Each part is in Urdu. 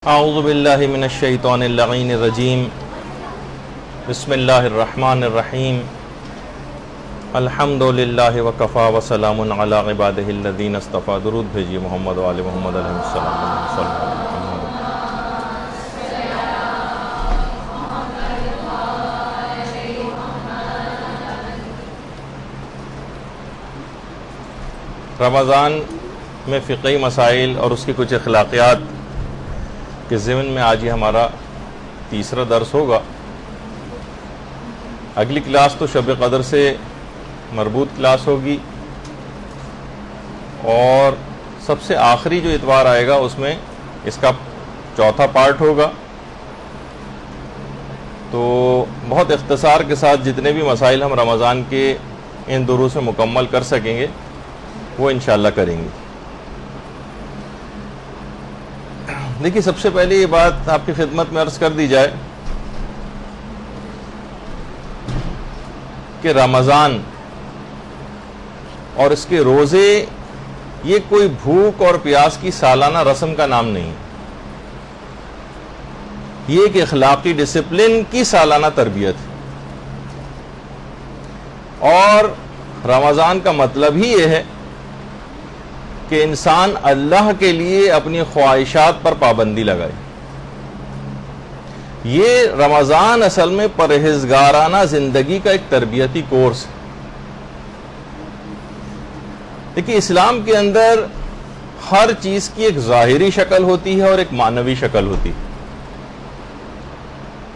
اعوذ باللہ من الشیطان اللعین الرجیم بسم اللہ الرحمن الرحیم الحمدللہ وکفا وسلام علی عبادہ الذین اصطفیٰ. درود بھیجیے محمد و آل محمد علیہ السلام. رمضان میں فقہی مسائل اور اس کی کچھ اخلاقیات کے ضمن میں آج یہ ہمارا تیسرا درس ہوگا. اگلی کلاس تو شب قدر سے مربوط کلاس ہوگی اور سب سے آخری جو اتوار آئے گا اس میں اس کا چوتھا پارٹ ہوگا. تو بہت اختصار کے ساتھ جتنے بھی مسائل ہم رمضان کے ان دروس میں مکمل کر سکیں گے وہ انشاءاللہ کریں گے. دیکھیے، سب سے پہلے یہ بات آپ کی خدمت میں عرض کر دی جائے کہ رمضان اور اس کے روزے یہ کوئی بھوک اور پیاس کی سالانہ رسم کا نام نہیں، یہ ایک اخلاقی ڈسپلن کی سالانہ تربیت ہے. اور رمضان کا مطلب ہی یہ ہے کہ انسان اللہ کے لیے اپنی خواہشات پر پابندی لگائے. یہ رمضان اصل میں پرہیزگارانہ زندگی کا ایک تربیتی کورس ہے. دیکھیے، اسلام کے اندر ہر چیز کی ایک ظاہری شکل ہوتی ہے اور ایک معنوی شکل ہوتی ہے.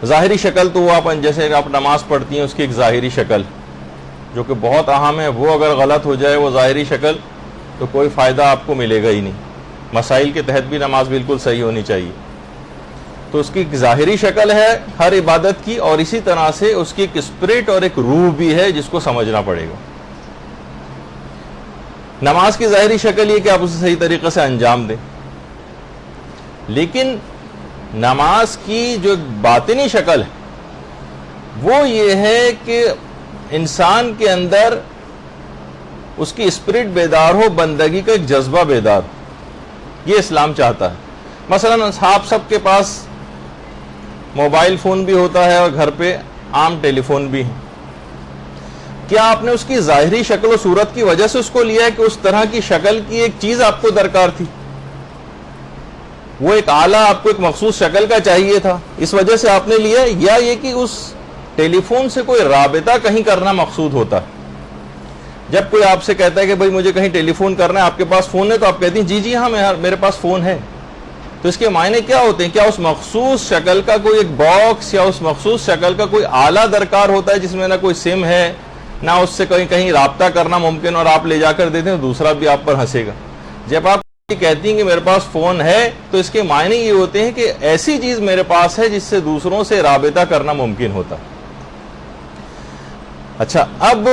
ظاہری شکل تو وہ جیسے آپ نماز پڑھتی ہیں اس کی ایک ظاہری شکل جو کہ بہت اہم ہے، وہ اگر غلط ہو جائے وہ ظاہری شکل تو کوئی فائدہ آپ کو ملے گا ہی نہیں. مسائل کے تحت بھی نماز بالکل صحیح ہونی چاہیے. تو اس کی ایک ظاہری شکل ہے ہر عبادت کی، اور اسی طرح سے اس کی ایک اسپرٹ اور ایک روح بھی ہے جس کو سمجھنا پڑے گا. نماز کی ظاہری شکل یہ کہ آپ اسے صحیح طریقے سے انجام دیں، لیکن نماز کی جو باطنی شکل ہے وہ یہ ہے کہ انسان کے اندر اس کی اسپرٹ بیدار ہو، بندگی کا ایک جذبہ بیدار ہو. یہ اسلام چاہتا ہے. مثلا آپ سب کے پاس موبائل فون بھی ہوتا ہے اور گھر پہ عام ٹیلی فون بھی ہے. کیا آپ نے اس کی ظاہری شکل و صورت کی وجہ سے اس کو لیا ہے کہ اس طرح کی شکل کی ایک چیز آپ کو درکار تھی؟ وہ ایک آلہ آپ کو ایک مخصوص شکل کا چاہیے تھا، اس وجہ سے آپ نے لیا، یا یہ کہ اس ٹیلی فون سے کوئی رابطہ کہیں کرنا مقصود ہوتا ہے؟ جب کوئی آپ سے کہتا ہے کہ بھائی مجھے کہیں ٹیلی فون کرنا ہے، آپ کے پاس فون ہے، تو آپ کہتے ہیں جی جی ہاں میرے پاس فون ہے. تو اس کے معنی کیا ہوتے ہیں؟ کیا اس مخصوص شکل کا کوئی ایک باکس یا اس مخصوص شکل کا کوئی آلہ درکار ہوتا ہے جس میں نہ کوئی سم ہے، نہ اس سے کہیں رابطہ کرنا ممکن، اور آپ لے جا کر دیتے ہیں دوسرا بھی آپ پر ہنسے گا. جب آپ کہتی ہیں کہ میرے پاس فون ہے تو اس کے معنی یہ ہوتے ہیں کہ ایسی چیز میرے پاس ہے جس سے دوسروں سے رابطہ کرنا ممکن ہوتا. اچھا، اب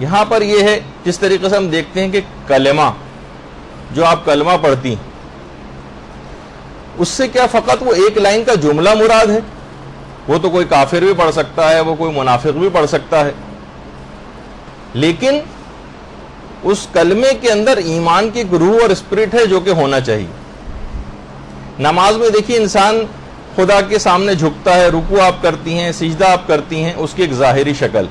یہاں پر یہ ہے جس طریقے سے ہم دیکھتے ہیں کہ کلمہ، جو آپ کلمہ پڑھتی اس سے کیا فقط وہ ایک لائن کا جملہ مراد ہے؟ وہ تو کوئی کافر بھی پڑھ سکتا ہے، وہ کوئی منافق بھی پڑھ سکتا ہے، لیکن اس کلمے کے اندر ایمان کی ایک روح اور اسپرٹ ہے جو کہ ہونا چاہیے. نماز میں دیکھیے انسان خدا کے سامنے جھکتا ہے، رکوع آپ کرتی ہیں، سجدہ آپ کرتی ہیں، اس کی ایک ظاہری شکل.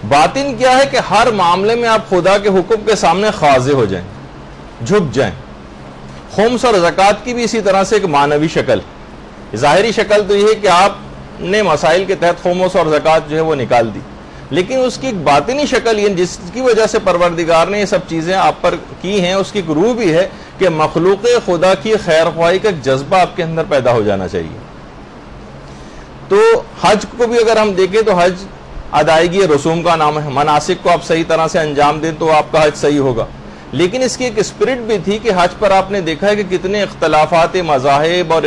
باطن کیا ہے کہ ہر معاملے میں آپ خدا کے حکم کے سامنے خاضع ہو جائیں، جھک جائیں. خمس اور زکوٰۃ کی بھی اسی طرح سے ایک معنوی شکل. ظاہری شکل تو یہ ہے کہ آپ نے مسائل کے تحت خمس اور زکوٰۃ جو ہے وہ نکال دی، لیکن اس کی ایک باطنی شکل یہ جس کی وجہ سے پروردگار نے یہ سب چیزیں آپ پر کی ہیں، اس کی ایک روح بھی ہے کہ مخلوق خدا کی خیر خواہی کا ایک جذبہ آپ کے اندر پیدا ہو جانا چاہیے. تو حج کو بھی اگر ہم دیکھیں تو حج ادائیگی رسوم کا نام ہے. مناسک کو آپ صحیح طرح سے انجام دیں تو آپ کا حج صحیح ہوگا، لیکن اس کی ایک اسپرٹ بھی تھی کہ حج پر آپ نے دیکھا ہے کہ کتنے اختلافات مذاہب اور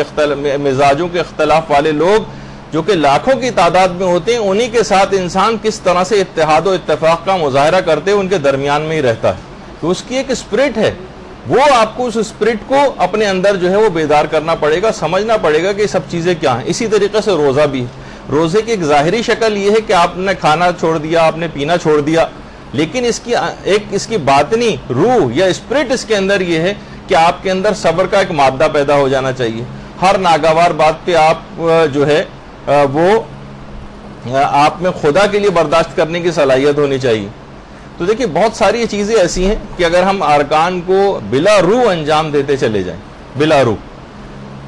مزاجوں کے اختلاف والے لوگ جو کہ لاکھوں کی تعداد میں ہوتے ہیں، انہی کے ساتھ انسان کس طرح سے اتحاد و اتفاق کا مظاہرہ کرتے ان کے درمیان میں ہی رہتا ہے. تو اس کی ایک اسپرٹ ہے، وہ آپ کو اس اسپرٹ کو اپنے اندر جو ہے وہ بیدار کرنا پڑے گا، سمجھنا پڑے گا کہ یہ سب چیزیں کیا ہیں. اسی طریقے سے روزہ بھی ہے. روزے کی ایک ظاہری شکل یہ ہے کہ آپ نے کھانا چھوڑ دیا، آپ نے پینا چھوڑ دیا، لیکن اس کی باطنی روح یا اسپرٹ اس کے اندر یہ ہے کہ آپ کے اندر صبر کا ایک مادہ پیدا ہو جانا چاہیے. ہر ناگوار بات پہ آپ جو ہے وہ آپ میں خدا کے لیے برداشت کرنے کی صلاحیت ہونی چاہیے. تو دیکھیے بہت ساری چیزیں ایسی ہیں کہ اگر ہم ارکان کو بلا روح انجام دیتے چلے جائیں بلا روح,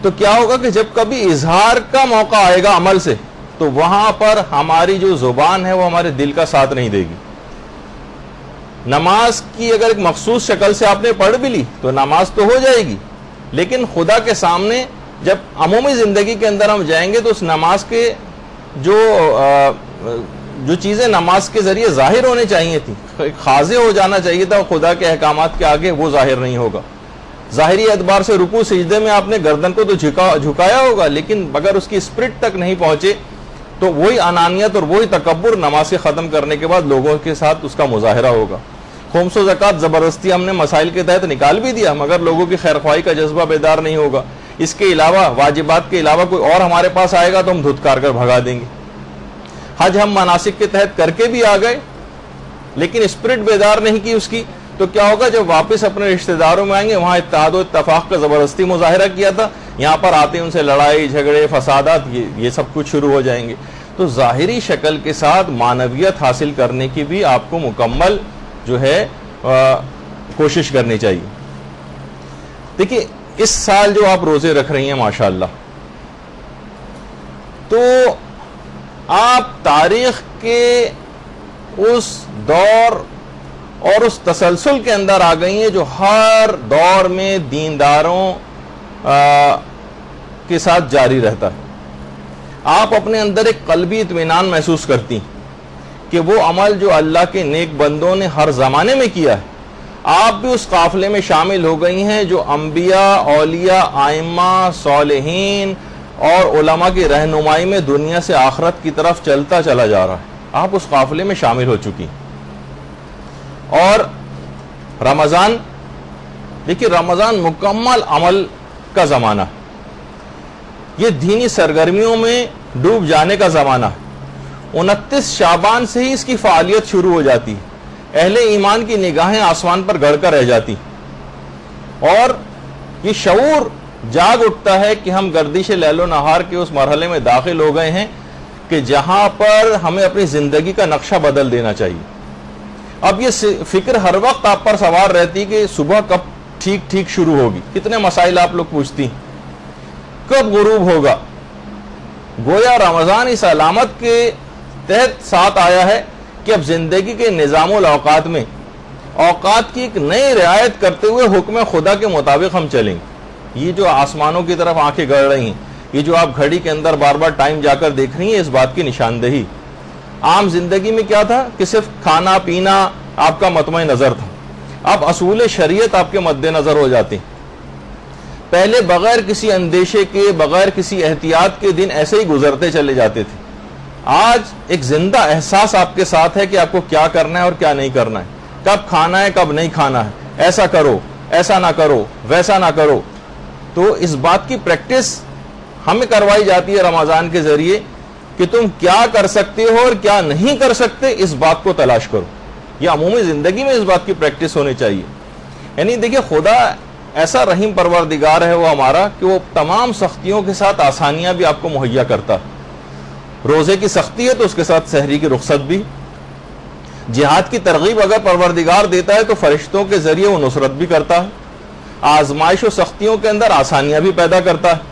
تو کیا ہوگا کہ جب کبھی اظہار کا موقع آئے گا عمل سے تو وہاں پر ہماری جو زبان ہے وہ ہمارے دل کا ساتھ نہیں دے گی. نماز کی اگر ایک مخصوص شکل سے آپ نے پڑھ بھی لی تو نماز تو ہو جائے گی, لیکن خدا کے سامنے جب عمومی زندگی کے اندر ہم جائیں گے تو اس نماز کے جو چیزیں نماز کے ذریعے ظاہر ہونے چاہیے تھی, خاضع ہو جانا چاہیے تھا خدا کے احکامات کے آگے, وہ ظاہر نہیں ہوگا. ظاہری اعتبار سے رکوع سجدے میں آپ نے گردن کو تو جھکایا ہوگا, لیکن اگر اس کی اسپرٹ تک نہیں پہنچے تو وہی انانیت اور وہی تکبر نماز کے ختم کرنے کے بعد لوگوں کے ساتھ اس کا مظاہرہ ہوگا. خمس و زکوٰۃ زبردستی ہم نے مسائل کے تحت نکال بھی دیا, مگر لوگوں کی خیرخواہی کا جذبہ بیدار نہیں ہوگا. اس کے علاوہ واجبات کے علاوہ کوئی اور ہمارے پاس آئے گا تو ہم دھتکار کر بھگا دیں گے. حج ہم مناسک کے تحت کر کے بھی آ گئے لیکن اسپرٹ بیدار نہیں کی اس کی, تو کیا ہوگا جب واپس اپنے رشتہ داروں میں آئیں گے وہاں اتحاد و اتفاق کا زبردستی مظاہرہ کیا تھا, یہاں پر آتے ہیں ان سے لڑائی جھگڑے فسادات یہ سب کچھ شروع ہو جائیں گے. تو ظاہری شکل کے ساتھ معنویت حاصل کرنے کی بھی آپ کو مکمل جو ہے کوشش کرنی چاہیے. دیکھیے اس سال جو آپ روزے رکھ رہی ہیں ماشاءاللہ, تو آپ تاریخ کے اس دور اور اس تسلسل کے اندر آ گئی ہیں جو ہر دور میں دینداروں کے ساتھ جاری رہتا ہے. آپ اپنے اندر ایک قلبی اطمینان محسوس کرتی ہیں کہ وہ عمل جو اللہ کے نیک بندوں نے ہر زمانے میں کیا ہے, آپ بھی اس قافلے میں شامل ہو گئی ہیں جو انبیاء, اولیاء, ائمہ, صالحین اور علماء کی رہنمائی میں دنیا سے آخرت کی طرف چلتا چلا جا رہا ہے. آپ اس قافلے میں شامل ہو چکی ہیں. اور رمضان, دیکھیے رمضان مکمل عمل کا زمانہ ہے, یہ دینی سرگرمیوں میں ڈوب جانے کا زمانہ ہے. 29 شعبان سے ہی اس کی فعالیت شروع ہو جاتی ہے. اہل ایمان کی نگاہیں آسمان پر گڑ کر رہ جاتی اور یہ شعور جاگ اٹھتا ہے کہ ہم گردش لیل و نہار کے اس مرحلے میں داخل ہو گئے ہیں کہ جہاں پر ہمیں اپنی زندگی کا نقشہ بدل دینا چاہیے. اب یہ فکر ہر وقت آپ پر سوار رہتی کہ صبح کب ٹھیک ٹھیک شروع ہوگی. کتنے مسائل آپ لوگ پوچھتی ہیں, کب غروب ہوگا. گویا رمضان اس علامت کے تحت ساتھ آیا ہے کہ اب زندگی کے نظام الاوقات میں اوقات کی ایک نئی رعایت کرتے ہوئے حکم خدا کے مطابق ہم چلیں گے. یہ جو آسمانوں کی طرف آنکھیں گڑ رہی ہیں, یہ جو آپ گھڑی کے اندر بار بار ٹائم جا کر دیکھ رہی ہیں, اس بات کی نشاندہی. عام زندگی میں کیا تھا کہ صرف کھانا پینا آپ کا مطمع نظر تھا, اب اصول شریعت آپ کے مد نظر ہو جاتے ہیں. پہلے بغیر کسی اندیشے کے, بغیر کسی احتیاط کے دن ایسے ہی گزرتے چلے جاتے تھے. آج ایک زندہ احساس آپ کے ساتھ ہے کہ آپ کو کیا کرنا ہے اور کیا نہیں کرنا ہے, کب کھانا ہے کب نہیں کھانا ہے, ایسا کرو, ایسا نہ کرو, ویسا نہ کرو. تو اس بات کی پریکٹس ہمیں کروائی جاتی ہے رمضان کے ذریعے کہ تم کیا کر سکتے ہو اور کیا نہیں کر سکتے, اس بات کو تلاش کرو. یہ عمومی زندگی میں اس بات کی پریکٹس ہونی چاہیے. یعنی دیکھیے خدا ایسا رحیم پروردگار ہے وہ ہمارا کہ وہ تمام سختیوں کے ساتھ آسانیاں بھی آپ کو مہیا کرتا ہے. روزے کی سختی ہے تو اس کے ساتھ سحری کی رخصت بھی. جہاد کی ترغیب اگر پروردگار دیتا ہے تو فرشتوں کے ذریعے وہ نصرت بھی کرتا ہے. آزمائش و سختیوں کے اندر آسانیاں بھی پیدا کرتا ہے.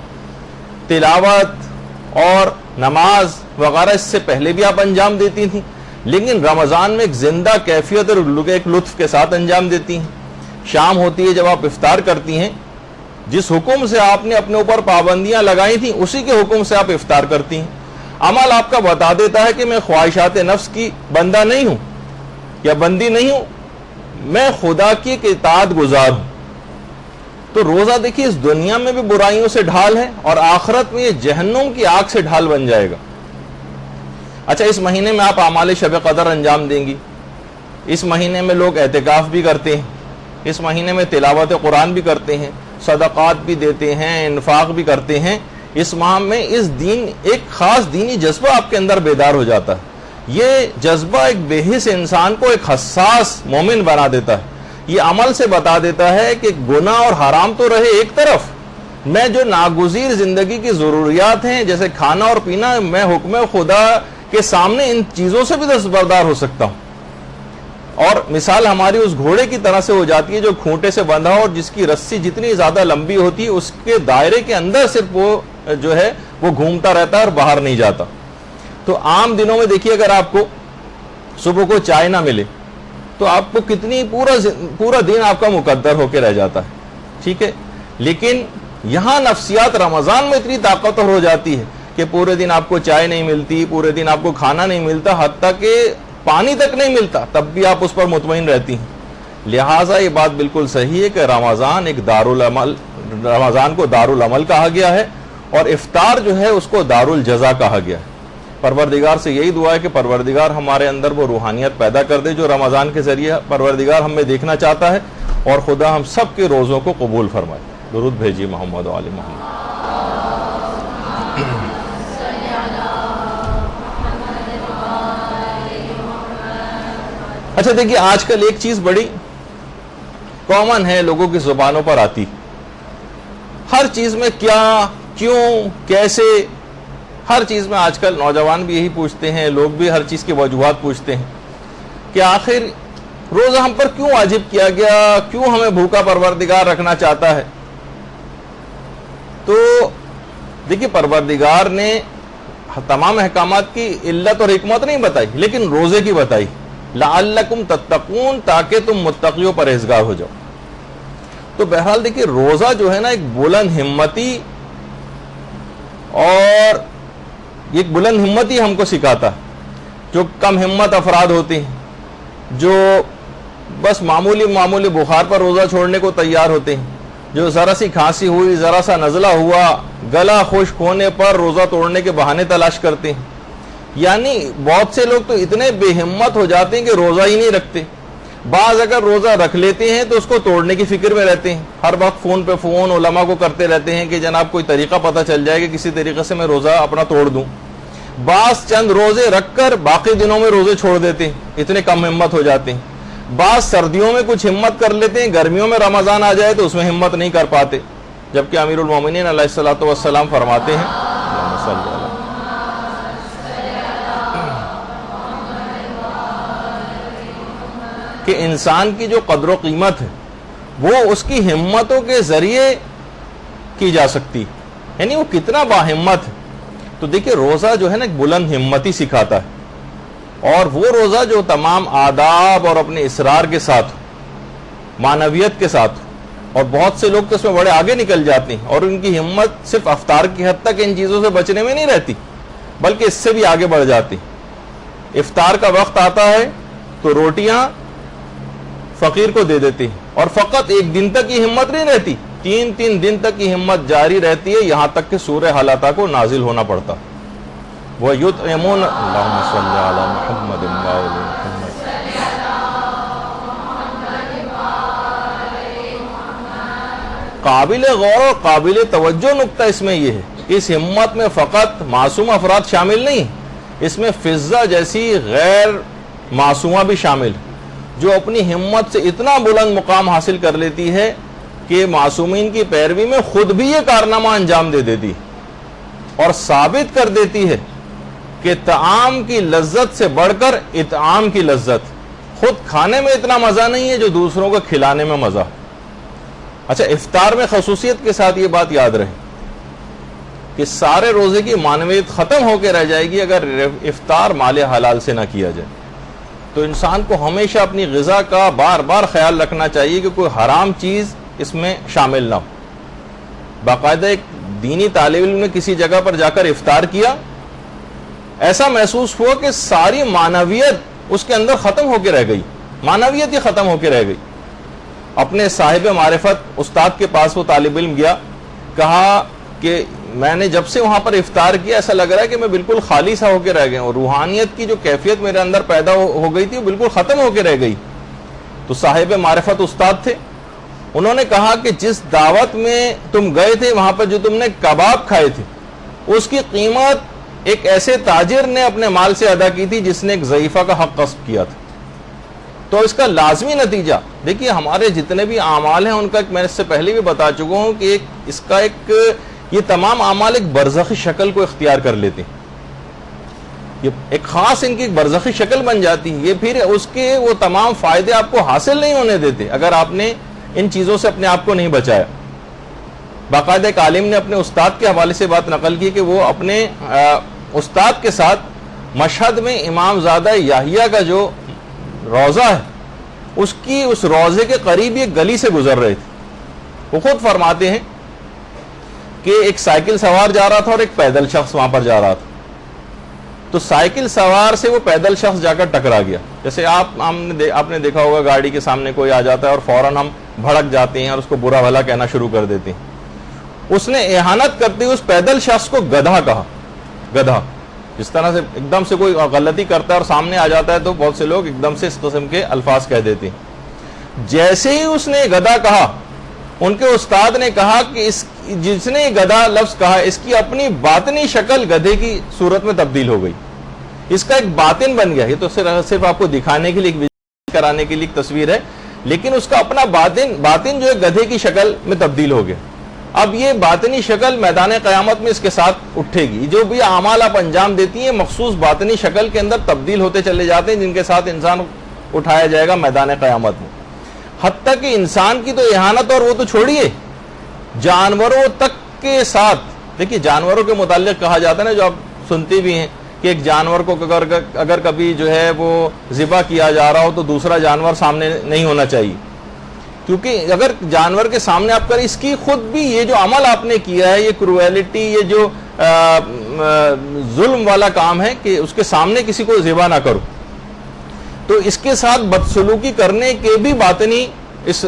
تلاوت اور نماز وغیرہ اس سے پہلے بھی آپ انجام دیتی تھیں, لیکن رمضان میں ایک زندہ کیفیت اور ایک لطف کے ساتھ انجام دیتی ہیں. شام ہوتی ہے جب آپ افطار کرتی ہیں, جس حکم سے آپ نے اپنے اوپر پابندیاں لگائی تھیں اسی کے حکم سے آپ افطار کرتی ہیں. عمل آپ کا بتا دیتا ہے کہ میں خواہشات نفس کی بندہ نہیں ہوں یا بندی نہیں ہوں, میں خدا کی ایک اطاعت گزار ہوں. تو روزہ دیکھیے اس دنیا میں بھی برائیوں سے ڈھال ہے اور آخرت میں یہ جہنم کی آگ سے ڈھال بن جائے گا. اچھا, اس مہینے میں آپ اعمال شب قدر انجام دیں گی. اس مہینے میں لوگ اعتکاف بھی کرتے ہیں, اس مہینے میں تلاوت قرآن بھی کرتے ہیں, صدقات بھی دیتے ہیں, انفاق بھی کرتے ہیں. اس ماہ میں اس دین ایک خاص دینی جذبہ آپ کے اندر بیدار ہو جاتا ہے. یہ جذبہ ایک بے حس انسان کو ایک حساس مومن بنا دیتا ہے یہ عمل سے بتا دیتا ہے کہ گناہ اور حرام تو رہے ایک طرف، میں جو ناگزیر زندگی کی ضروریات ہیں جیسے کھانا اور پینا، میں حکم خدا کے سامنے ان چیزوں سے بھی دستبردار ہو سکتا ہوں۔ اور مثال ہماری اس گھوڑے کی طرح سے ہو جاتی ہے جو کھونٹے سے بندھا ہو اور جس کی رسی جتنی زیادہ لمبی ہوتی ہے اس کے دائرے کے اندر صرف وہ جو ہے وہ گھومتا رہتا ہے اور باہر نہیں جاتا۔ تو عام دنوں میں دیکھیے اگر آپ کو صبح کو چائے نہ ملے تو آپ کو کتنی پورا دن آپ کا مقدر ہو کے رہ جاتا ہے، ٹھیک ہے۔ لیکن یہاں نفسیات رمضان میں اتنی طاقتور ہو جاتی ہے کہ پورے دن آپ کو چائے نہیں ملتی، پورے دن آپ کو کھانا نہیں ملتا، حتیٰ کہ پانی تک نہیں ملتا، تب بھی آپ اس پر مطمئن رہتی ہیں۔ لہٰذا یہ بات بالکل صحیح ہے کہ رمضان ایک رمضان کو دارالعمل کہا گیا ہے اور افطار جو ہے اس کو دارالجزا کہا گیا ہے۔ پروردگار سے یہی دعا ہے کہ پروردگار ہمارے اندر وہ روحانیت پیدا کر دے جو رمضان کے ذریعے پروردگار ہم میں دیکھنا چاہتا ہے، اور خدا ہم سب کے روزوں کو قبول فرمائے۔ درود بھیجیے محمد و آل محمد۔ اچھا دیکھیے، آج کل ایک چیز بڑی کامن ہے، لوگوں کی زبانوں پر آتی، ہر چیز میں کیا، کیوں، کیسے، ہر چیز میں آج کل نوجوان بھی یہی پوچھتے ہیں، لوگ بھی ہر چیز کی وجوہات پوچھتے ہیں کہ آخر روزہ ہم پر کیوں واجب کیا گیا، کیوں ہمیں بھوکا پروردگار رکھنا چاہتا ہے۔ تو دیکھیے، پروردگار نے تمام احکامات کی علت اور حکمت نہیں بتائی، لیکن روزے کی بتائی، لعلکم تتقون، تاکہ تم متقی و پرہیزگار ہو جاؤ۔ تو بہرحال دیکھیے، روزہ جو ہے نا ایک بلند ہمتی، اور ایک بلند ہمتی ہم کو سکھاتا، جو کم ہمت افراد ہوتے ہیں، جو بس معمولی بخار پر روزہ چھوڑنے کو تیار ہوتے ہیں، جو ذرا سی کھانسی ہوئی، ذرا سا نزلہ ہوا، گلا خشک ہونے پر روزہ توڑنے کے بہانے تلاش کرتے ہیں۔ یعنی بہت سے لوگ تو اتنے بے ہمت ہو جاتے ہیں کہ روزہ ہی نہیں رکھتے، بعض اگر روزہ رکھ لیتے ہیں تو اس کو توڑنے کی فکر میں رہتے ہیں، ہر وقت فون پہ فون علماء کو کرتے رہتے ہیں کہ جناب کوئی طریقہ پتہ چل جائے کہ کسی طریقے سے میں روزہ اپنا توڑ دوں۔ بعض چند روزے رکھ کر باقی دنوں میں روزے چھوڑ دیتے ہیں، اتنے کم ہمت ہو جاتے ہیں۔ بعض سردیوں میں کچھ ہمت کر لیتے ہیں، گرمیوں میں رمضان آ جائے تو اس میں ہمت نہیں کر پاتے، جبکہ امیر المومنین علیہ الصلوۃ والسلام فرماتے ہیں کہ انسان کی جو قدر و قیمت ہے وہ اس کی ہمتوں کے ذریعے کی جا سکتی، یعنی وہ کتنا باہمت ہے۔ تو دیکھیں، روزہ جو ہے نا ایک بلند ہمتی سکھاتا ہے، اور وہ روزہ جو تمام آداب اور اپنے اصرار کے ساتھ، معنویت کے ساتھ، اور بہت سے لوگ تو اس میں بڑے آگے نکل جاتے ہیں اور ان کی ہمت صرف افطار کی حد تک ان چیزوں سے بچنے میں نہیں رہتی، بلکہ اس سے بھی آگے بڑھ جاتی۔ افطار کا وقت آتا ہے تو روٹیاں فقیر کو دے دیتے ہیں، اور فقط ایک دن تک کی ہمت نہیں رہتی، تین دن تک کی ہمت جاری رہتی ہے، یہاں تک کہ سورہ حلاتا کو نازل ہونا پڑتا۔ وَيُطْعِمُونَ اللَّهُمَّ صَلِّ عَلَى مُحَمَّدٍ وَآلِ مُحَمَّدٍ۔ قابل غور اور قابل توجہ نقطہ اس میں یہ ہے کہ اس ہمت میں فقط معصوم افراد شامل نہیں، اس میں فضہ جیسی غیر معصومہ بھی شامل، جو اپنی ہمت سے اتنا بلند مقام حاصل کر لیتی ہے کہ معصومین کی پیروی میں خود بھی یہ کارنامہ انجام دے دیتی اور ثابت کر دیتی ہے کہ طعام کی لذت سے بڑھ کر اطعام کی لذت، خود کھانے میں اتنا مزہ نہیں ہے جو دوسروں کو کھلانے میں مزہ۔ اچھا، افطار میں خصوصیت کے ساتھ یہ بات یاد رہے کہ سارے روزے کی معنویت ختم ہو کے رہ جائے گی اگر افطار مال حلال سے نہ کیا جائے۔ تو انسان کو ہمیشہ اپنی غذا کا بار بار خیال رکھنا چاہیے کہ کوئی حرام چیز اس میں شامل نہ ہو۔ باقاعدہ ایک دینی طالب علم نے کسی جگہ پر جا کر افطار کیا، ایسا محسوس ہوا کہ ساری معنویت اس کے اندر ختم ہو کے رہ گئی، معنویت ہی ختم ہو کے رہ گئی۔ اپنے صاحب معرفت استاد کے پاس وہ طالب علم گیا، کہا کہ میں نے جب سے وہاں پر افطار کیا ایسا لگ رہا ہے کہ میں بالکل خالی سا ہو کے رہ گیا، اور روحانیت کی جو کیفیت میرے اندر پیدا ہو گئی تھی وہ بالکل ختم ہو کے رہ گئی۔ تو صاحب معرفت استاد تھے، انہوں نے کہا کہ جس دعوت میں تم گئے تھے وہاں پر جو تم نے کباب کھائے تھے اس کی قیمت ایک ایسے تاجر نے اپنے مال سے ادا کی تھی جس نے ایک ضعیفہ کا حق غصب کیا تھا۔ تو اس کا لازمی نتیجہ دیکھیے ہمارے جتنے بھی اعمال ہیں ان کا میں اس سے پہلے بھی بتا چکا ہوں کہ اس کا یہ تمام اعمال ایک برزخی شکل کو اختیار کر لیتے ہیں. یہ ایک خاص ان کی ایک برزخی شکل بن جاتی ہے. یہ پھر اس کے وہ تمام فائدے آپ کو حاصل نہیں ہونے دیتے اگر آپ نے ان چیزوں سے اپنے آپ کو نہیں بچایا. باقاعدہ ایک عالم نے اپنے استاد کے حوالے سے بات نقل کی کہ وہ اپنے استاد کے ساتھ مشہد میں امام زادہ یحییٰ کا جو روضہ ہے اس روضے کے قریب ایک گلی سے گزر رہے تھے. وہ خود فرماتے ہیں کہ ایک سائیکل سوار جا رہا تھا اور ایک پیدل شخص وہاں پر جا رہا تھا. تو سائیکل سوار سے وہ پیدل شخص جا کر ٹکرا گیا. جیسے آپ نے دیکھا ہوگا گاڑی کے سامنے کوئی آ جاتا ہے اور فوراً ہم بھڑک جاتے ہیں اور اس کو برا بھلا کہنا شروع کر دیتے ہیں. اس نے اہانت کرتے ہوئے اس پیدل شخص کو گدھا کہا. گدھا جس طرح سے ایک دم سے کوئی غلطی کرتا ہے اور سامنے آ جاتا ہے تو بہت سے لوگ ایک دم سے اس قسم کے الفاظ کہہ دیتے ہیں. جیسے ہی اس نے گدھا کہا ان کے استاد نے کہا کہ جس نے گدھا لفظ کہا اس کی اپنی باطنی شکل گدھے کی صورت میں تبدیل ہو گئی. اس کا ایک باطن بن گیا. یہ تو صرف آپ کو دکھانے کے لیے کرانے کے لیے ایک تصویر ہے لیکن اس کا اپنا باطن جو ہے گدھے کی شکل میں تبدیل ہو گیا. اب یہ باطنی شکل میدان قیامت میں اس کے ساتھ اٹھے گی. جو بھی اعمال آپ انجام دیتی ہیں مخصوص باطنی شکل کے اندر تبدیل ہوتے چلے جاتے ہیں جن کے ساتھ انسان اٹھایا جائے گا میدان قیامت میں. حتیٰ کہ انسان کی تو اہانت اور وہ تو چھوڑیے جانوروں تک کے ساتھ. دیکھیے جانوروں کے متعلق کہا جاتا ہے نا جو آپ سنتے بھی ہیں کہ ایک جانور کو اگر کبھی جو ہے وہ ذبح کیا جا رہا ہو تو دوسرا جانور سامنے نہیں ہونا چاہیے کیونکہ اگر جانور کے سامنے آپ کریں اس کی خود بھی یہ جو عمل آپ نے کیا ہے یہ کرویلٹی یہ جو ظلم والا کام ہے کہ اس کے سامنے کسی کو ذبح نہ کرو تو اس کے ساتھ بدسلوکی کرنے کے بھی باطنی اس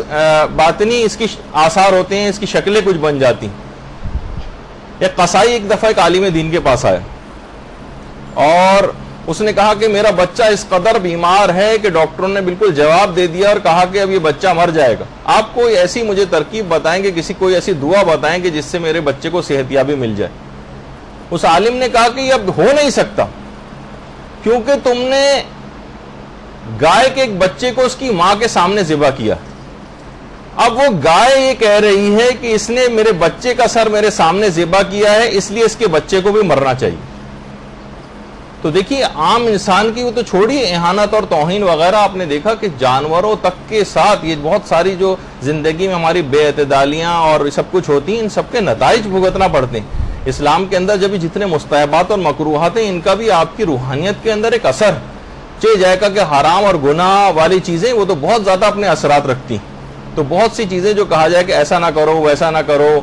کی آثار ہوتے ہیں. اس کی شکلیں کچھ بن جاتی ہیں. ایک قصائی ایک دفعہ ایک عالم دین کے پاس آیا اور اس نے کہا کہ میرا بچہ اس قدر بیمار ہے کہ ڈاکٹروں نے بالکل جواب دے دیا اور کہا کہ اب یہ بچہ مر جائے گا. آپ کوئی ایسی مجھے ترکیب بتائیں کہ کوئی ایسی دعا بتائیں کہ جس سے میرے بچے کو صحت یابی مل جائے. اس عالم نے کہا کہ یہ اب ہو نہیں سکتا کیونکہ تم نے گائے کے ایک بچے کو اس کی ماں کے سامنے ذبح کیا. اب وہ گائے یہ کہہ رہی ہے کہ اس نے میرے بچے کا سر میرے سامنے ذبح کیا ہے اس لیے اس کے بچے کو بھی مرنا چاہیے. تو دیکھیے عام انسان کی وہ تو چھوڑیے اہانت اور توہین وغیرہ آپ نے دیکھا کہ جانوروں تک کے ساتھ یہ بہت ساری جو زندگی میں ہماری بے اعتدالیاں اور سب کچھ ہوتی ہیں ان سب کے نتائج بھگتنا پڑتے ہیں. اسلام کے اندر جب جتنے مستحبات اور مکروہات ہیں ان کا بھی آپ کی روحانیت کے اندر ایک اثر چاہے جائے گا کہ حرام اور گناہ والی چیزیں وہ تو بہت زیادہ اپنے اثرات رکھتی ہیں. تو بہت سی چیزیں جو کہا جائے کہ ایسا نہ کرو ویسا نہ کرو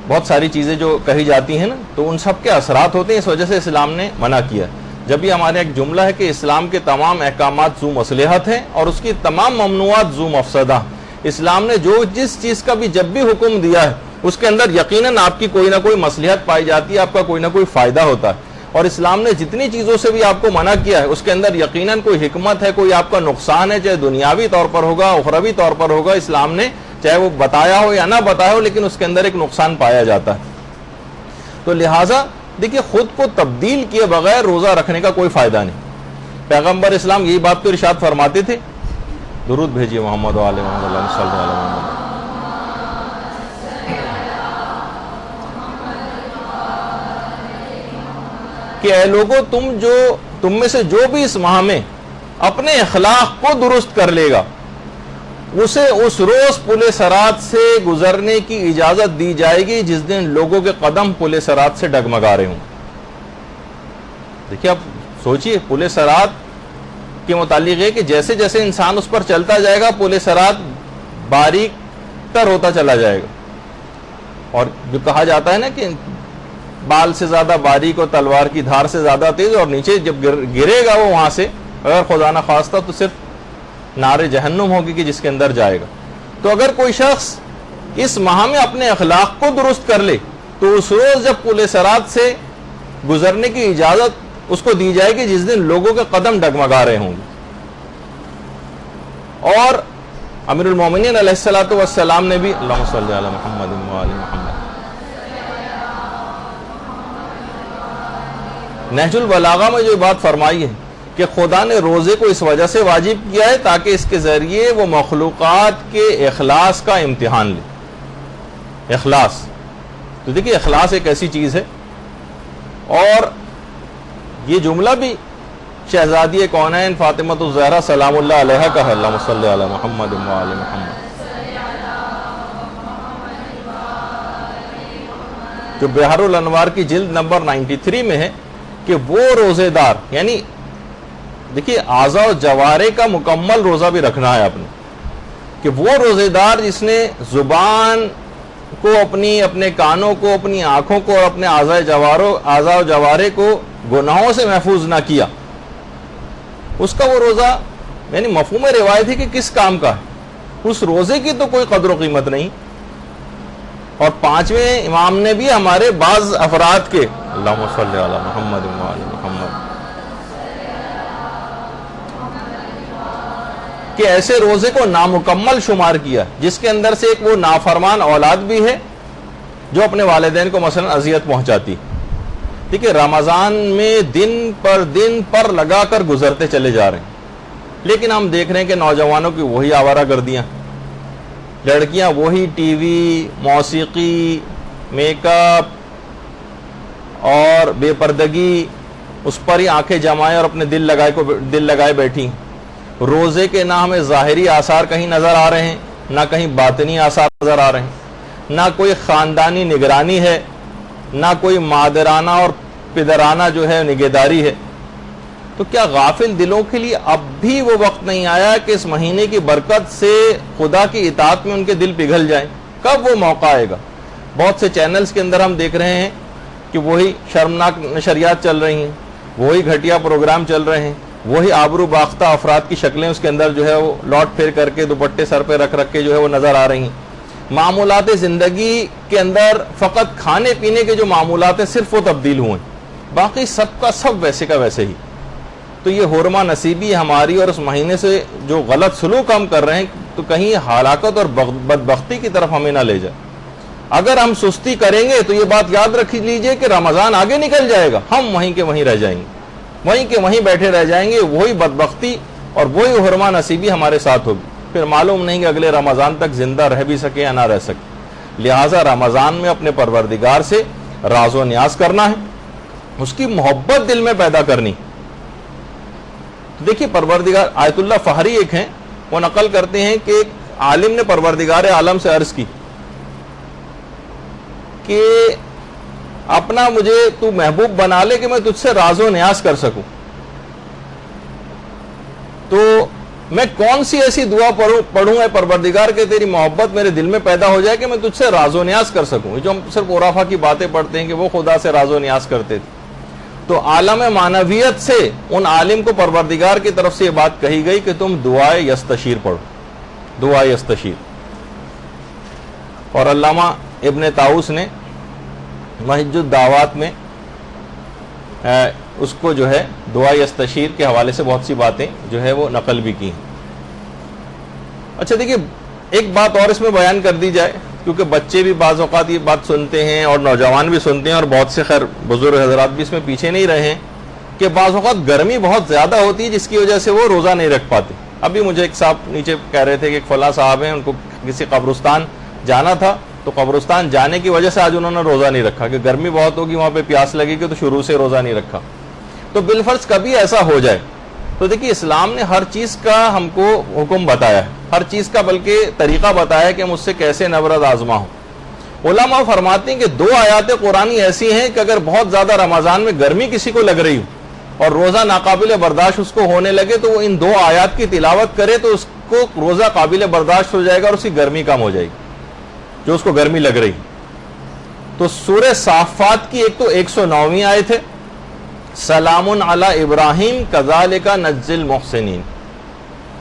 بہت ساری چیزیں جو کہی جاتی ہیں نا تو ان سب کے اثرات ہوتے ہیں. اس وجہ سے اسلام نے منع کیا. جب بھی ہمارے ایک جملہ ہے کہ اسلام کے تمام احکامات ذو مصلحت ہیں اور اس کی تمام ممنوعات ذو مفسدہ. اسلام نے جس چیز کا بھی جب بھی حکم دیا ہے اس کے اندر یقیناً آپ کی کوئی نہ کوئی مصلحت پائی جاتی ہے آپ کا کوئی نہ کوئی فائدہ ہوتا ہے. اور اسلام نے جتنی چیزوں سے بھی آپ کو منع کیا ہے اس کے اندر یقیناً کوئی حکمت ہے کوئی آپ کا نقصان ہے چاہے دنیاوی طور پر ہوگا اخروی طور پر ہوگا. اسلام نے چاہے وہ بتایا ہو یا نہ بتایا ہو لیکن اس کے اندر ایک نقصان پایا جاتا ہے. تو لہٰذا دیکھیے خود کو تبدیل کیے بغیر روزہ رکھنے کا کوئی فائدہ نہیں. پیغمبر اسلام یہی بات تو ارشاد فرماتے تھے. درود بھیجیے محمد و آل محمد صلی اللہ علیہ وسلم. کہ اے لوگوں تم میں سے جو بھی اس ماہ میں اپنے اخلاق کو درست کر لے گا اسے اس روز پل صراط سے گزرنے کی اجازت دی جائے گی جس دن لوگوں کے قدم پل صراط سے ڈگمگا رہے ہوں. دیکھیے آپ سوچئے پل صراط کے متعلق ہے کہ جیسے جیسے انسان اس پر چلتا جائے گا پل صراط باریک تر ہوتا چلا جائے گا. اور جو کہا جاتا ہے نا کہ بال سے زیادہ باریک اور تلوار کی دھار سے زیادہ تیز اور نیچے جب گرے گا وہ وہاں سے اگر خدا نہ خواستہ تو صرف نار جہنم ہوگی کہ جس کے اندر جائے گا. تو اگر کوئی شخص اس ماہ میں اپنے اخلاق کو درست کر لے تو اس روز جب پل صراط سے گزرنے کی اجازت اس کو دی جائے گی جس دن لوگوں کے قدم ڈگمگا رہے ہوں گے. اور امیر المومنین علیہ الصلوۃ والسلام نے بھی اللہم صلی علی محمد و آل محمد نہج البلاغہ میں جو بات فرمائی ہے کہ خدا نے روزے کو اس وجہ سے واجب کیا ہے تاکہ اس کے ذریعے وہ مخلوقات کے اخلاص کا امتحان لے. اخلاص تو دیکھیے اخلاص ایک ایسی چیز ہے. اور یہ جملہ بھی شہزادی کونین فاطمۃ الزہرا سلام اللہ علیہا کا ہے. اللہم صلی علی محمد و علی محمد، جو بحر الانوار کی جلد نمبر 93 میں ہے کہ وہ روزے دار، یعنی دیکھیے اعضاء و جوارے کا مکمل روزہ بھی رکھنا ہے آپ نے، کہ وہ روزے دار جس نے زبان کو اپنے کانوں کو، اپنی آنکھوں کو اور اپنے اعضاء و جوارے کو گناہوں سے محفوظ نہ کیا، اس کا وہ روزہ یعنی مفہوم روایت ہے کہ کس کام کا ہے، اس روزے کی تو کوئی قدر و قیمت نہیں. اور پانچویں امام نے بھی ہمارے بعض افراد کے اللہم صلی علی محمد و علی محمد کہ ایسے روزے کو نامکمل شمار کیا جس کے اندر سے ایک وہ نافرمان اولاد بھی ہے جو اپنے والدین کو مثلا اذیت پہنچاتی. ٹھیک ہے، رمضان میں دن پر لگا کر گزرتے چلے جا رہے ہیں، لیکن ہم دیکھ رہے ہیں کہ نوجوانوں کی وہی آوارہ گردیاں، لڑکیاں وہی ٹی وی، موسیقی، میک اپ اور بے پردگی، اس پر ہی آنکھیں جمائے اور اپنے دل لگائے بیٹھی. روزے کے نہ ہمیں ظاہری آثار کہیں نظر آ رہے ہیں، نہ کہیں باطنی آثار نظر آ رہے ہیں، نہ کوئی خاندانی نگرانی ہے، نہ کوئی مادرانہ اور پدرانہ جو ہے نگہداری ہے. تو کیا غافل دلوں کے لیے اب بھی وہ وقت نہیں آیا کہ اس مہینے کی برکت سے خدا کی اطاعت میں ان کے دل پگھل جائیں؟ کب وہ موقع آئے گا؟ بہت سے چینلز کے اندر ہم دیکھ رہے ہیں کہ وہی شرمناک نشریات چل رہی ہیں، وہی گھٹیا پروگرام چل رہے ہیں، وہی آبرو باختہ افراد کی شکلیں اس کے اندر جو ہے وہ لوٹ پھیر کر کے دوپٹے سر پہ رکھ کے جو ہے وہ نظر آ رہی ہیں. معمولات زندگی کے اندر فقط کھانے پینے کے جو معمولات ہیں صرف وہ تبدیل ہوئے، باقی سب کا سب ویسے کا ویسے ہی. تو یہ حرمہ نصیبی ہماری اور اس مہینے سے جو غلط سلوک ہم کر رہے ہیں تو کہیں ہلاکت اور بدبختی کی طرف ہمیں نہ لے جائے. اگر ہم سستی کریں گے تو یہ بات یاد رکھ لیجئے کہ رمضان آگے نکل جائے گا، ہم وہیں کے وہیں رہ جائیں گے، وہیں کے وہیں بیٹھے رہ جائیں گے، وہی بدبختی اور وہی حرمہ نصیبی ہمارے ساتھ ہوگی. پھر معلوم نہیں کہ اگلے رمضان تک زندہ رہ بھی سکے یا نہ رہ سکے. لہٰذا رمضان میں اپنے پروردگار سے راز و نیاز کرنا ہے، اس کی محبت دل میں پیدا کرنی. دیکھیے پروردگار آیت اللہ فہری ایک ہیں، وہ نقل کرتے ہیں کہ ایک عالم نے پروردگار عالم سے عرض کی کہ اپنا مجھے تو محبوب بنا لے کہ میں تجھ سے راز و نیاز کر سکوں. تو میں کون سی ایسی دعا پڑھوں اے پروردگار کہ تیری محبت میرے دل میں پیدا ہو جائے کہ میں تجھ سے راز و نیاز کر سکوں. جو ہم صرف عرفا کی باتیں پڑھتے ہیں کہ وہ خدا سے راز و نیاز کرتے تھے، تو عالم معنویت سے ان عالم کو پروردگار کی طرف سے یہ بات کہی گئی کہ تم دعائے یستشیر پڑھو، دعائے یستشیر. اور علامہ ابن طاؤس نے محج الدعوات میں اس کو جو ہے دعا یستشیر کے حوالے سے بہت سی باتیں جو ہے وہ نقل بھی کی ہیں. اچھا دیکھیے ایک بات اور اس میں بیان کر دی جائے، کیونکہ بچے بھی بعض اوقات یہ بات سنتے ہیں اور نوجوان بھی سنتے ہیں اور بہت سے خیر بزرگ حضرات بھی اس میں پیچھے نہیں رہے ہیں، کہ بعض اوقات گرمی بہت زیادہ ہوتی ہے جس کی وجہ سے وہ روزہ نہیں رکھ پاتے. ابھی مجھے ایک صاحب نیچے کہہ رہے تھے کہ ایک فلاں صاحب ہیں، ان کو کسی قبرستان جانا تھا، تو قبرستان جانے کی وجہ سے آج انہوں نے روزہ نہیں رکھا کہ گرمی بہت ہوگی، وہاں پہ پیاس لگے گی، تو شروع سے روزہ نہیں رکھا. تو بالفرض کبھی ایسا ہو جائے تو دیکھیے اسلام نے ہر چیز کا ہم کو حکم بتایا ہے، ہر چیز کا بلکہ طریقہ بتایا ہے کہ ہم اس سے کیسے نبرد آزما ہوں. علماء فرماتے ہیں کہ 2 آیات قرآنی ایسی ہیں کہ اگر بہت زیادہ رمضان میں گرمی کسی کو لگ رہی ہو اور روزہ ناقابل برداشت اس کو ہونے لگے تو وہ ان 2 آیات کی تلاوت کرے تو اس کو روزہ قابل برداشت ہو جائے گا اور اس کی گرمی کم ہو جائے گی جو اس کو گرمی لگ رہی. تو سورہ صافات کی ایک تو 109ویں آیت ہے، سلام علی ابراہیم کذالک نجزی المحسنین.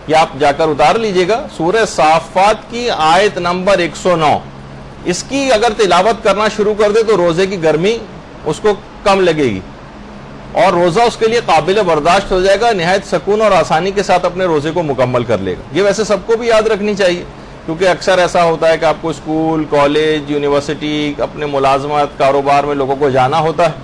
یہ آپ جا کر اتار لیجئے گا، سورہ صافات کی آیت نمبر 109. اس کی اگر تلاوت کرنا شروع کر دے تو روزے کی گرمی اس کو کم لگے گی اور روزہ اس کے لیے قابل برداشت ہو جائے گا، نہایت سکون اور آسانی کے ساتھ اپنے روزے کو مکمل کر لے گا. یہ ویسے سب کو بھی یاد رکھنی چاہیے، کیونکہ اکثر ایسا ہوتا ہے کہ آپ کو اسکول، کالج، یونیورسٹی، اپنے ملازمت، کاروبار میں لوگوں کو جانا ہوتا ہے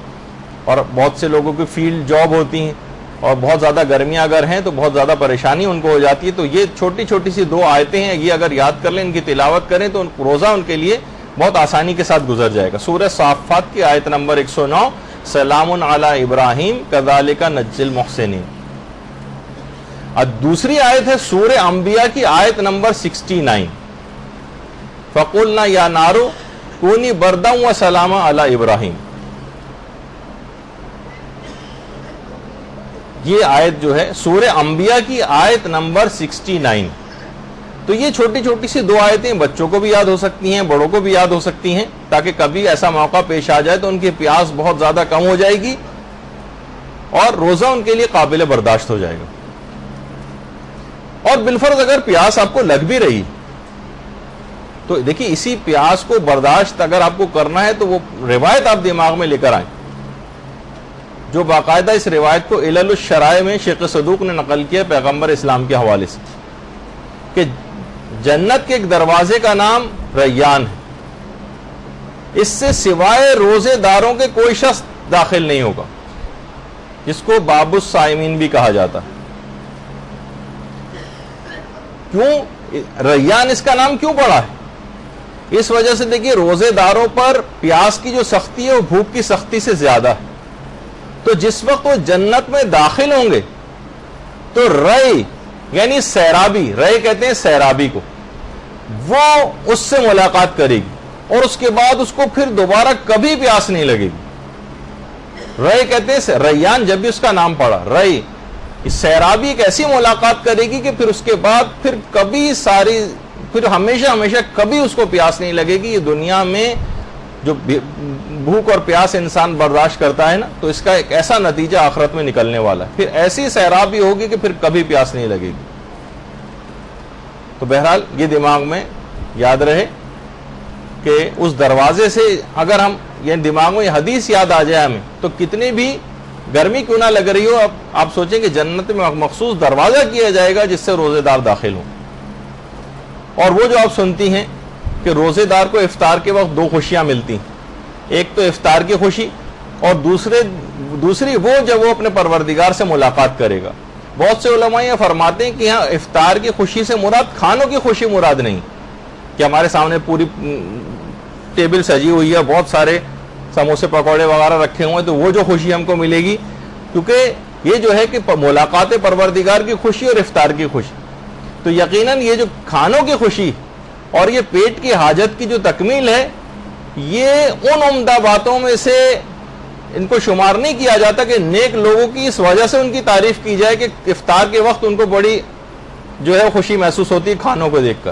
اور بہت سے لوگوں کی فیلڈ جاب ہوتی ہیں، اور بہت زیادہ گرمیاں اگر ہیں تو بہت زیادہ پریشانی ان کو ہو جاتی ہے. تو یہ چھوٹی چھوٹی سی 2 آیتیں ہیں, یہ اگر یاد کر لیں, ان کی تلاوت کریں تو روزہ ان کے لیے بہت آسانی کے ساتھ گزر جائے گا. سورہ صافات کی آیت نمبر 109, سلام علی ابراہیم کذالک نجزی المحسنین. اور دوسری آیت ہے سورہ انبیاء کی آیت نمبر 69, فقلنا یا نار کونی بردا وسلاما علی ابراہیم. یہ آیت جو ہے سورہ انبیاء کی آیت نمبر 69. تو یہ چھوٹی چھوٹی سی 2 آیتیں بچوں کو بھی یاد ہو سکتی ہیں, بڑوں کو بھی یاد ہو سکتی ہیں, تاکہ کبھی ایسا موقع پیش آ جائے تو ان کی پیاس بہت زیادہ کم ہو جائے گی اور روزہ ان کے لیے قابل برداشت ہو جائے گا. اور بالفرض اگر پیاس آپ کو لگ بھی رہی تو دیکھیے اسی پیاس کو برداشت اگر آپ کو کرنا ہے تو وہ روایت آپ دماغ میں لے کر آئیں, جو باقاعدہ اس روایت کو علل الشرائع میں شیخ صدوق نے نقل کیا پیغمبر اسلام کے حوالے سے, کہ جنت کے ایک دروازے کا نام ریان ہے, اس سے سوائے روزے داروں کے کوئی شخص داخل نہیں ہوگا, جس کو باب الصائمین بھی کہا جاتا ہے. کیوں ریان اس کا نام کیوں پڑا ہے؟ اس وجہ سے دیکھیے روزے داروں پر پیاس کی جو سختی ہے وہ بھوک کی سختی سے زیادہ ہے. تو جس وقت وہ جنت میں داخل ہوں گے تو رے یعنی سیرابی, رے کہتے ہیں سیرابی کو, وہ اس سے ملاقات کرے گی اور اس کے بعد اس کو پھر دوبارہ کبھی پیاس نہیں لگے گی. رے کہتے ہیں ریان, جب بھی اس کا نام پڑا رے, سیرابی ایک ایسی ملاقات کرے گی کہ پھر اس کے بعد پھر کبھی پھر ہمیشہ ہمیشہ کبھی اس کو پیاس نہیں لگے گی. یہ دنیا میں جو بھوک اور پیاس انسان برداشت کرتا ہے نا, تو اس کا ایک ایسا نتیجہ آخرت میں نکلنے والا ہے, پھر ایسی سیرابی ہوگی کہ پھر کبھی پیاس نہیں لگے گی. تو بہرحال یہ دماغ میں یاد رہے کہ اس دروازے سے اگر ہم یہ دماغ میں یہ حدیث یاد آ جائے ہمیں, تو کتنی بھی گرمی کیوں نہ لگ رہی ہو, آپ سوچیں کہ جنت میں مخصوص دروازہ کیا جائے گا جس سے روزے دار داخل ہوں. اور وہ جو آپ سنتی ہیں کہ روزے دار کو افطار کے وقت 2 خوشیاں ملتی ہیں, ایک تو افطار کی خوشی اور دوسری وہ جب وہ اپنے پروردگار سے ملاقات کرے گا. بہت سے علماء یہ فرماتے ہیں کہ یہاں افطار کی خوشی سے مراد کھانوں کی خوشی مراد نہیں, کہ ہمارے سامنے پوری ٹیبل سجی ہوئی ہے, بہت سارے سموسے پکوڑے وغیرہ رکھے ہوئے, تو وہ جو خوشی ہم کو ملے گی, کیونکہ یہ جو ہے کہ ملاقات پروردگار کی خوشی اور افطار کی خوشی, تو یقیناً یہ جو کھانوں کی خوشی اور یہ پیٹ کی حاجت کی جو تکمیل ہے, یہ ان عمدہ باتوں میں سے ان کو شمار نہیں کیا جاتا کہ نیک لوگوں کی اس وجہ سے ان کی تعریف کی جائے کہ افطار کے وقت ان کو بڑی جو ہے خوشی محسوس ہوتی ہے کھانوں کو دیکھ کر,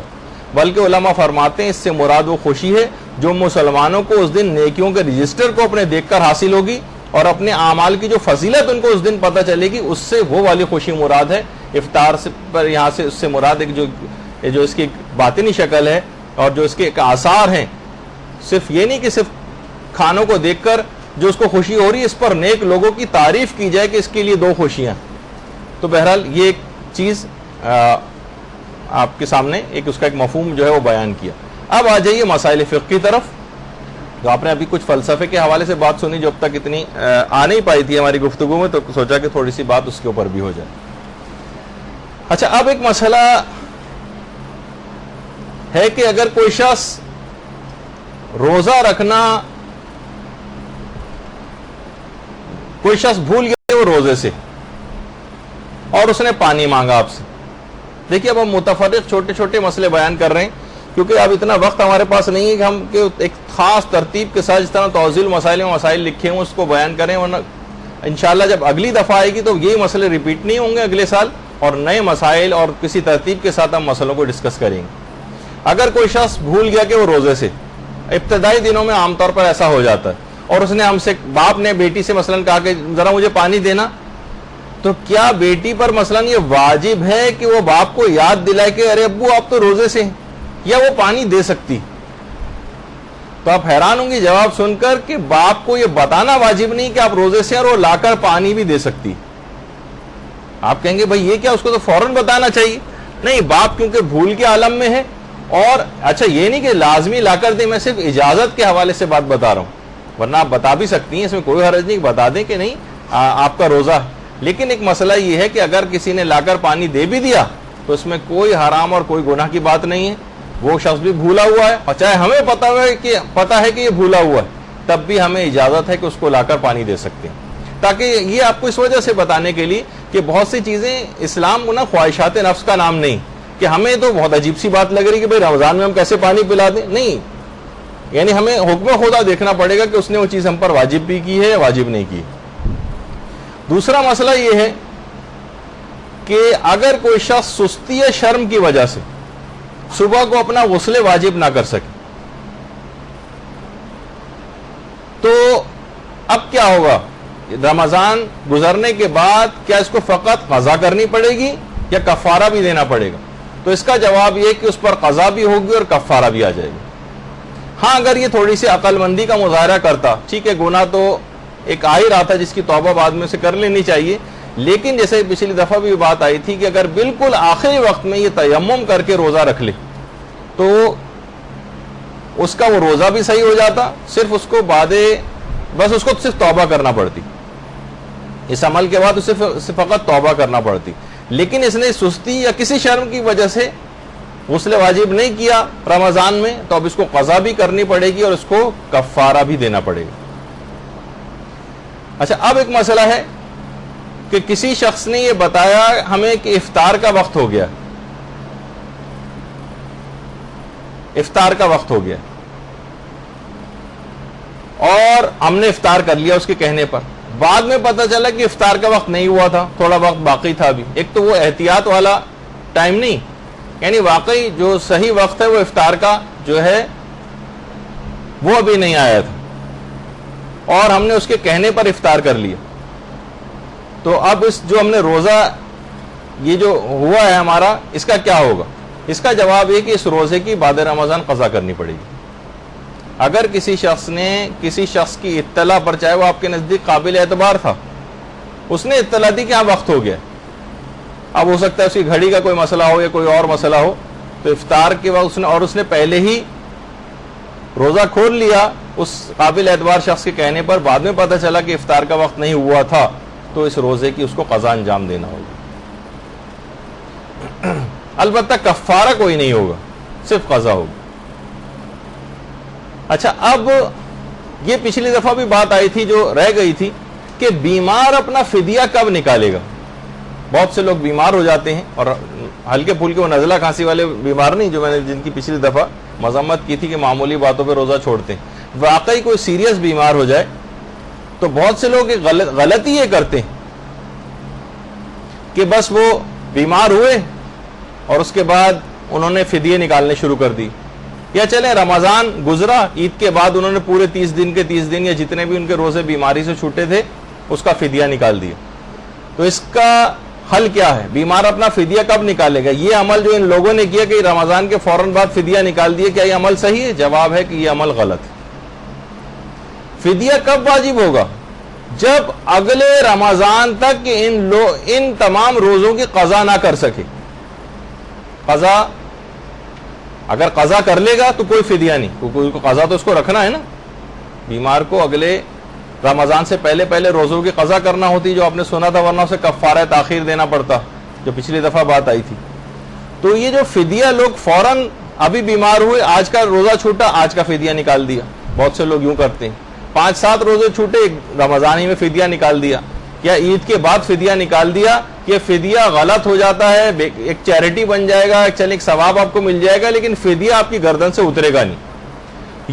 بلکہ علماء فرماتے ہیں اس سے مراد وہ خوشی ہے جو مسلمانوں کو اس دن نیکیوں کے رجسٹر کو اپنے دیکھ کر حاصل ہوگی اور اپنے اعمال کی جو فضیلت ان کو اس دن پتہ چلے گی, اس سے وہ والی خوشی مراد ہے. افطار سے پر یہاں سے اس سے مراد ایک جو اس کی باطنی شکل ہے اور جو اس کے ایک آثار ہیں, صرف یہ نہیں کہ صرف کھانوں کو دیکھ کر جو اس کو خوشی ہو رہی ہے, اس پر نیک لوگوں کی تعریف کی جائے کہ اس کے لیے 2 خوشیاں. تو بہرحال یہ ایک چیز آپ کے سامنے اس کا ایک مفہوم جو ہے وہ بیان کیا. اب آ جائیے مسائل فقہ کی طرف. تو آپ نے ابھی کچھ فلسفے کے حوالے سے بات سنی جو اب تک اتنی آ نہیں پائی تھی ہماری گفتگو میں, تو سوچا کہ تھوڑی سی بات اس کے اوپر بھی ہو جائے. اچھا, اب ایک مسئلہ ہے کہ اگر کوئی شخص روزہ رکھنا, کوئی شخص بھول گیا وہ روزے سے اور اس نے پانی مانگا آپ سے. دیکھیے اب ہم متفرق چھوٹے چھوٹے مسئلے بیان کر رہے ہیں, کیونکہ اب اتنا وقت ہمارے پاس نہیں ہے کہ ہم ایک خاص ترتیب کے ساتھ جس طرح توضیح المسائل میں مسائل لکھے ہوں اس کو بیان کریں, ورنہ انشاءاللہ جب اگلی دفعہ آئے گی تو یہی مسئلے ریپیٹ نہیں ہوں گے اگلے سال, اور نئے مسائل اور کسی ترتیب کے ساتھ ہم مسئلوں کو ڈسکس کریں گے. اگر کوئی شخص بھول گیا کہ وہ روزے سے, ابتدائی دنوں میں عام طور پر ایسا ہو جاتا ہے, اور اس نے ہم سے, باپ نے بیٹی سے مثلاً کہا کہ ذرا مجھے پانی دینا, تو کیا بیٹی پر مثلاً یہ واجب ہے کہ وہ باپ کو یاد دلائے کہ ارے ابو آپ تو روزے سے ہیں, یا وہ پانی دے سکتی؟ تو آپ حیران ہوں گے جواب سن کر کہ باپ کو یہ بتانا واجب نہیں کہ آپ روزے سے ہیں, اور وہ لا کر پانی بھی دے سکتی. آپ کہیں گے بھائی یہ کیا, اس کو تو فوراً بتانا چاہیے. نہیں, باپ کیونکہ بھول کے عالم میں ہے, اور اچھا یہ نہیں کہ لازمی لا کر دیں, میں صرف اجازت کے حوالے سے بات بتا رہا ہوں, ورنہ آپ بتا بھی سکتی ہیں, اس میں کوئی حرج نہیں, بتا دیں کہ نہیں آپ کا روزہ, لیکن ایک مسئلہ یہ ہے کہ اگر کسی نے لا کر پانی دے بھی دیا تو اس میں کوئی حرام اور کوئی گناہ کی بات نہیں ہے. وہ شخص بھی بھولا ہوا ہے اور چاہے ہمیں پتا ہے کہ یہ بھولا ہوا ہے, تب بھی ہمیں اجازت ہے کہ اس کو لا کر پانی دے سکتے ہیں. تاکہ یہ آپ کو اس وجہ سے بتانے کے لیے کہ بہت سی چیزیں اسلام کو نا خواہشات نفس کا نام نہیں, کہ ہمیں تو بہت عجیب سی بات لگ رہی کہ بھئی رمضان میں ہم کیسے پانی پلا دیں. نہیں, یعنی ہمیں حکم خدا دیکھنا پڑے گا کہ اس نے وہ چیز ہم پر واجب بھی کی ہے یا واجب نہیں کی. دوسرا مسئلہ یہ ہے کہ اگر کوئی شخص سستی یا شرم کی وجہ سے صبح کو اپنا غسل واجب نہ کر سکے تو اب کیا ہوگا؟ رمضان گزرنے کے بعد کیا اس کو فقط قضا کرنی پڑے گی یا کفارہ بھی دینا پڑے گا؟ تو اس کا جواب یہ کہ اس پر قضا بھی ہوگی اور کفارہ بھی آ جائے گی. ہاں, اگر یہ تھوڑی سی عقل مندی کا مظاہرہ کرتا, ٹھیک ہے, گناہ تو ایک آ ہی رہا تھا جس کی توبہ بعد میں سے کر لینی چاہیے, لیکن جیسے پچھلی دفعہ بھی بات آئی تھی کہ اگر بالکل آخری وقت میں یہ تیمم کر کے روزہ رکھ لے تو اس کا وہ روزہ بھی صحیح ہو جاتا, صرف اس کو بس اس کو صرف توبہ کرنا پڑتی, اس عمل کے بعد اسے فقط توبہ کرنا پڑتی. لیکن اس نے سستی یا کسی شرم کی وجہ سے غسل واجب نہیں کیا رمضان میں, تو اب اس کو قضا بھی کرنی پڑے گی اور اس کو کفارہ بھی دینا پڑے گا. اچھا, اب ایک مسئلہ ہے کہ کسی شخص نے یہ بتایا ہمیں کہ افطار کا وقت ہو گیا, افطار کا وقت ہو گیا اور ہم نے افطار کر لیا اس کے کہنے پر. بعد میں پتہ چلا کہ افطار کا وقت نہیں ہوا تھا, تھوڑا وقت باقی تھا ابھی. ایک تو وہ احتیاط والا ٹائم نہیں, یعنی واقعی جو صحیح وقت ہے وہ افطار کا جو ہے وہ ابھی نہیں آیا تھا اور ہم نے اس کے کہنے پر افطار کر لیا. تو اب اس جو ہم نے روزہ یہ جو ہوا ہے ہمارا, اس کا کیا ہوگا؟ اس کا جواب یہ کہ اس روزے کی بعد رمضان قضا کرنی پڑے گی. اگر کسی شخص نے کسی شخص کی اطلاع پر, چاہے وہ آپ کے نزدیک قابل اعتبار تھا, اس نے اطلاع دی کہ ہاں وقت ہو گیا, اب ہو سکتا ہے اس کی گھڑی کا کوئی مسئلہ ہو یا کوئی اور مسئلہ ہو, تو افطار کے وقت اس نے پہلے ہی روزہ کھول لیا اس قابل اعتبار شخص کے کہنے پر, بعد میں پتہ چلا کہ افطار کا وقت نہیں ہوا تھا, تو اس روزے کی اس کو قضا انجام دینا ہوگا. البتہ کفارہ کوئی نہیں ہوگا, صرف قضا ہوگا. اچھا, اب یہ پچھلی دفعہ بھی بات آئی تھی جو رہ گئی تھی کہ بیمار اپنا فدیہ کب نکالے گا. بہت سے لوگ بیمار ہو جاتے ہیں, اور ہلکے پھلکے وہ نزلہ کھانسی والے بیمار نہیں جو میں نے جن کی پچھلی دفعہ مذمت کی تھی کہ معمولی باتوں پہ روزہ چھوڑتے ہیں. واقعی کوئی سیریس بیمار ہو جائے تو بہت سے لوگ غلطی یہ کرتے ہیں کہ بس وہ بیمار ہوئے اور اس کے بعد انہوں نے فدیے نکالنے شروع کر دی, یا چلیں رمضان گزرا, عید کے بعد انہوں نے پورے 30 دن کے 30 دن یا جتنے بھی ان کے روزے بیماری سے چھوٹے تھے اس کا فدیہ نکال دیا. تو اس کا حل کیا ہے؟ بیمار اپنا فدیہ کب نکالے گا؟ یہ عمل جو ان لوگوں نے کیا کہ رمضان کے فوراً بعد فدیہ نکال دیے, کیا یہ عمل صحیح ہے؟ جواب ہے کہ یہ عمل غلط ہے. فدیہ کب واجب ہوگا؟ جب اگلے رمضان تک ان تمام روزوں کی قضا نہ کر سکے. قضا اگر قضا کر لے گا تو کوئی فدیہ نہیں, کیونکہ قضا تو اس کو رکھنا ہے نا. بیمار کو اگلے رمضان سے پہلے روزوں کی قضا کرنا ہوتی جو آپ نے سنا تھا, ورنہ اسے کفارہ تاخیر دینا پڑتا جو پچھلی دفعہ بات آئی تھی. تو یہ جو فدیہ لوگ فوراً ابھی بیمار ہوئے, آج کا روزہ چھوٹا, آج کا فدیہ نکال دیا. بہت سے لوگ یوں کرتے ہیں, 5-7 روزے چھوٹے, رمضان ہی میں فدیہ نکال دیا, یا عید کے بعد فدیہ نکال دیا. یہ فدیہ غلط ہو جاتا ہے, ایک چیریٹی بن جائے گا, ایک ثواب آپ کو مل جائے گا, لیکن فدیہ آپ کی گردن سے اترے گا نہیں.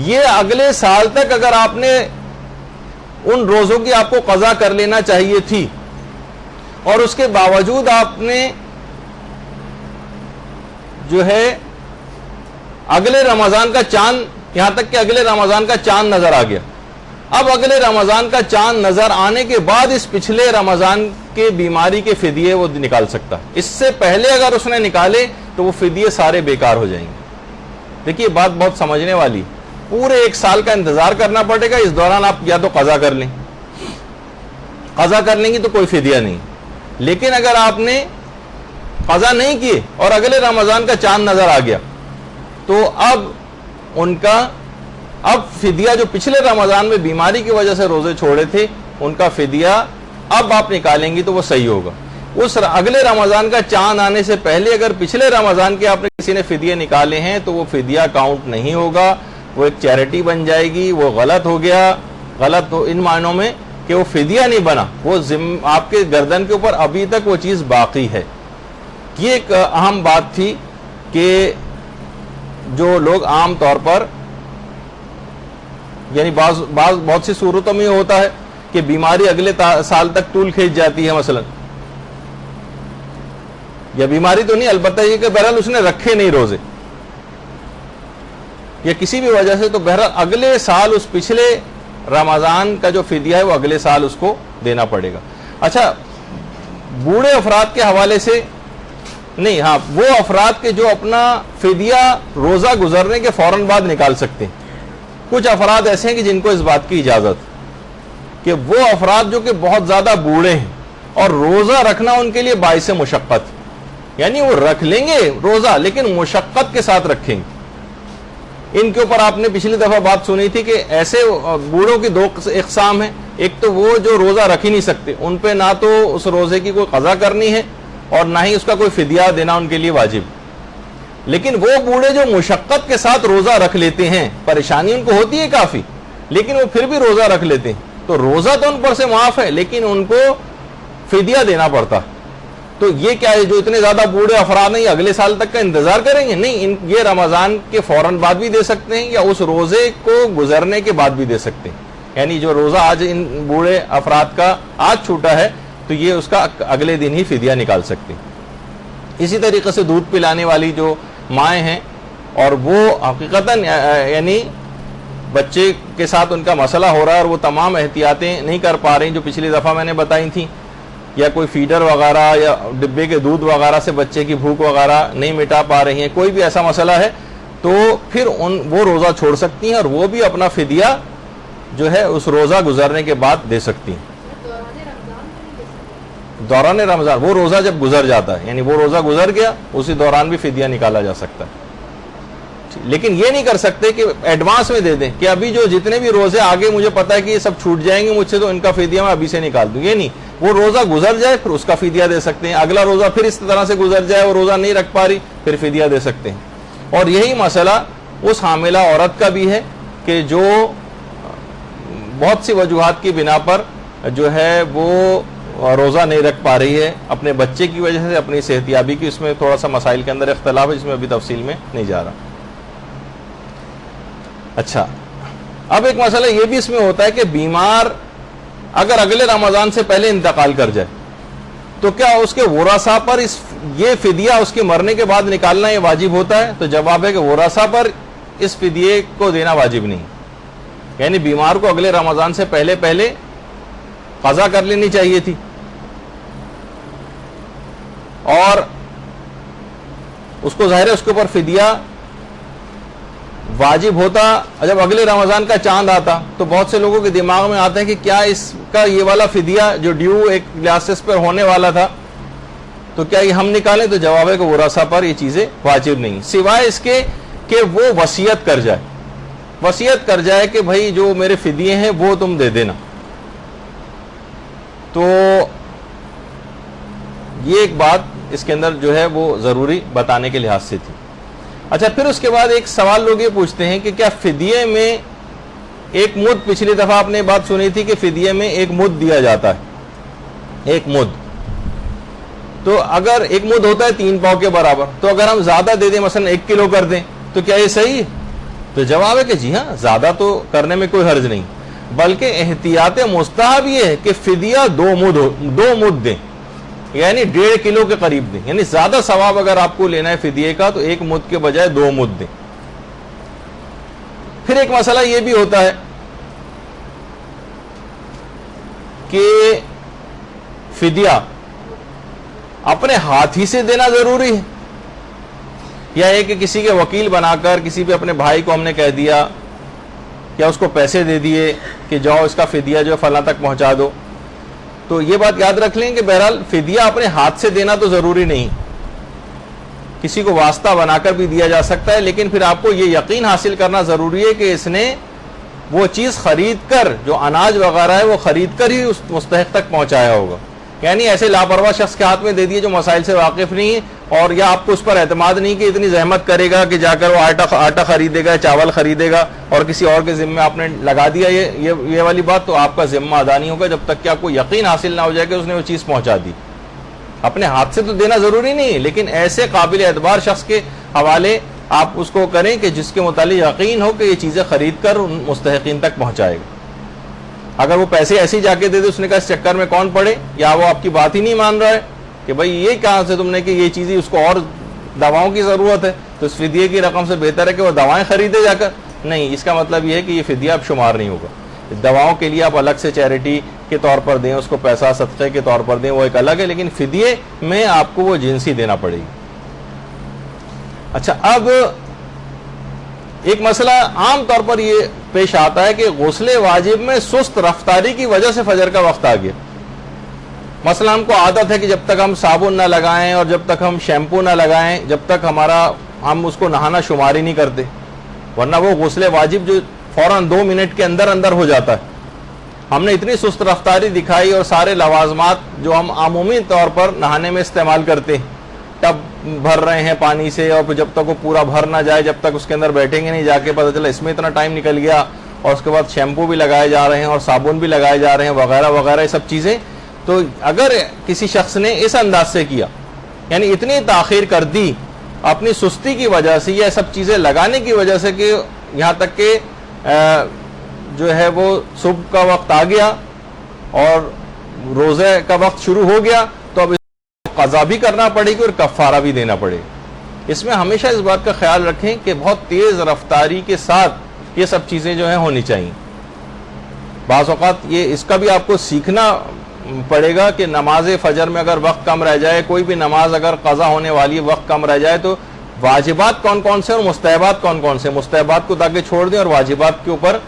یہ اگلے سال تک اگر آپ نے ان روزوں کی آپ کو قضا کر لینا چاہیے تھی اور اس کے باوجود آپ نے جو ہے اگلے رمضان کا چاند, یہاں تک کہ اگلے رمضان کا چاند نظر آ گیا, اب اگلے رمضان کا چاند نظر آنے کے بعد اس پچھلے رمضان کے بیماری کے فدیے وہ نکال سکتا. اس سے پہلے اگر اس نے نکالے تو وہ فدیے سارے بیکار ہو جائیں گے. دیکھیے بات بہت سمجھنے والی, پورے 1 سال کا انتظار کرنا پڑے گا. اس دوران آپ یا تو قضا کر لیں, قضا کر لیں گی تو کوئی فدیہ نہیں. لیکن اگر آپ نے قضا نہیں کیے اور اگلے رمضان کا چاند نظر آ گیا تو اب فدیہ جو پچھلے رمضان میں بیماری کی وجہ سے روزے چھوڑے تھے ان کا فدیہ اب آپ نکالیں گی تو وہ صحیح ہوگا. اس اگلے رمضان کا چاند آنے سے پہلے اگر پچھلے رمضان کے آپ نے کسی نے فدیے نکالے ہیں تو وہ فدیہ کاؤنٹ نہیں ہوگا, وہ ایک چیریٹی بن جائے گی. وہ غلط ہو گیا, غلط ان معنوں میں کہ وہ فدیہ نہیں بنا, وہ آپ کے گردن کے اوپر ابھی تک وہ چیز باقی ہے. یہ ایک اہم بات تھی کہ جو لوگ عام طور پر یعنی بہت سی صورتوں میں یہ ہوتا ہے کہ بیماری اگلے سال تک طول کھینچ جاتی ہے مثلا, یا بیماری تو نہیں, البتہ یہ کہ بہرحال اس نے رکھے نہیں روزے یا کسی بھی وجہ سے, تو بہرحال اگلے سال اس پچھلے رمضان کا جو فدیہ ہے وہ اگلے سال اس کو دینا پڑے گا. اچھا, بوڑھے افراد کے حوالے سے نہیں, ہاں وہ افراد کے جو اپنا فدیہ روزہ گزرنے کے فوراً بعد نکال سکتے ہیں. کچھ افراد ایسے ہیں کہ جن کو اس بات کی اجازت کہ وہ افراد جو کہ بہت زیادہ بوڑھے ہیں اور روزہ رکھنا ان کے لیے باعث مشقت, یعنی وہ رکھ لیں گے روزہ لیکن مشقت کے ساتھ رکھیں گے. ان کے اوپر آپ نے پچھلی دفعہ بات سنی تھی کہ ایسے بوڑھوں کی 2 اقسام ہیں. ایک تو وہ جو روزہ رکھ ہی نہیں سکتے, ان پہ نہ تو اس روزے کی کوئی قضا کرنی ہے اور نہ ہی اس کا کوئی فدیہ دینا ان کے لیے واجب. لیکن وہ بوڑھے جو مشقت کے ساتھ روزہ رکھ لیتے ہیں, پریشانی ان کو ہوتی ہے کافی لیکن وہ پھر بھی روزہ رکھ لیتے ہیں, تو روزہ تو ان پر سے معاف ہے لیکن ان کو فدیہ دینا پڑتا. تو یہ کیا ہے, جو اتنے زیادہ بوڑھے افراد ہیں یہ اگلے سال تک کا انتظار کریں گے؟ نہیں, یہ رمضان کے فوراً بعد بھی دے سکتے ہیں یا اس روزے کو گزرنے کے بعد بھی دے سکتے ہیں. یعنی جو روزہ آج ان بوڑھے افراد کا آج چھوٹا ہے تو یہ اس کا اگلے دن ہی فدیہ نکال سکتے ہیں. اسی طریقے سے دودھ پلانے والی جو مائیں ہیں اور وہ حقیقتاً یعنی بچے کے ساتھ ان کا مسئلہ ہو رہا ہے اور وہ تمام احتیاطیں نہیں کر پا رہی جو پچھلی دفعہ میں نے بتائی تھیں, یا کوئی فیڈر وغیرہ یا ڈبے کے دودھ وغیرہ سے بچے کی بھوک وغیرہ نہیں مٹا پا رہی ہیں, کوئی بھی ایسا مسئلہ ہے تو پھر وہ روزہ چھوڑ سکتی ہیں اور وہ بھی اپنا فدیہ جو ہے اس روزہ گزرنے کے بعد دے سکتی ہیں. دوران رمضان وہ روزہ جب گزر جاتا ہے, یعنی وہ روزہ گزر گیا اسی دوران بھی فدیہ نکالا جا سکتا ہے. لیکن یہ نہیں کر سکتے کہ ایڈوانس میں دے دیں کہ ابھی جو جتنے بھی روزے آگے مجھے پتا ہے کہ یہ سب چھوٹ جائیں گے مجھ سے تو ان کا فدیہ میں ابھی سے نکال دوں. یہ نہیں, وہ روزہ گزر جائے پھر اس کا فدیہ دے سکتے ہیں. اگلا روزہ پھر اس طرح سے گزر جائے, وہ روزہ نہیں رکھ پا رہی پھر فدیہ دے سکتے ہیں. اور یہی مسئلہ اس حاملہ عورت کا بھی ہے کہ جو بہت سی وجوہات کی بنا پر جو ہے وہ روزہ نہیں رکھ پا رہی ہے, اپنے بچے کی وجہ سے, اپنی صحتیابی کی. اس میں تھوڑا سا مسائل کے اندر اختلاف ہے جس میں ابھی تفصیل میں نہیں جا رہا. اچھا, اب ایک مسئلہ یہ بھی اس میں ہوتا ہے کہ بیمار اگر اگلے رمضان سے پہلے انتقال کر جائے تو کیا اس کے ورثاء پر یہ فدیہ اس کے مرنے کے بعد نکالنا یہ واجب ہوتا ہے؟ تو جواب ہے کہ ورثاء پر اس فدیے کو دینا واجب نہیں. یعنی بیمار کو اگلے رمضان سے پہلے قضا کر لینی چاہیے تھی اور اس کو ظاہر ہے اس کے اوپر فدیہ واجب ہوتا. جب اگلے رمضان کا چاند آتا تو بہت سے لوگوں کے دماغ میں آتا ہے کہ کیا اس کا یہ والا فدیہ جو ڈیو ایک گلاسز پر ہونے والا تھا تو کیا یہ ہم نکالیں؟ تو جواب ہے کہ ورثاء پر یہ چیزیں واجب نہیں, سوائے اس کے کہ وہ وصیت کر جائے کہ بھائی جو میرے فدیے ہیں وہ تم دے دینا. تو یہ ایک بات اس کے اندر جو ہے وہ ضروری بتانے کے لحاظ سے تھی. اچھا, پھر اس کے بعد ایک سوال لوگ یہ پوچھتے ہیں کہ کیا فدیے میں ایک مد, پچھلی دفعہ آپ نے بات سنی تھی کہ فدیے میں ایک مد دیا جاتا ہے, ایک مد. تو اگر ایک مد ہوتا ہے 3 پاؤ کے برابر, تو اگر ہم زیادہ دے دیں مثلا 1 کلو کر دیں تو کیا یہ صحیح ہے؟ تو جواب ہے کہ جی ہاں, زیادہ تو کرنے میں کوئی حرج نہیں, بلکہ احتیاط مستحب یہ ہے کہ فدیہ 2 مد دیں, یعنی 1.5 کلو کے قریب دیں. یعنی زیادہ ثواب اگر آپ کو لینا ہے فدیے کا تو 1 مد کے بجائے 2 مد دیں. پھر ایک مسئلہ یہ بھی ہوتا ہے کہ فدیہ اپنے ہاتھ ہی سے دینا ضروری ہے یا ہے کہ کسی کے وکیل بنا کر کسی بھی اپنے بھائی کو ہم نے کہہ دیا یا اس کو پیسے دے دیے کہ جاؤ اس کا فدیہ جو فلاں تک پہنچا دو. تو یہ بات یاد رکھ لیں کہ بہرحال فدیہ اپنے ہاتھ سے دینا تو ضروری نہیں, کسی کو واسطہ بنا کر بھی دیا جا سکتا ہے, لیکن پھر آپ کو یہ یقین حاصل کرنا ضروری ہے کہ اس نے وہ چیز خرید کر، جو اناج وغیرہ ہے وہ خرید کر ہی اس مستحق تک پہنچایا ہوگا. یعنی ایسے لاپرواہ شخص کے ہاتھ میں دے دیے جو مسائل سے واقف نہیں ہے، اور یا آپ کو اس پر اعتماد نہیں کہ اتنی زحمت کرے گا کہ جا کر وہ آٹا خریدے گا، چاول خریدے گا، اور کسی اور کے ذمہ آپ نے لگا دیا یہ والی بات، تو آپ کا ذمہ ادا نہیں ہوگا جب تک کہ آپ کو یقین حاصل نہ ہو جائے کہ اس نے وہ چیز پہنچا دی. اپنے ہاتھ سے تو دینا ضروری نہیں، لیکن ایسے قابل اعتبار شخص کے حوالے آپ اس کو کریں کہ جس کے متعلق یقین ہو کہ یہ چیزیں خرید کر ان مستحقین تک پہنچائے گا. اگر وہ پیسے ایسے ہی جا کے دے دے، اس نے کہا اس چکر میں کون پڑے، یا وہ آپ کی بات ہی نہیں مان رہا ہے کہ بھائی یہ کہاں سے تم نے کہ یہ چیزیں اس کو اور دواؤں کی ضرورت ہے، تو اس فدیے کی رقم سے بہتر ہے کہ وہ دوائیں خریدے جا کر. نہیں، اس کا مطلب یہ ہے کہ یہ فدیہ اب شمار نہیں ہوگا. دواؤں کے لیے آپ الگ سے چیریٹی کے طور پر دیں، اس کو پیسہ صدقے کے طور پر دیں، وہ ایک الگ ہے، لیکن فدیے میں آپ کو وہ جنسی دینا پڑے گی. اچھا، اب ایک مسئلہ عام طور پر یہ پیش آتا ہے کہ غسل واجب میں سست رفتاری کی وجہ سے فجر کا وقت آ گیا. مثلا ہم کو عادت ہے کہ جب تک ہم صابن نہ لگائیں اور جب تک ہم شیمپو نہ لگائیں، جب تک ہم اس کو نہانا شمار ہی نہیں کرتے، ورنہ وہ غسل واجب جو فوراً 2 منٹ کے اندر اندر ہو جاتا ہے. ہم نے اتنی سست رفتاری دکھائی اور سارے لوازمات جو ہم عمومی طور پر نہانے میں استعمال کرتے ہیں، ٹب بھر رہے ہیں پانی سے، اور جب تک وہ پورا بھر نہ جائے جب تک اس کے اندر بیٹھیں گے نہیں، جا کے پتہ چلا اس میں اتنا ٹائم نکل گیا، اور اس کے بعد شیمپو بھی لگائے جا رہے ہیں اور صابن بھی لگائے جا رہے ہیں وغیرہ وغیرہ، یہ سب چیزیں. تو اگر کسی شخص نے اس انداز سے کیا، یعنی اتنی تاخیر کر دی اپنی سستی کی وجہ سے یا سب چیزیں لگانے کی وجہ سے کہ یہاں تک کہ جو ہے وہ صبح کا وقت آ گیا اور روزے کا وقت شروع ہو گیا، تو اب قضا بھی کرنا پڑے گی اور کفارہ بھی دینا پڑے گا. اس میں ہمیشہ اس بات کا خیال رکھیں کہ بہت تیز رفتاری کے ساتھ یہ سب چیزیں جو ہیں ہونی چاہیے. بعض اوقات اس کا بھی آپ کو سیکھنا پڑے گا کہ نماز فجر میں اگر وقت کم رہ جائے، کوئی بھی نماز اگر قضا ہونے والی وقت کم رہ جائے، تو واجبات کون کون سے اور مستحبات کون کون سے، مستحبات کو تاکہ چھوڑ دیں اور واجبات کے اوپر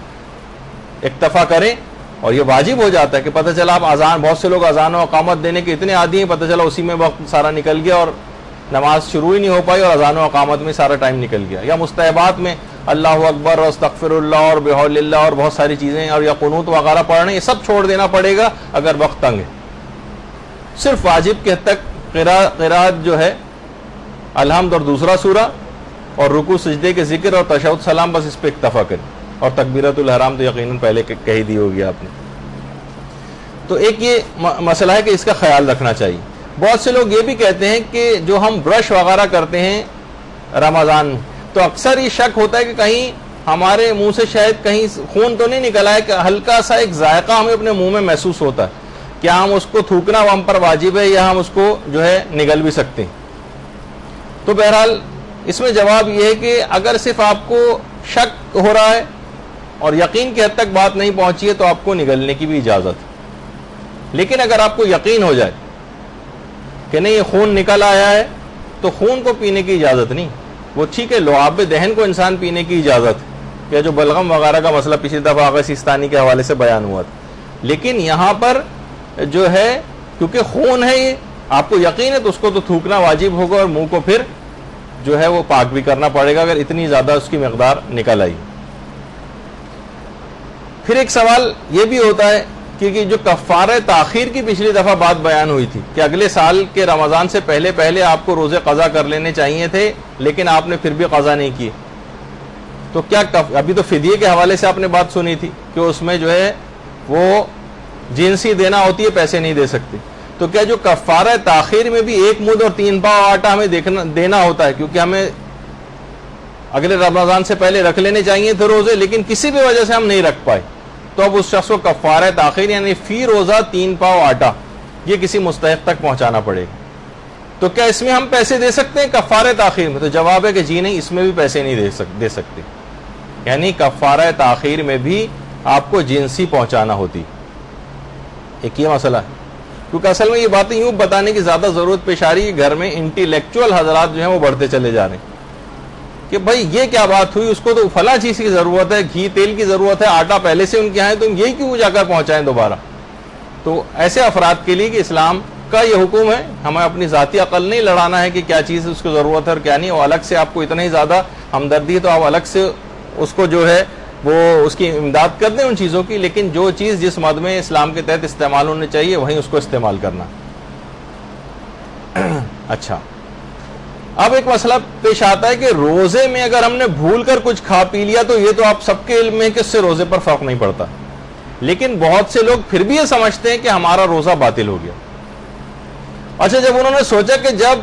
اکتفا کریں. اور یہ واجب ہو جاتا ہے کہ پتہ چلا آپ بہت سے لوگ اذان و اقامت دینے کے اتنے عادی ہیں، پتہ چلا اسی میں وقت سارا نکل گیا اور نماز شروع ہی نہیں ہو پائی اور اذان و اقامت میں سارا ٹائم نکل گیا. یا مستحبات میں اللہ اکبر اور استغفر اللہ اور بحول اللہ اور بہت ساری چیزیں اور یا قنوت وغیرہ پڑھنے، یہ سب چھوڑ دینا پڑے گا اگر وقت تنگ ہے. صرف واجب کے حد تک قرات جو ہے الحمد اور دوسرا سورہ اور رکوع سجدے کے ذکر اور تشہد سلام، بس اس پہ اکتفا کریں. اور تکبیرۃ الحرام تو یقیناً پہلے کہہ دی ہوگی آپ نے. تو ایک یہ مسئلہ ہے کہ اس کا خیال رکھنا چاہیے. بہت سے لوگ یہ بھی کہتے ہیں کہ جو ہم برش وغیرہ کرتے ہیں رمضان میں، تو اکثر یہ شک ہوتا ہے کہ کہیں ہمارے منہ سے شاید کہیں خون تو نہیں نکلا ہے، کہ ہلکا سا ایک ذائقہ ہمیں اپنے منہ میں محسوس ہوتا ہے، کیا ہم اس کو تھوکنا ہم پر واجب ہے یا ہم اس کو جو ہے نگل بھی سکتے ہیں. تو بہرحال اس میں جواب یہ ہے کہ اگر صرف آپ کو شک ہو رہا ہے اور یقین کی حد تک بات نہیں پہنچی ہے تو آپ کو نگلنے کی بھی اجازت ہے. لیکن اگر آپ کو یقین ہو جائے کہ نہیں یہ خون نکل آیا ہے، تو خون کو پینے کی اجازت نہیں. وہ ٹھیک ہے لعاب دہن کو انسان پینے کی اجازت ہے، یا جو بلغم وغیرہ کا مسئلہ پچھلی دفعہ آغا سیستانی کے حوالے سے بیان ہوا تھا. لیکن یہاں پر جو ہے کیونکہ خون ہے، یہ آپ کو یقین ہے تو اس کو تو تھوکنا واجب ہوگا اور منہ کو پھر جو ہے وہ پاک بھی کرنا پڑے گا اگر اتنی زیادہ اس کی مقدار نکل آئی. پھر ایک سوال یہ بھی ہوتا ہے کہ جو کفارہ تاخیر کی پچھلی دفعہ بات بیان ہوئی تھی کہ اگلے سال کے رمضان سے پہلے آپ کو روزے قضا کر لینے چاہیے تھے، لیکن آپ نے پھر بھی قضا نہیں کی، تو کیا ابھی تو فدیے کے حوالے سے آپ نے بات سنی تھی کہ اس میں جو ہے وہ جنسی دینا ہوتی ہے، پیسے نہیں دے سکتے. تو کیا جو کفارہ تاخیر میں بھی 1 مد اور 3 پاؤ آٹا ہمیں دینا ہوتا ہے، کیونکہ ہمیں اگلے رمضان سے پہلے رکھ لینے چاہیے تھے روزے لیکن کسی بھی وجہ سے ہم نہیں رکھ پائے، تو اب اس شخص کو کفارہ تاخیر یعنی فی روزہ 3 پاؤ آٹا یہ کسی مستحق تک پہنچانا پڑے گا. تو کیا اس میں ہم پیسے دے سکتے ہیں کفارہ تاخیر میں؟ تو جواب ہے کہ جی نہیں، اس میں بھی پیسے نہیں دے سکتے. یعنی کفارہ تاخیر میں بھی آپ کو جنسی پہنچانا ہوتی. ایک یہ مسئلہ ہے، کیونکہ اصل میں یہ باتیں یوں بتانے کی زیادہ ضرورت پیش آ رہی ہے، گھر میں انٹیلیکچوئل حضرات جو ہیں وہ بڑھتے چلے جا رہے ہیں کہ بھائی یہ کیا بات ہوئی، اس کو تو فلاں چیز کی ضرورت ہے، گھی تیل کی ضرورت ہے، آٹا پہلے سے ان کے یہاں ہے، تم یہی کیوں جا کر پہنچائیں دوبارہ. تو ایسے افراد کے لیے کہ اسلام کا یہ حکم ہے، ہمیں اپنی ذاتی عقل نہیں لڑانا ہے کہ کیا چیز اس کو ضرورت ہے اور کیا نہیں، اور الگ سے آپ کو اتنا ہی زیادہ ہمدردی ہے تو آپ الگ سے اس کو جو ہے وہ اس کی امداد کر دیں ان چیزوں کی، لیکن جو چیز جس مد میں اسلام کے تحت استعمال ہونے چاہیے وہیں اس کو استعمال کرنا۔ اچھا، اب ایک مسئلہ پیش آتا ہے کہ روزے میں اگر ہم نے بھول کر کچھ کھا پی لیا تو یہ تو آپ سب کے علم میں کہ اس سے روزے پر فرق نہیں پڑتا، لیکن بہت سے لوگ پھر بھی یہ سمجھتے ہیں کہ ہمارا روزہ باطل ہو گیا۔ اچھا، جب انہوں نے سوچا کہ جب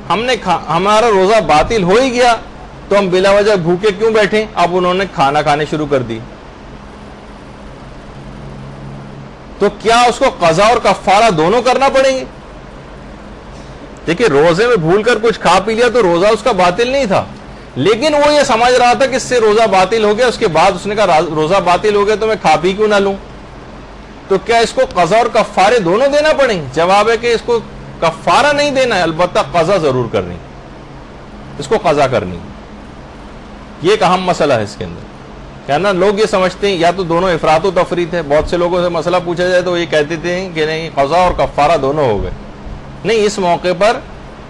ہمارا روزہ باطل ہو ہی گیا تو ہم بلا وجہ بھوکے کیوں بیٹھیں، اب انہوں نے کھانا کھانے شروع کر دی، تو کیا اس کو قضا اور کفارہ دونوں کرنا پڑیں گے؟ دیکھیں، روزے میں بھول کر کچھ کھا پی لیا تو روزہ اس کا باطل نہیں تھا، لیکن وہ یہ سمجھ رہا تھا کہ اس سے روزہ باطل ہو گیا، اس کے بعد اس نے کہا روزہ باطل ہو گیا تو میں کھا پی کیوں نہ لوں، تو کیا اس کو قضا اور کفارے دونوں دینا پڑیں گے؟ جواب ہے کہ اس کو کفارہ نہیں دینا ہے، البتہ قضا ضرور کرنی، اس کو قضا کرنی۔ یہ ایک اہم مسئلہ ہے اس کے اندر، کہنا لوگ یہ سمجھتے ہیں یا تو دونوں افراط و تفریط ہے، بہت سے لوگوں سے مسئلہ پوچھا جائے تو یہ کہتے تھے کہ نہیں قضا اور کفارہ دونوں ہو گئے۔ نہیں، اس موقع پر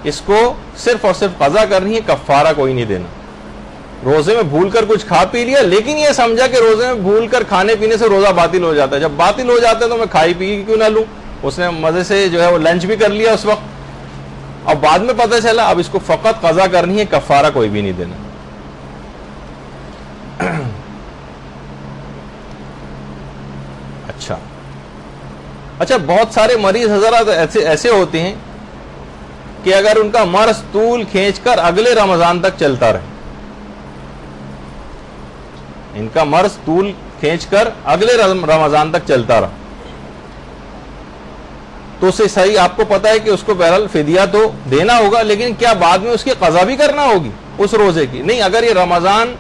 اس کو صرف اور صرف قضا کرنی ہے، کفارہ کوئی نہیں دینا۔ روزے میں بھول کر کچھ کھا پی لیا، لیکن یہ سمجھا کہ روزے میں بھول کر کھانے پینے سے روزہ باطل ہو جاتا ہے، جب باطل ہو جاتا ہے تو میں کھائی پی کیوں نہ لوں، اس نے مزے سے جو ہے وہ لنچ بھی کر لیا اس وقت، اب بعد میں پتہ چلا اب اس کو فقط قضا کرنی ہے، کفارہ کوئی بھی نہیں دینا۔ اچھا، بہت سارے مریض حضرات ایسے ہوتے ہیں کہ اگر ان کا مرض طول کھینچ کر اگلے رمضان تک چلتا رہے، ان کا مرض طول کھینچ کر اگلے رمضان تک چلتا رہا، تو اسے صحیح آپ کو پتا ہے کہ اس کو بہرحال فدیہ تو دینا ہوگا، لیکن کیا بعد میں اس کی قضا بھی کرنا ہوگی اس روزے کی؟ نہیں، اگر یہ رمضان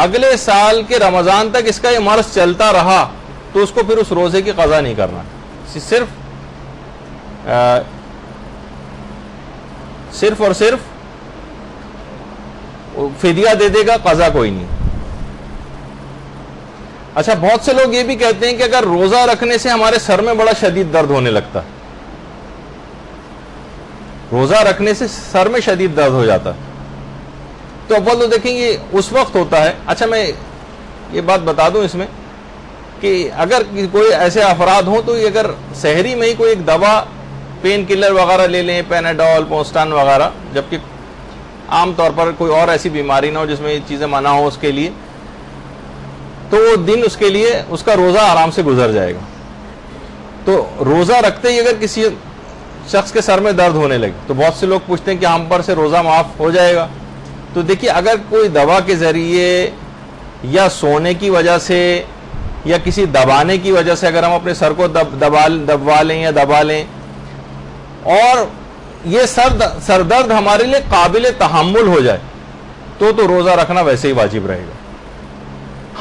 اگلے سال کے رمضان تک اس کا یہ مرض چلتا رہا تو اس کو پھر اس روزے کی قضا نہیں کرنا، صرف اور صرف فدیہ دے دے گا، قضا کوئی نہیں۔ اچھا، بہت سے لوگ یہ بھی کہتے ہیں کہ اگر روزہ رکھنے سے ہمارے سر میں بڑا شدید درد ہونے لگتا ہے، روزہ رکھنے سے سر میں شدید درد ہو جاتا ہے، تو اول تو دیکھیں گے اس وقت ہوتا ہے۔ اچھا، میں یہ بات بتا دوں اس میں کہ اگر کوئی ایسے افراد ہوں تو اگر سحری میں ہی کوئی ایک دوا پین کلر وغیرہ لے لیں، پیناڈول، پوسٹان وغیرہ، جبکہ عام طور پر کوئی اور ایسی بیماری نہ ہو جس میں یہ چیزیں منع ہو اس کے لیے، تو وہ دن اس کے لیے اس کا روزہ آرام سے گزر جائے گا۔ تو روزہ رکھتے ہی اگر کسی شخص کے سر میں درد ہونے لگے تو بہت سے لوگ پوچھتے ہیں کہ ہم پر سے روزہ معاف ہو جائے گا؟ تو دیکھیے، اگر کوئی دوا کے ذریعے یا سونے کی وجہ سے یا کسی دبانے کی وجہ سے اگر ہم اپنے سر کو دبوا لیں یا دبا لیں اور یہ سر درد ہمارے لیے قابل تحمل ہو جائے تو روزہ رکھنا ویسے ہی واجب رہے گا۔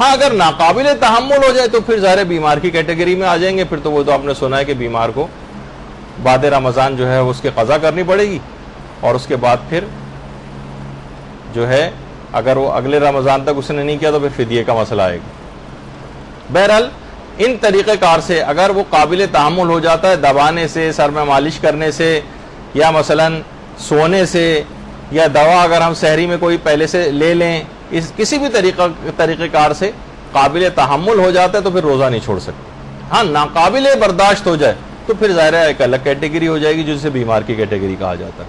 ہاں، اگر ناقابل تحمل ہو جائے تو پھر ظاہر بیمار کی کیٹیگری میں آ جائیں گے، پھر تو وہ تو آپ نے سنا ہے کہ بیمار کو بعد رمضان جو ہے اس کی قضا کرنی پڑے گی، اور اس کے بعد پھر جو ہے اگر وہ اگلے رمضان تک اس نے نہیں کیا تو پھر فدیے کا مسئلہ آئے گا۔ بہرحال ان طریقہ کار سے اگر وہ قابل تحمل ہو جاتا ہے، دبانے سے، سر میں مالش کرنے سے، یا مثلا سونے سے، یا دوا اگر ہم سحری میں کوئی پہلے سے لے لیں، اس کسی بھی طریقہ کار سے قابل تحمل ہو جاتا ہے تو پھر روزہ نہیں چھوڑ سکتے۔ ہاں، ناقابل برداشت ہو جائے تو پھر ظاہر ہے ایک الگ کیٹیگری ہو جائے گی جسے بیمار کی کیٹیگری کہا جاتا ہے۔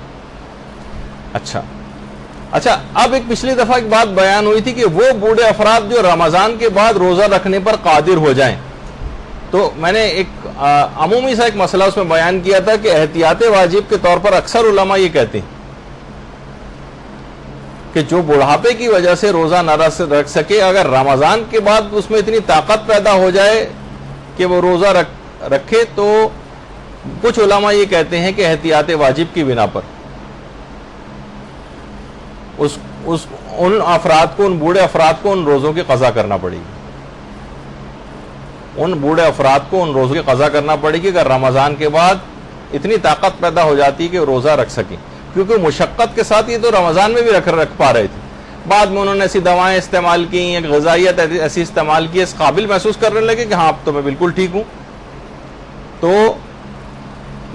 اچھا، اب ایک پچھلی دفعہ ایک بات بیان ہوئی تھی کہ وہ بوڑھے افراد جو رمضان کے بعد روزہ رکھنے پر قادر ہو جائیں، تو میں نے ایک عمومی سا ایک مسئلہ اس میں بیان کیا تھا کہ احتیاط واجب کے طور پر اکثر علماء یہ کہتے ہیں کہ جو بڑھاپے کی وجہ سے روزہ نہ رکھ سکے، اگر رمضان کے بعد اس میں اتنی طاقت پیدا ہو جائے کہ وہ روزہ رکھے، تو کچھ علماء یہ کہتے ہیں کہ احتیاط واجب کی بنا پر ان افراد کو، ان بوڑھے افراد کو ان روزوں کی قضا کرنا پڑے گی، ان بوڑھے افراد کو ان روزوں کی قضا کرنا پڑے گی اگر رمضان کے بعد اتنی طاقت پیدا ہو جاتی ہے کہ روزہ رکھ سکیں، کیونکہ مشقت کے ساتھ یہ تو رمضان میں بھی رکھ پا رہے تھے، بعد میں انہوں نے ایسی دوائیں استعمال کی، ایک غذائیت ایسی استعمال کی، اس قابل محسوس کرنے لگے کہ ہاں اب تو میں بالکل ٹھیک ہوں۔ تو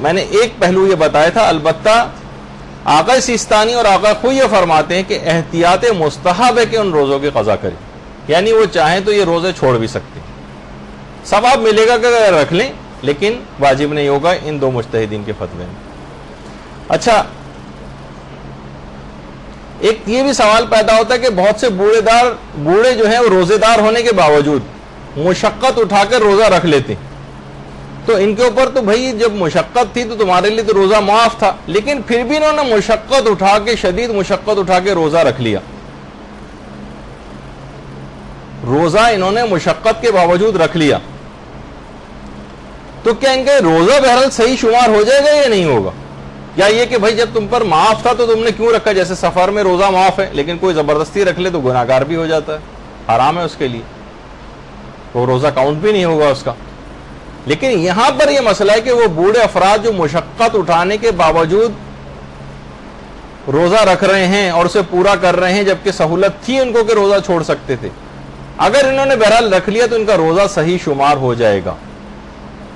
میں نے ایک پہلو یہ بتایا تھا، البتہ آقا سیستانی اور آقا خوئی یہ فرماتے ہیں کہ احتیاط مستحب ہے کہ ان روزوں کی قضا کریں، یعنی وہ چاہیں تو یہ روزے چھوڑ بھی سکتے ہیں، ثواب ملے گا کہ اگر رکھ لیں، لیکن واجب نہیں ہوگا ان دو مجتہدین کے فتوے میں۔ اچھا، ایک یہ بھی سوال پیدا ہوتا ہے کہ بہت سے بوڑھے جو ہیں وہ روزے دار ہونے کے باوجود مشقت اٹھا کر روزہ رکھ لیتے، تو ان کے اوپر تو بھائی جب مشقت تھی تو تمہارے لیے تو روزہ معاف تھا، لیکن پھر بھی انہوں نے مشقت اٹھا کے، شدید مشقت اٹھا کے روزہ رکھ لیا، روزہ انہوں نے مشقت کے باوجود رکھ لیا، تو کیا ان کا روزہ بہرحال صحیح شمار ہو جائے گا یا نہیں ہوگا؟ یا یہ کہ بھائی جب تم پر معاف تھا تو تم نے کیوں رکھا؟ جیسے سفر میں روزہ معاف ہے لیکن کوئی زبردستی رکھ لے تو گناہگار بھی ہو جاتا ہے، حرام ہے اس کے لیے، وہ روزہ کاؤنٹ بھی نہیں ہوگا اس کا۔ لیکن یہاں پر یہ مسئلہ ہے کہ وہ بوڑھے افراد جو مشقت اٹھانے کے باوجود روزہ رکھ رہے ہیں اور اسے پورا کر رہے ہیں، جبکہ سہولت تھی ان کو کہ روزہ چھوڑ سکتے تھے، اگر انہوں نے بہرحال رکھ لیا تو ان کا روزہ صحیح شمار ہو جائے گا،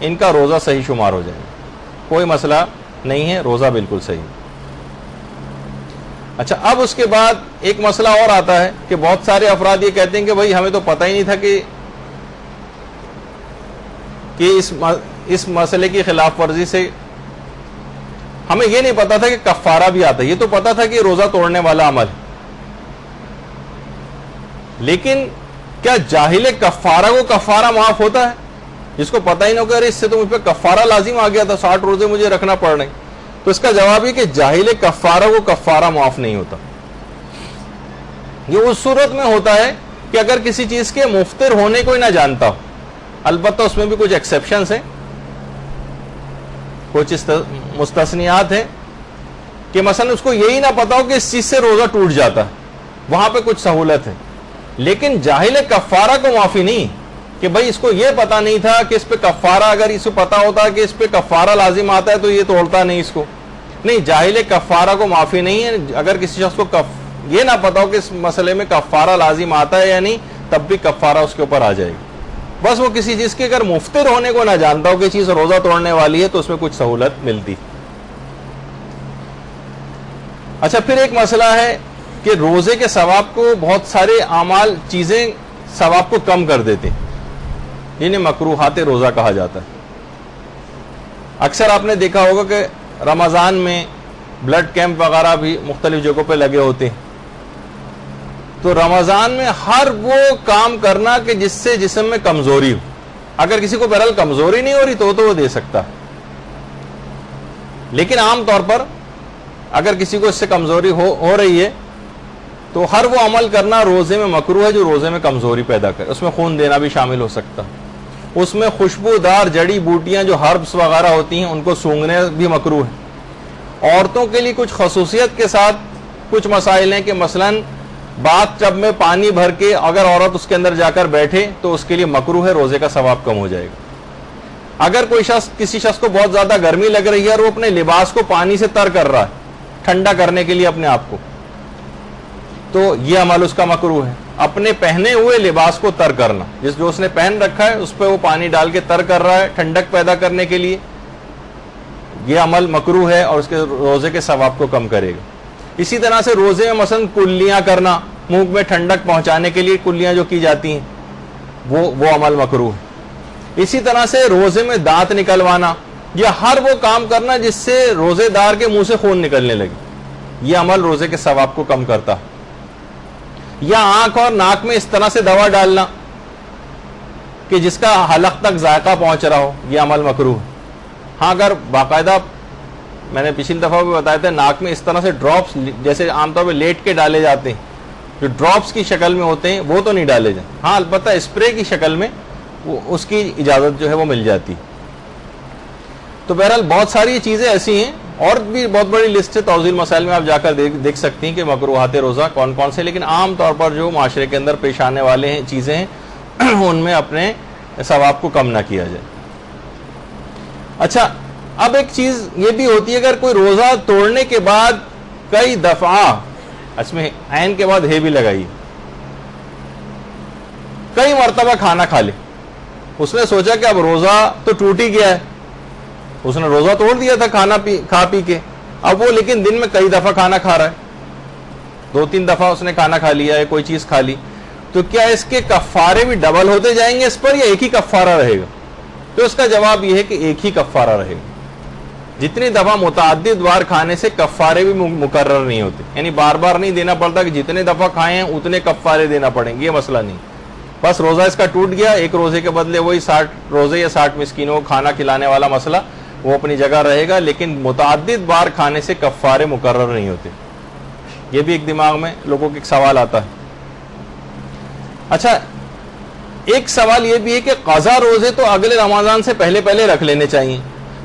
ان کا روزہ صحیح شمار ہو جائے گا، کوئی مسئلہ نہیں ہے، روزہ بالکل صحیح۔ اچھا، اب اس کے بعد ایک مسئلہ اور آتا ہے کہ بہت سارے افراد یہ کہتے ہیں کہ بھائی ہمیں تو پتہ ہی نہیں تھا کہ اس مسئلے کی خلاف ورزی سے ہمیں یہ نہیں پتا تھا کہ کفارہ بھی آتا ہے، یہ تو پتا تھا کہ روزہ توڑنے والا عمل ہے، لیکن کیا جاہل کفارہ کو کفارہ معاف ہوتا ہے؟ جس کو پتہ ہی نہ ہو کہ اس سے تو مجھ پہ کفارہ لازم آ گیا تھا، 60 روزے مجھے رکھنا پڑ رہے ہیں، تو اس کا جواب یہ کہ جاہل کفارہ کو کفارہ معاف نہیں ہوتا۔ یہ اس صورت میں ہوتا ہے کہ اگر کسی چیز کے مفطر ہونے کو ہی نہ جانتا ہو، البتہ اس میں بھی کچھ ایکسیپشنز ہیں، کچھ مستثنیات ہیں، کہ مثلا اس کو یہی نہ پتا ہو کہ اس چیز سے روزہ ٹوٹ جاتا ہے، وہاں پہ کچھ سہولت ہے، لیکن جاہل کفارہ کو معافی نہیں، کہ بھائی اس کو یہ پتا نہیں تھا کہ اس پہ کفارہ، اگر اس کو پتا ہوتا کہ اس پہ کفارہ لازم آتا ہے تو یہ توڑتا نہیں اس کو، نہیں، جاہل کفارہ کو معافی نہیں ہے۔ اگر کسی شخص کو یہ نہ پتا ہو کہ اس مسئلے میں کفارہ لازم آتا ہے یا نہیں، تب بھی کفارہ اس کے اوپر آ جائے گی، بس وہ کسی چیز کے اگر مفطر ہونے کو نہ جانتا ہو کہ چیز روزہ توڑنے والی ہے تو اس میں کچھ سہولت ملتی۔ اچھا، پھر ایک مسئلہ ہے کہ روزے کے ثواب کو بہت سارے اعمال، چیزیں ثواب کو کم کر دیتے، انہیں مکروہات روزہ کہا جاتا ہے۔ اکثر آپ نے دیکھا ہوگا کہ رمضان میں بلڈ کیمپ وغیرہ بھی مختلف جگہوں پہ لگے ہوتے ہیں، تو رمضان میں ہر وہ کام کرنا کہ جس سے جسم میں کمزوری ہو، اگر کسی کو بہرحال کمزوری نہیں ہو رہی تو وہ دے سکتا ہے، لیکن عام طور پر اگر کسی کو اس سے کمزوری ہو رہی ہے تو ہر وہ عمل کرنا روزے میں مکروہ ہے جو روزے میں کمزوری پیدا کرے، اس میں خون دینا بھی شامل ہو سکتا ہے، اس میں خوشبودار جڑی بوٹیاں جو ہربس وغیرہ ہوتی ہیں ان کو سونگھنے بھی مکروہ ہے۔ عورتوں کے لیے کچھ خصوصیت کے ساتھ کچھ مسائل ہیں کہ مثلا باتھ ٹب میں پانی بھر کے اگر عورت اس کے اندر جا کر بیٹھے تو اس کے لیے مکروہ ہے، روزے کا ثواب کم ہو جائے گا۔ اگر کوئی شخص، کسی شخص کو بہت زیادہ گرمی لگ رہی ہے اور وہ اپنے لباس کو پانی سے تر کر رہا ہے ٹھنڈا کرنے کے لیے اپنے آپ کو، تو یہ عمل اس کا مکروہ ہے۔ اپنے پہنے ہوئے لباس کو تر کرنا، جو اس نے پہن رکھا ہے اس پہ وہ پانی ڈال کے تر کر رہا ہے ٹھنڈک پیدا کرنے کے لیے، یہ عمل مکروہ ہے اور اس کے روزے کے ثواب کو کم کرے گا۔ اسی طرح سے روزے میں مثلا کلیاں کرنا، منہ میں ٹھنڈک پہنچانے کے لیے کلیاں جو کی جاتی ہیں، وہ عمل مکروہ ہے۔ اسی طرح سے روزے میں دانت نکلوانا یا ہر وہ کام کرنا جس سے روزے دار کے منہ سے خون نکلنے لگے، یہ عمل روزے کے ثواب کو کم کرتا ہے۔ یا آنکھ اور ناک میں اس طرح سے دوا ڈالنا کہ جس کا حلق تک ذائقہ پہنچ رہا ہو، یہ عمل مکروہ ہے۔ ہاں، اگر باقاعدہ، میں نے پچھلی دفعہ بھی بتایا تھا، ناک میں اس طرح سے ڈراپس جیسے عام طور پہ لیٹ کے ڈالے جاتے ہیں، جو ڈراپس کی شکل میں ہوتے ہیں، وہ تو نہیں ڈالے جائیں، ہاں البتہ اسپرے کی شکل میں اس کی اجازت جو ہے وہ مل جاتی۔ تو بہرحال بہت ساری چیزیں ایسی ہیں، اور بھی بہت بڑی لسٹ ہے، توضیح مسائل میں آپ جا کر دیکھ سکتی ہیں کہ مکروہات روزہ کون کون سے، لیکن عام طور پر جو معاشرے کے اندر پیش آنے والے ہیں چیزیں ہیں ان میں اپنے ثواب کو کم نہ کیا جائے۔ اچھا، اب ایک چیز یہ بھی ہوتی ہے، اگر کوئی روزہ توڑنے کے بعد کئی دفعہ، اس میں عین کے بعد ہے بھی لگائی، کئی مرتبہ کھانا کھا لے، اس نے سوچا کہ اب روزہ تو ٹوٹ ہی گیا ہے، اس نے روزہ توڑ دیا تھا کھا پی کے، اب وہ لیکن دن میں کئی دفعہ کھانا کھا رہا ہے، 2-3 دفعہ اس نے کھانا کھا لیا ہے، کوئی چیز کھا لی، تو کیا اس کے کفارے بھی ڈبل ہوتے جائیں گے اس پر یا ایک ہی کفارہ رہے گا؟ تو اس کا جواب یہ ہے کہ ایک ہی کفارہ رہے گا. جتنی دفعہ متعدد بار کھانے سے کفارے بھی مقرر نہیں ہوتے، یعنی بار بار نہیں دینا پڑتا کہ جتنے دفعہ کھائے ہیں اتنے کفارے دینا پڑیں گے، یہ مسئلہ نہیں. بس روزہ اس کا ٹوٹ گیا، ایک روزے کے بدلے وہی 60 روزے یا 60 مسکینوں کو کھانا کھلانے والا مسئلہ وہ اپنی جگہ رہے گا، لیکن متعدد بار کھانے سے کفارے مقرر نہیں ہوتے. یہ بھی ایک دماغ میں لوگوں کے ایک سوال آتا ہے. اچھا، ایک سوال یہ بھی ہے کہ قضا روزے تو اگلے رمضان سے پہلے پہلے رکھ لینے چاہیے،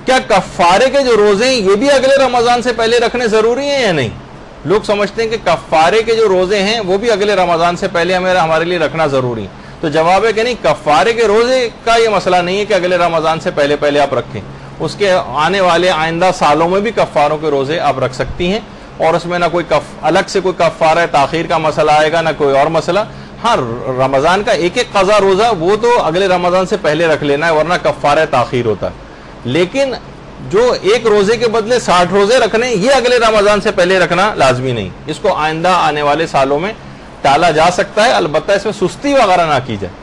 کیا کفارے کے جو روزے ہیں یہ بھی اگلے رمضان سے پہلے رکھنے ضروری ہیں یا نہیں؟ لوگ سمجھتے ہیں کہ کفارے کے جو روزے ہیں وہ بھی اگلے رمضان سے پہلے ہمارے لیے رکھنا ضروری ہے. تو جواب ہے کہ نہیں، کفارے کے روزے کا یہ مسئلہ نہیں ہے کہ اگلے رمضان سے پہلے پہلے آپ رکھیں، اس کے آنے والے آئندہ سالوں میں بھی کفاروں کے روزے آپ رکھ سکتی ہیں، اور اس میں نہ کوئی الگ سے کوئی کفارہ تاخیر کا مسئلہ آئے گا، نہ کوئی اور مسئلہ. ہاں، رمضان کا ایک ایک قضا روزہ وہ تو اگلے رمضان سے پہلے رکھ لینا ہے، ورنہ کفارہ تاخیر ہوتا ہے. لیکن جو ایک روزے کے بدلے 60 روزے رکھنے، یہ اگلے رمضان سے پہلے رکھنا لازمی نہیں. اس کو آئندہ آنے والے سالوں میں ٹالا جا سکتا ہے، البتہ اس میں سستی وغیرہ نہ کی جائے،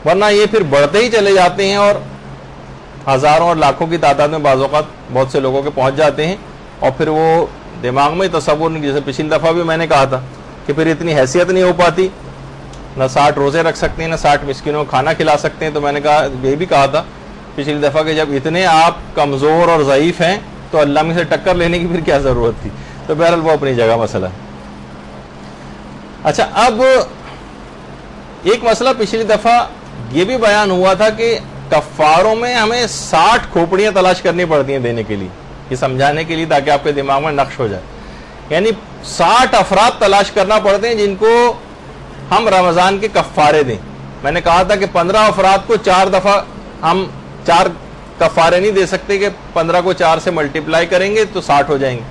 ورنہ یہ پھر بڑھتے ہی چلے جاتے ہیں اور ہزاروں اور لاکھوں کی تعداد میں بعض اوقات بہت سے لوگوں کے پہنچ جاتے ہیں، اور پھر وہ دماغ میں تصور نہیں. جیسے پچھلی دفعہ بھی میں نے کہا تھا کہ پھر اتنی حیثیت نہیں ہو پاتی، نہ 60 روزے رکھ سکتے ہیں، نہ 60 مسکینوں کو کھانا کھلا سکتے ہیں. تو میں نے کہا، یہ بھی کہا تھا پچھلی دفعہ کہ جب اتنے آپ کمزور اور ضعیف ہیں تو اللہ میں سے ٹکر لینے کی پھر کیا ضرورت تھی. تو بہرحال وہ اپنی جگہ مسئلہ ہے. اچھا، اب ایک مسئلہ پچھلی دفعہ یہ بھی بیان ہوا تھا کہ کفاروں میں ہمیں 60 کھوپڑیاں تلاش کرنی پڑتی ہیں دینے کے لیے، یہ سمجھانے کے لیے تاکہ آپ کے دماغ میں نقش ہو جائے. یعنی 60 افراد تلاش کرنا پڑتے ہیں جن کو ہم رمضان کے کفارے دیں. میں نے کہا تھا کہ 15 افراد کو 4 دفعہ ہم 4 کفارے نہیں دے سکتے کہ 15 کو 4 سے ملٹیپلائی کریں گے تو 60 ہو جائیں گے.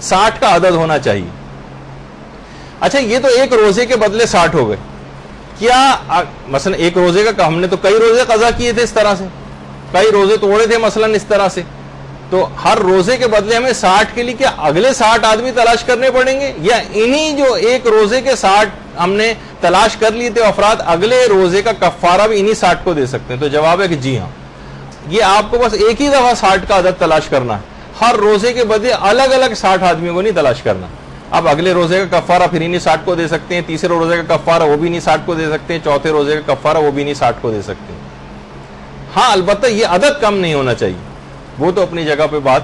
60 کا عدد ہونا چاہیے. اچھا، یہ تو ایک روزے کے بدلے 60 ہو گئے. کیا مثلا ایک روزے کا ہم نے تو کئی روزے قضا کیے تھے، اس طرح سے کئی روزے توڑے تھے مثلا اس طرح سے، تو ہر روزے کے بدلے ہمیں 60 کے لیے کیا اگلے 60 آدمی تلاش کرنے پڑیں گے، یا انہی جو ایک روزے کے 60 ہم نے تلاش کر لیے تھے افراد اگلے روزے کا کفارہ بھی انہی 60 کو دے سکتے ہیں؟ تو جواب ہے کہ جی ہاں، یہ آپ کو بس ایک ہی دفعہ 60 کا عدد تلاش کرنا ہے، ہر روزے کے بدلے الگ الگ 60 آدمیوں کو نہیں تلاش کرنا. اب اگلے روزے کا کفارہ پھر انہی 60 کو دے سکتے ہیں، تیسرے روزے کا کفارہ وہ بھی انہی 60 کو دے سکتے ہیں، چوتھے روزے کا کفارہ وہ بھی انہی 60 کو دے سکتے ہیں. ہاں، البتہ یہ عدد کم نہیں ہونا چاہیے، وہ تو اپنی جگہ پہ بات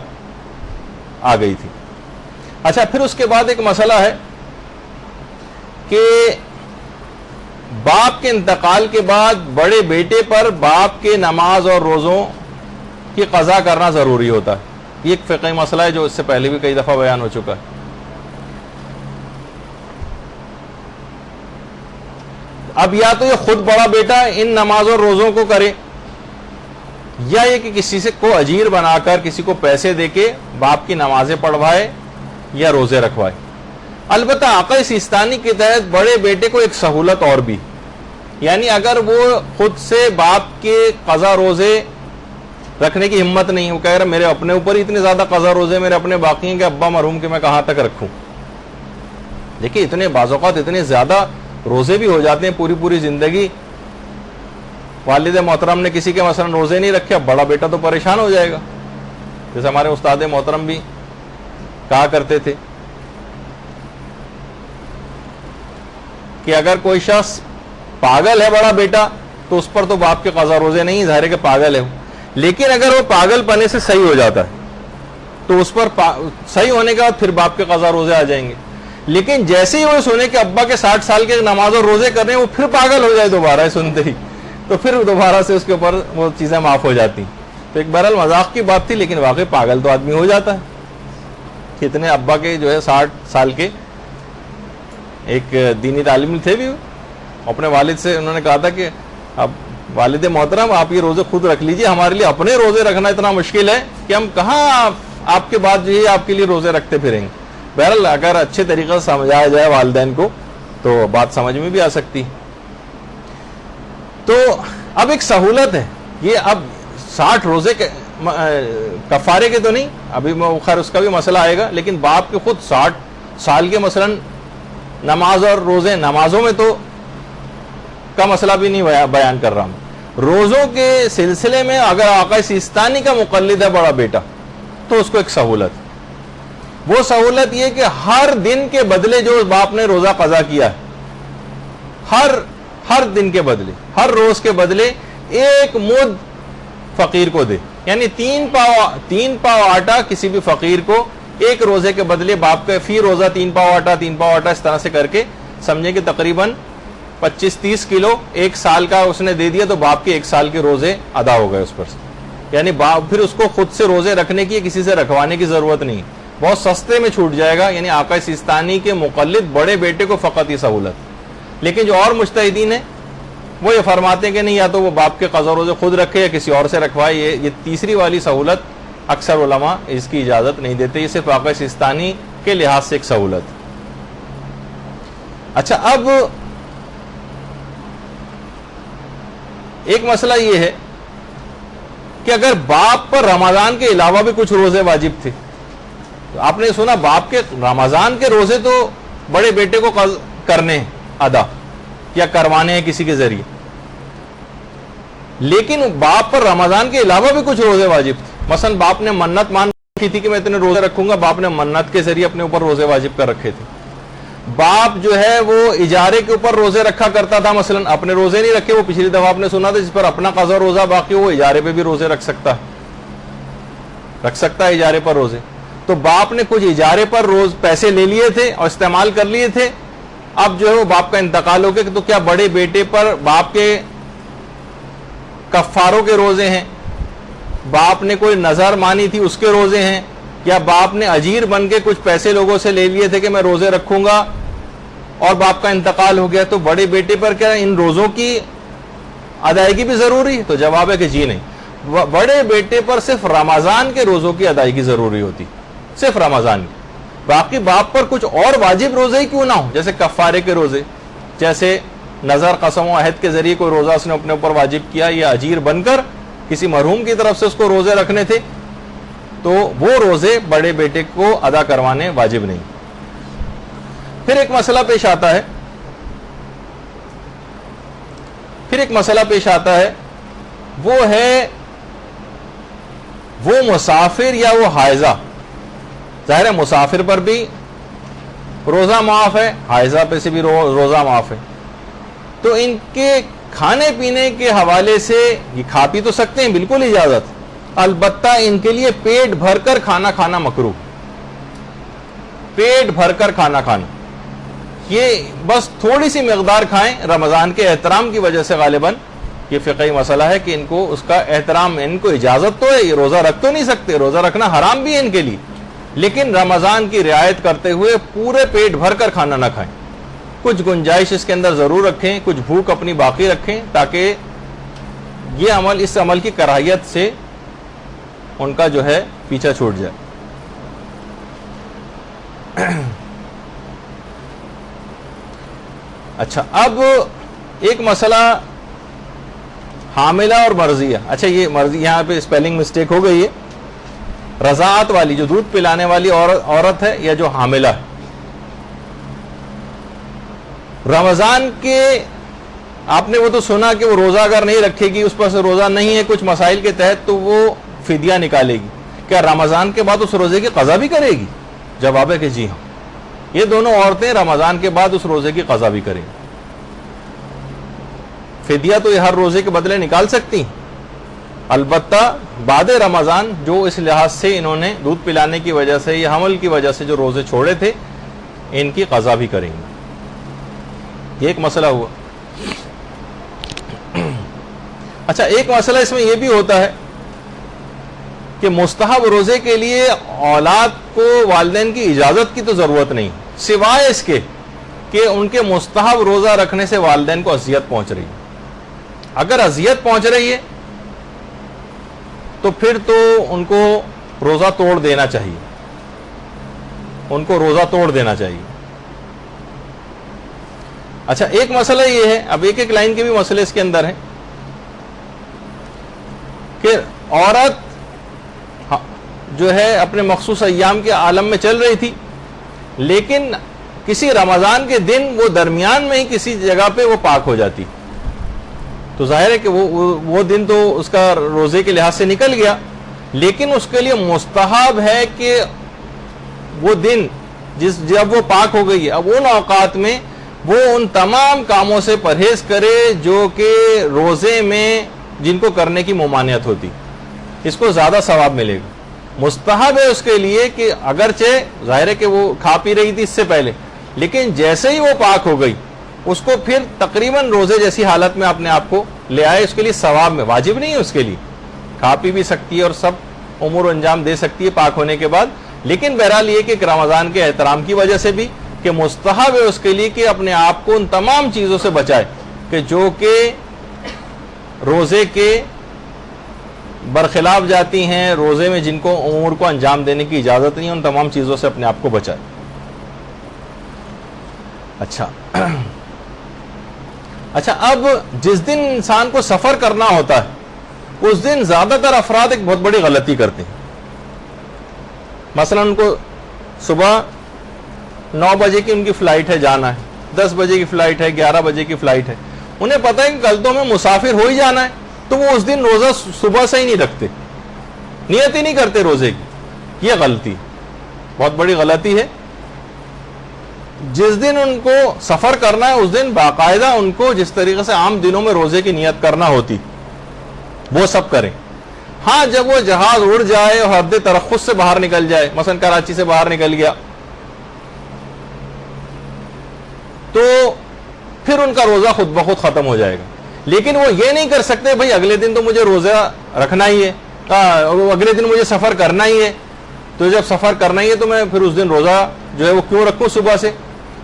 آ گئی تھی. اچھا، پھر اس کے بعد ایک مسئلہ ہے کہ باپ کے انتقال کے بعد بڑے بیٹے پر باپ کے نماز اور روزوں کی قضا کرنا ضروری ہوتا ہے. یہ ایک فقہی مسئلہ ہے جو اس سے پہلے بھی کئی دفعہ بیان ہو چکا ہے. اب یا تو یہ خود بڑا بیٹا ان نماز اور روزوں کو کرے، یا یہ کہ کسی سے کو اجیر بنا کر کسی کو پیسے دے کے باپ کی نمازیں پڑھوائے یا روزے رکھوائے. البتہ عقل سیستانی کے تحت بڑے بیٹے کو ایک سہولت اور بھی، یعنی اگر وہ خود سے باپ کے قضا روزے رکھنے کی ہمت نہیں، وہ کہہ رہا میرے اپنے اوپر ہی اتنے زیادہ قضا روزے میرے اپنے باقی ہیں کہ ابا مرحوم کے میں کہاں تک رکھوں. دیکھیے، اتنے بعض اوقات اتنے زیادہ روزے بھی ہو جاتے ہیں پوری زندگی. والد محترم نے کسی کے مثلا روزے نہیں رکھے، اب بڑا بیٹا تو پریشان ہو جائے گا. جیسے ہمارے استاد محترم بھی کہا کرتے تھے کہ اگر کوئی شخص پاگل ہے بڑا بیٹا تو اس پر تو باپ کے قضا روزے نہیں، ظاہر ہے کہ پاگل ہے، لیکن اگر وہ پاگل پنے سے صحیح ہو جاتا ہے تو اس پر صحیح ہونے کے بعد پھر باپ کے قضا روزے آ جائیں گے. لیکن جیسے ہی وہ سنے کہ ابا کے 60 سال کے نماز اور روزے کر رہے ہیں، وہ پھر پاگل ہو جائے دوبارہ سنتے ہی، تو پھر دوبارہ سے اس کے اوپر وہ چیزیں معاف ہو جاتی. تو ایک بہرحال مذاق کی بات تھی، لیکن واقعی پاگل تو آدمی ہو جاتا ہے. کتنے ابا کے جو ہے 60 سال کے ایک دینی تعلیم تھے بھی، اپنے والد سے انہوں نے کہا تھا کہ اب والد محترم آپ یہ روزے خود رکھ لیجئے، ہمارے لیے اپنے روزے رکھنا اتنا مشکل ہے کہ ہم کہاں آپ کے بعد جو ہے آپ کے لیے روزے رکھتے پھریں گے. بہرحال اگر اچھے طریقے سے سمجھایا جائے والدین کو تو بات سمجھ میں بھی آ سکتی. تو اب ایک سہولت ہے یہ، اب 60 روزے کے کفارے کے تو نہیں، ابھی خیر اس کا بھی مسئلہ آئے گا، لیکن باپ کے خود 60 سال کے مثلا نماز اور روزے، نمازوں میں تو کا مسئلہ بھی نہیں بیان کر رہا ہوں، روزوں کے سلسلے میں اگر آقا سیستانی کا مقلد ہے بڑا بیٹا تو اس کو ایک سہولت، وہ سہولت یہ کہ ہر دن کے بدلے جو باپ نے روزہ قضا کیا ہے، ہر دن کے بدلے، ہر روز کے بدلے ایک مد فقیر کو دے، یعنی 3 پاؤ آٹا کسی بھی فقیر کو ایک روزے کے بدلے باپ کا فی روزہ 3 پاؤ آٹا اس طرح سے کر کے سمجھیں کہ تقریباً 25-30 کلو ایک سال کا اس نے دے دیا، تو باپ کے 1 سال کے روزے ادا ہو گئے اس پر سے، یعنی باپ پھر اس کو خود سے روزے رکھنے کی کسی سے رکھوانے کی ضرورت نہیں، بہت سستے میں چھوٹ جائے گا، یعنی آقا سیستانی کے مقلد بڑے بیٹے کو فقط یہ سہولت۔ لیکن جو اور مجتہدین ہیں وہ یہ فرماتے ہیں کہ نہیں، یا تو وہ باپ کے قضا روزے خود رکھے یا کسی اور سے رکھوائے، یہ تیسری والی سہولت اکثر علماء اس کی اجازت نہیں دیتے، یہ صرف آقا سیستانی کے لحاظ سے ایک سہولت۔ اچھا، اب ایک مسئلہ یہ ہے کہ اگر باپ پر رمضان کے علاوہ بھی کچھ روزے واجب تھے، تو آپ نے سنا باپ کے رمضان کے روزے تو بڑے بیٹے کو کرنے ہیں ادا یا کروانے ہیں کسی کے ذریعے، لیکن باپ پر رمضان کے علاوہ بھی کچھ روزے واجب تھے، مثلا باپ نے منت مان رکھی تھی کہ میں اتنے روزے رکھوں گا، باپ نے منت کے ذریعے اپنے اوپر روزے واجب کر رکھے تھے، باپ جو ہے وہ اجارے کے اوپر روزے رکھا کرتا تھا، مثلا اپنے روزے نہیں رکھے، وہ پچھلی دفعہ آپ نے سنا تھا جس پر اپنا قضا روزہ باقی وہ اجارے پہ بھی روزے رکھ سکتا ہے اجارے پر روزے، تو باپ نے کچھ اجارے پر روز پیسے لے لیے تھے اور استعمال کر لیے تھے، اب جو ہے وہ باپ کا انتقال ہو گیا، تو کیا بڑے بیٹے پر باپ کے کفاروں کے روزے ہیں، باپ نے کوئی نظر مانی تھی اس کے روزے ہیں، یا باپ نے اجیر بن کے کچھ پیسے لوگوں سے لے لیے تھے کہ میں روزے رکھوں گا اور باپ کا انتقال ہو گیا، تو بڑے بیٹے پر کیا ان روزوں کی ادائیگی بھی ضروری ہے؟ تو جواب ہے کہ جی نہیں، بڑے بیٹے پر صرف رمضان کے روزوں کی ادائیگی ضروری ہوتی، صرف رمضان کی، باقی باپ پر کچھ اور واجب روزے ہی کیوں نہ ہو، جیسے کفارے کے روزے، جیسے نظر قسم و عہد کے ذریعے کوئی روزہ اس نے اپنے اوپر واجب کیا، یا اجیر بن کر کسی مرحوم کی طرف سے اس کو روزے رکھنے تھے، تو وہ روزے بڑے بیٹے کو ادا کروانے واجب نہیں۔ پھر ایک مسئلہ پیش آتا ہے، وہ ہے وہ مسافر یا وہ حائضہ، ظاہر ہے مسافر پر بھی روزہ معاف ہے، حائضہ پہ سے بھی روزہ معاف ہے، تو ان کے کھانے پینے کے حوالے سے یہ کھا پی تو سکتے ہیں، بالکل اجازت، البتہ ان کے لیے پیٹ بھر کر کھانا کھانا مکروہ، پیٹ بھر کر کھانا کھانا، یہ بس تھوڑی سی مقدار کھائیں، رمضان کے احترام کی وجہ سے غالباً یہ فقہی مسئلہ ہے کہ ان کو اس کا احترام، ان کو اجازت تو ہے، یہ روزہ رکھ تو نہیں سکتے، روزہ رکھنا حرام بھی ہے ان کے لیے، لیکن رمضان کی رعایت کرتے ہوئے پورے پیٹ بھر کر کھانا نہ کھائیں، کچھ گنجائش اس کے اندر ضرور رکھیں، کچھ بھوک اپنی باقی رکھیں، تاکہ یہ عمل، اس عمل کی کراہیت سے ان کا جو ہے پیچھا چھوٹ جائے۔ اچھا، اب ایک مسئلہ حاملہ اور مرضیہ، اچھا یہ مرضی یہاں پہ اسپیلنگ مسٹیک ہو گئی ہے، رضاعت والی جو دودھ پلانے والی عورت ہے یا جو حاملہ ہے، رمضان کے آپ نے وہ تو سنا کہ وہ روزہ اگر نہیں رکھے گی، اس پر سے روزہ نہیں ہے کچھ مسائل کے تحت، تو وہ فدیہ نکالے گی، کیا رمضان کے بعد اس روزے کی قضا بھی کرے گی؟ جواب ہے کہ جی ہاں، یہ دونوں عورتیں رمضان کے بعد اس روزے کی قضا بھی کریں گی، فدیہ تو یہ ہر روزے کے بدلے نکال سکتی، البتہ بعد رمضان جو اس لحاظ سے انہوں نے دودھ پلانے کی وجہ سے یا حمل کی وجہ سے جو روزے چھوڑے تھے، ان کی قضا بھی کریں گے۔ یہ ایک مسئلہ ہوا۔ اچھا، ایک مسئلہ اس میں یہ بھی ہوتا ہے کہ مستحب روزے کے لیے اولاد کو والدین کی اجازت کی تو ضرورت نہیں، سوائے اس کے کہ ان کے مستحب روزہ رکھنے سے والدین کو اذیت پہنچ رہی ہے۔ اگر اذیت پہنچ رہی ہے تو پھر تو ان کو روزہ توڑ دینا چاہیے، ان کو روزہ توڑ دینا چاہیے۔ اچھا، ایک مسئلہ یہ ہے، اب ایک ایک لائن کے بھی مسئلے اس کے اندر ہیں کہ عورت جو ہے اپنے مخصوص ایام کے عالم میں چل رہی تھی، لیکن کسی رمضان کے دن وہ درمیان میں ہی کسی جگہ پہ وہ پاک ہو جاتی، تو ظاہر ہے کہ وہ دن تو اس کا روزے کے لحاظ سے نکل گیا، لیکن اس کے لیے مستحب ہے کہ وہ دن جب وہ پاک ہو گئی ہے، اب ان اوقات میں وہ ان تمام کاموں سے پرہیز کرے جو کہ روزے میں جن کو کرنے کی ممانعت ہوتی، اس کو زیادہ ثواب ملے گا۔ مستحب ہے اس کے لیے کہ اگرچہ ظاہر ہے کہ وہ کھا پی رہی تھی اس سے پہلے، لیکن جیسے ہی وہ پاک ہو گئی اس کو پھر تقریباً روزے جیسی حالت میں اپنے آپ کو لے آئے، اس کے لیے ثواب میں واجب نہیں ہے، اس کے لیے کھا پی بھی سکتی ہے اور سب امور انجام دے سکتی ہے پاک ہونے کے بعد، لیکن بہرحال یہ کہ رمضان کے احترام کی وجہ سے بھی کہ مستحب ہے اس کے لیے کہ اپنے آپ کو ان تمام چیزوں سے بچائے کہ جو کہ روزے کے برخلاف جاتی ہیں، روزے میں جن کو امور کو انجام دینے کی اجازت نہیں ہے، ان تمام چیزوں سے اپنے آپ کو بچائے۔ اچھا اب جس دن انسان کو سفر کرنا ہوتا ہے اس دن زیادہ تر افراد ایک بہت بڑی غلطی کرتے ہیں۔ مثلا ان کو صبح 9 بجے کی ان کی فلائٹ ہے، جانا ہے، 10 بجے کی فلائٹ ہے، 11 بجے کی فلائٹ ہے، انہیں پتہ ہے کہ کل تو میں مسافر ہو ہی جانا ہے، تو وہ اس دن روزہ صبح سے ہی نہیں رکھتے، نیت ہی نہیں کرتے روزے کی۔ یہ غلطی بہت بڑی غلطی ہے۔ جس دن ان کو سفر کرنا ہے اس دن باقاعدہ ان کو جس طریقے سے عام دنوں میں روزے کی نیت کرنا ہوتی وہ سب کریں۔ ہاں جب وہ جہاز اڑ جائے اور حد ترخص سے باہر نکل جائے، مثلا کراچی سے باہر نکل گیا، تو پھر ان کا روزہ خود بخود ختم ہو جائے گا، لیکن وہ یہ نہیں کر سکتے بھائی اگلے دن تو مجھے روزہ رکھنا ہی ہے، اگلے دن مجھے سفر کرنا ہی ہے، تو جب سفر کرنا ہی ہے تو میں پھر اس دن روزہ جو ہے وہ کیوں رکھوں صبح سے؟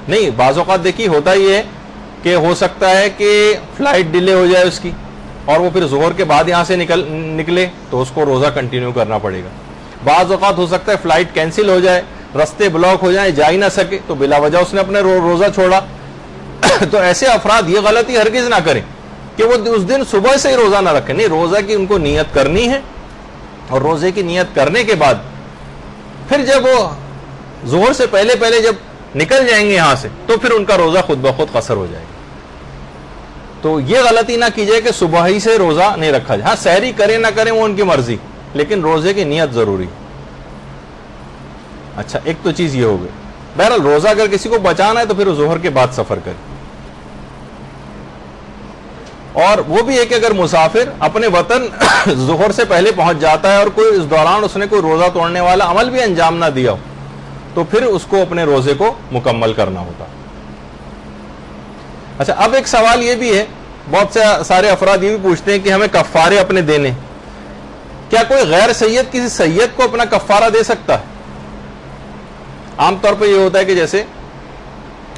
نہیں، بعض اوقات دیکھیے ہوتا یہ ہے کہ ہو سکتا ہے کہ فلائٹ ڈیلے ہو جائے اس کی اور وہ پھر ظہر کے بعد یہاں سے نکلے تو اس کو روزہ کنٹینیو کرنا پڑے گا۔ بعض اوقات ہو سکتا ہے فلائٹ کینسل ہو جائے، رستے بلاک ہو جائیں، جا ہی نہ سکے، تو بلا وجہ اس نے اپنے روزہ چھوڑا۔ تو ایسے افراد یہ غلطی ہرگز نہ کریں کہ وہ اس دن صبح سے ہی روزہ نہ رکھیں، نہیں، روزہ کی ان کو نیت کرنی ہے، اور روزے کی نیت کرنے کے بعد پھر جب وہ ظہر سے پہلے جب نکل جائیں گے یہاں سے تو پھر ان کا روزہ خود بخود قصر ہو جائے گا۔ تو یہ غلطی نہ کیجئے کہ صبح ہی سے روزہ نہیں رکھا جائے، ہاں سحری کریں نہ کریں وہ ان کی مرضی، لیکن روزے کی نیت ضروری۔ اچھا ایک تو چیز یہ ہو گئی۔ بہرحال روزہ اگر کسی کو بچانا ہے تو پھر ظہر کے بعد سفر کرے، اور وہ بھی ہے کہ اگر مسافر اپنے وطن ظہر سے پہلے پہنچ جاتا ہے اور کوئی اس دوران اس نے کوئی روزہ توڑنے والا عمل بھی انجام نہ دیا ہو تو پھر اس کو اپنے روزے کو مکمل کرنا ہوتا۔ اچھا اب ایک سوال یہ بھی ہے، بہت سے سارے افراد یہ بھی پوچھتے ہیں کہ ہمیں کفارے اپنے دینے، کیا کوئی غیر سید کسی سید کو اپنا کفارہ دے سکتا ہے؟ عام طور پہ یہ ہوتا ہے کہ جیسے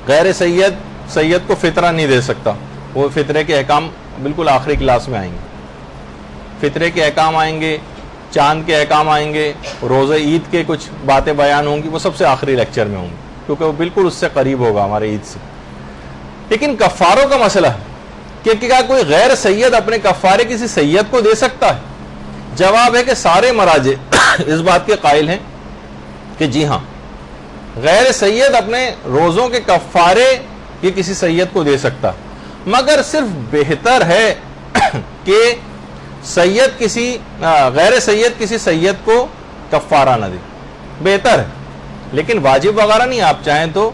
غیر سید کو فطرہ نہیں دے سکتا، وہ فطرے کے احکام بالکل آخری کلاس میں آئیں گے، فطرے کے احکام آئیں گے، چاند کے احکام آئیں گے، روزہ عید کے کچھ باتیں بیان ہوں گی، وہ سب سے آخری لیکچر میں ہوں گی کیونکہ وہ بالکل اس سے قریب ہوگا ہمارے عید سے۔ لیکن کفاروں کا مسئلہ ہے کہ کیا کوئی غیر سید اپنے کفارے کسی سید کو دے سکتا ہے؟ جواب ہے کہ سارے مراجع اس بات کے قائل ہیں کہ جی ہاں، غیر سید اپنے روزوں کے کفارے یہ کسی سید کو دے سکتا، مگر صرف بہتر ہے کہ غیر سید کسی سید کو کفارہ نہ دے، بہتر ہے، لیکن واجب وغیرہ نہیں۔ آپ چاہیں تو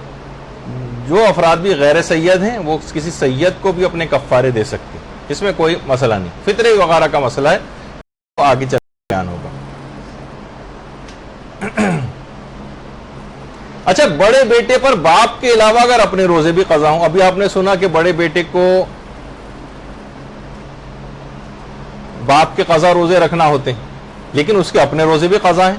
جو افراد بھی غیر سید ہیں وہ کسی سید کو بھی اپنے کفارے دے سکتے، اس میں کوئی مسئلہ نہیں، فطرے وغیرہ کا مسئلہ ہے وہ آگے چل کے بیان ہوگا۔ اچھا بڑے بیٹے پر باپ کے علاوہ اگر اپنے روزے بھی قضا ہوں، ابھی آپ نے سنا کہ بڑے بیٹے کو باپ کے قضا روزے رکھنا ہوتے ہیں، لیکن اس کے اپنے روزے بھی قضا ہیں،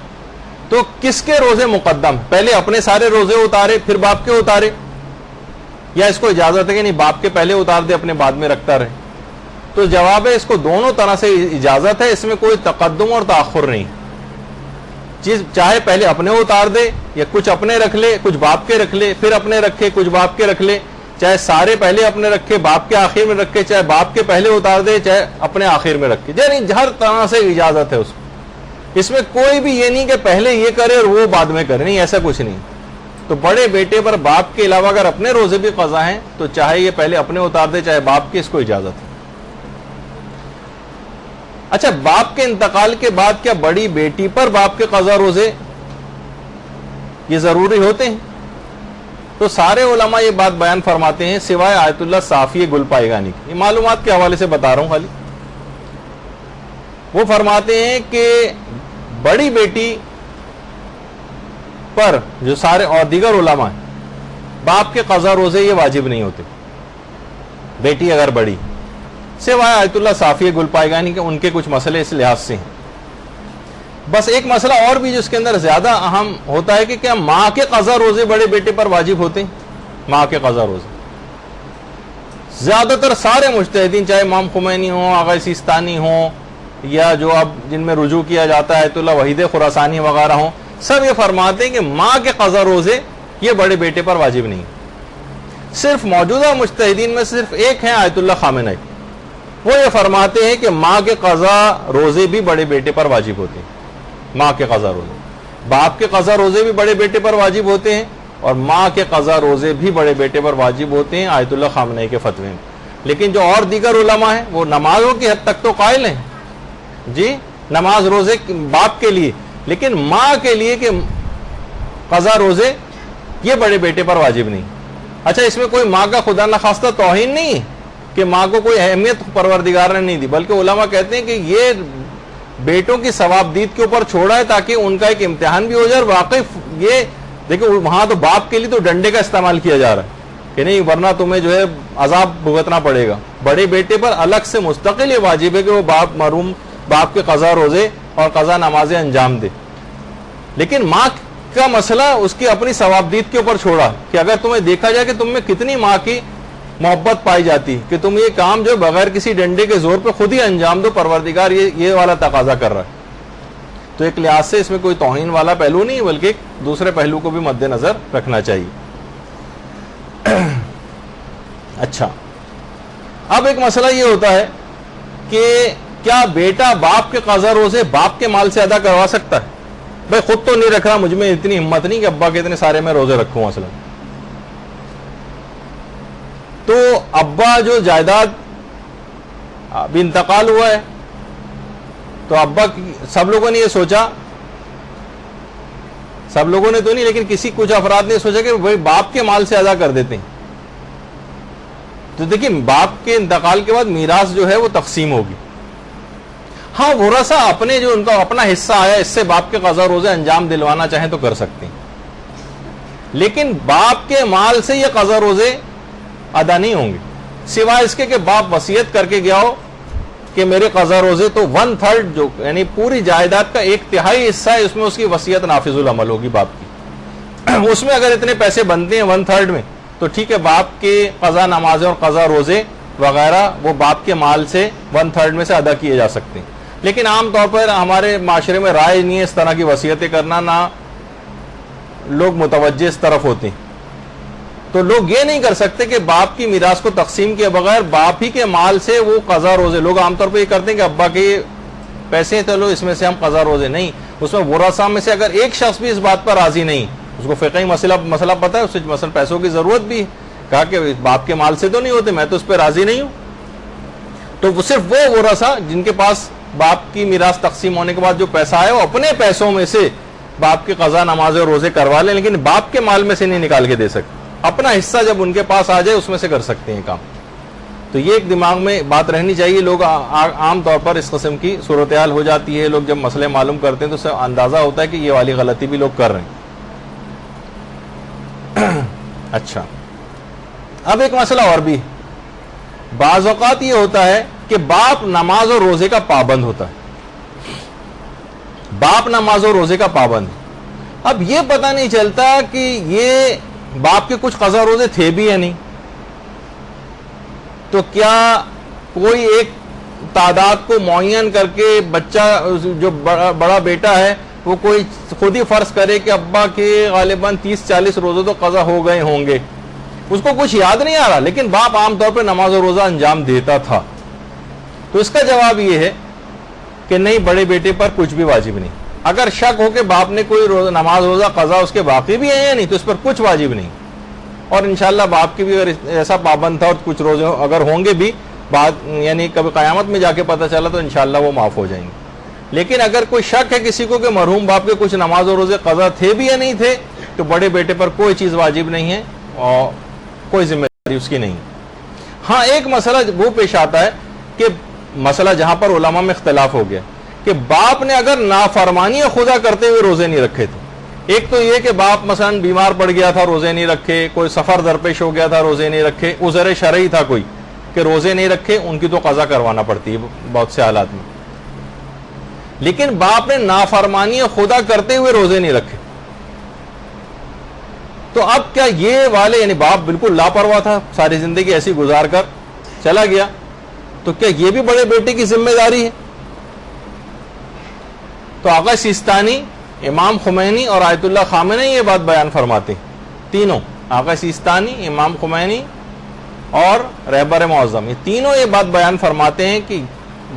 تو کس کے روزے مقدم؟ پہلے اپنے سارے روزے اتارے پھر باپ کے اتارے، یا اس کو اجازت ہے کہ نہیں باپ کے پہلے اتار دے اپنے بعد میں رکھتا رہے؟ تو جواب ہے اس کو دونوں طرح سے اجازت ہے، اس میں کوئی تقدم اور تاخر نہیں، چیز چاہے پہلے اپنے اتار دے یا کچھ اپنے رکھ لے، کچھ باپ کے رکھ لے، پھر اپنے رکھے، کچھ باپ کے رکھ لے، چاہے سارے پہلے اپنے رکھے باپ کے آخر میں رکھے، چاہے باپ کے پہلے اتار دے چاہے اپنے آخر میں رکھے، یعنی ہر طرح سے اجازت ہے اس کو، اس میں کوئی بھی یہ نہیں کہ پہلے یہ کرے اور وہ بعد میں کرے، نہیں، ایسا کچھ نہیں۔ تو بڑے بیٹے پر باپ کے علاوہ اگر اپنے روزے بھی قضا ہیں تو چاہے یہ پہلے اپنے اتار دے چاہے باپ کے، اس کو اجازت ہے۔ اچھا، باپ کے انتقال کے بعد کیا بڑی بیٹی پر باپ کے قضا روزے یہ ضروری ہوتے ہیں؟ تو سارے علماء یہ بات بیان فرماتے ہیں سوائے آیت اللہ صافی گل پائیگانی کی، یہ معلومات کے حوالے سے بتا رہا ہوں خالی۔ وہ فرماتے ہیں کہ بڑی بیٹی پر جو سارے اور دیگر علماء ہیں باپ کے قضا روزے یہ واجب نہیں ہوتے، بیٹی اگر بڑی، سوائے آیت اللہ صافی گل پائیگانی کے، ان کے کچھ مسئلے اس لحاظ سے ہیں۔ بس ایک مسئلہ اور بھی جو اس کے اندر زیادہ اہم ہوتا ہے کہ کیا ماں کے قضا روزے بڑے بیٹے پر واجب ہوتے ہیں؟ ماں کے قضا روزے زیادہ تر سارے مجتہدین، چاہے امام خمینی ہوں، آغا سیستانی ہوں، یا جو اب جن میں رجوع کیا جاتا ہے آیت اللہ وحید خراسانی وغیرہ ہوں، سب یہ فرماتے ہیں کہ ماں کے قضا روزے یہ بڑے بیٹے پر واجب نہیں۔ صرف موجودہ مجتہدین میں صرف ایک ہیں آیت اللہ خامنئی، وہ یہ فرماتے ہیں کہ ماں کے قضا روزے بھی بڑے بیٹے پر واجب ہوتے ہیں۔ ماں کے قضا روزے، باپ کے قضا روزے بھی بڑے بیٹے پر واجب ہوتے ہیں، اور ماں کے قضا روزے بھی بڑے بیٹے پر واجب ہوتے ہیں آیت اللہ خامنئی کے فتوے میں۔ لیکن جو اور دیگر علماء ہیں وہ نمازوں کی حد تک تو قائل ہیں، جی نماز روزے باپ کے لیے، لیکن ماں کے لیے کہ قضا روزے یہ بڑے بیٹے پر واجب نہیں۔ اچھا، اس میں کوئی ماں کا خدا نخواستہ توہین نہیں ہے کہ ماں کو کوئی اہمیت پروردگار نے نہیں دی، بلکہ علماء کہتے ہیں کہ یہ بیٹوں کی ثوابدید کے اوپر چھوڑا ہے تاکہ ان کا ایک امتحان بھی ہو جائے، اور واقعی یہ دیکھیں وہاں تو باپ کے لیے تو ڈنڈے کا استعمال کیا جا رہا ہے کہ نہیں ورنہ تمہیں جو ہے عذاب بھگتنا پڑے گا۔ بڑے بیٹے پر الگ سے مستقل یہ واجب ہے کہ وہ باپ کے قضا روزے اور قضا نمازیں انجام دے، لیکن ماں کا مسئلہ اس کی اپنی ثوابدید کے اوپر چھوڑا کہ اگر تمہیں دیکھا جائے کہ تم میں کتنی ماں کی محبت پائی جاتی کہ تم یہ کام جو بغیر کسی ڈنڈے کے زور پہ خود ہی انجام دو، پروردگار یہ والا تقاضا کر رہا ہے۔ تو ایک لحاظ سے اس میں کوئی توہین والا پہلو نہیں، بلکہ ایک دوسرے پہلو کو بھی مد نظر رکھنا چاہیے۔ اچھا، اب ایک مسئلہ یہ ہوتا ہے کہ کیا بیٹا باپ کے قضا روزے باپ کے مال سے ادا کروا سکتا ہے؟ بھائی خود تو نہیں رکھ رہا، مجھ میں اتنی ہمت نہیں کہ ابا کے اتنے سارے میں روزے رکھوں مثلا، تو ابا جو جائیداد ابھی انتقال ہوا ہے تو ابا سب لوگوں نے یہ سوچا، سب لوگوں نے تو نہیں لیکن کچھ افراد نے سوچا کہ وہ باپ کے مال سے ادا کر دیتے ہیں، تو دیکھیں باپ کے انتقال کے بعد میراث جو ہے وہ تقسیم ہوگی۔ ہاں ورثہ اپنے جو ان کا اپنا حصہ آیا اس سے باپ کے قضا روزے انجام دلوانا چاہیں تو کر سکتے ہیں، لیکن باپ کے مال سے یہ قضا روزے ادا نہیں ہوں گے، سوائے اس کے کہ باپ وصیت کر کے گیا ہو کہ میرے قضا روزے تو 1/3 جو یعنی پوری جائیداد کا 1/3 حصہ ہے، اس میں اس کی وصیت نافذ العمل ہوگی باپ کی، اس میں اگر اتنے پیسے بنتے ہیں 1/3 میں تو ٹھیک ہے، باپ کے قضا نمازیں اور قضا روزے وغیرہ وہ باپ کے مال سے 1/3 میں سے ادا کیے جا سکتے ہیں۔ لیکن عام طور پر ہمارے معاشرے میں رائج نہیں ہے اس طرح کی وصیتیں کرنا، نہ لوگ متوجہ اس طرف ہوتے ہیں، تو لوگ یہ نہیں کر سکتے کہ باپ کی میراث کو تقسیم کے بغیر باپ ہی کے مال سے وہ قضا روزے، لوگ عام طور پہ یہ کرتے ہیں کہ ابا کے پیسے چلو اس میں سے ہم قضا روزے، نہیں، اس میں ورثہ میں سے اگر ایک شخص بھی اس بات پر راضی نہیں، اس کو فقہی مسئلہ پتہ ہے، اسے مثلا پیسوں کی ضرورت بھی ہے، کہا کہ باپ کے مال سے تو نہیں ہوتے، میں تو اس پہ راضی نہیں ہوں، تو وہ صرف وہ ورثہ جن کے پاس باپ کی میراث تقسیم ہونے کے بعد جو پیسہ آئے وہ اپنے پیسوں میں سے باپ کے قضا نماز اور روزے کروا لیں، لیکن باپ کے مال میں سے نہیں نکال کے دے سکتے، اپنا حصہ جب ان کے پاس آ جائے اس میں سے کر سکتے ہیں کام۔ تو یہ ایک دماغ میں بات رہنی چاہیے، لوگ عام طور پر اس قسم کی صورتحال ہو جاتی ہے، لوگ جب مسئلے معلوم کرتے ہیں تو اسے اندازہ ہوتا ہے کہ یہ والی غلطی بھی لوگ کر رہے ہیں۔ اچھا، اب ایک مسئلہ اور بھی، بعض اوقات یہ ہوتا ہے کہ باپ نماز اور روزے کا پابند ہوتا ہے، باپ نماز اور روزے کا پابند، اب یہ پتہ نہیں چلتا کہ یہ باپ کے کچھ قضا روزے تھے بھی یا نہیں، تو کیا کوئی ایک تعداد کو معین کر کے بچہ جو بڑا بیٹا ہے وہ کوئی خود ہی فرض کرے کہ ابا کے غالباً 30-40 روزے تو قضا ہو گئے ہوں گے، اس کو کچھ یاد نہیں آ رہا لیکن باپ عام طور پہ نماز و روزہ انجام دیتا تھا، تو اس کا جواب یہ ہے کہ نہیں، بڑے بیٹے پر کچھ بھی واجب نہیں۔ اگر شک ہو کہ باپ نے کوئی نماز روزہ قضا اس کے باقی بھی ہیں یا نہیں تو اس پر کچھ واجب نہیں، اور انشاءاللہ باپ کی بھی اگر ایسا پابند تھا اور کچھ روزے اگر ہوں گے بھی بعد یعنی کبھی قیامت میں جا کے پتہ چلا تو انشاءاللہ وہ معاف ہو جائیں گے. لیکن اگر کوئی شک ہے کسی کو کہ مرحوم باپ کے کچھ نماز اور روزے قضا تھے بھی یا نہیں تھے تو بڑے بیٹے پر کوئی چیز واجب نہیں ہے اور کوئی ذمہ داری اس کی نہیں. ہاں ایک مسئلہ وہ پیش آتا ہے کہ مسئلہ جہاں پر علماء میں اختلاف ہو گیا کہ باپ نے اگر نافرمانی خدا کرتے ہوئے روزے نہیں رکھے تھے. ایک تو یہ کہ باپ مثلا بیمار پڑ گیا تھا روزے نہیں رکھے، کوئی سفر درپیش ہو گیا تھا روزے نہیں رکھے، عذر شرعی تھا کوئی کہ روزے نہیں رکھے، ان کی تو قضا کروانا پڑتی ہے بہت سے حالات میں. لیکن باپ نے نافرمانی خدا کرتے ہوئے روزے نہیں رکھے تو اب کیا یہ والے یعنی باپ بالکل لاپرواہ تھا، ساری زندگی ایسی گزار کر چلا گیا، تو کیا یہ بھی بڑے بیٹے کی ذمہ داری ہے؟ تو آقا سیستانی، امام خمینی اور آیت اللہ خامنئی یہ بات بیان فرماتے ہیں، تینوں آقا سیستانی، امام خمینی اور رہبر معظم، یہ تینوں یہ بات بیان فرماتے ہیں کہ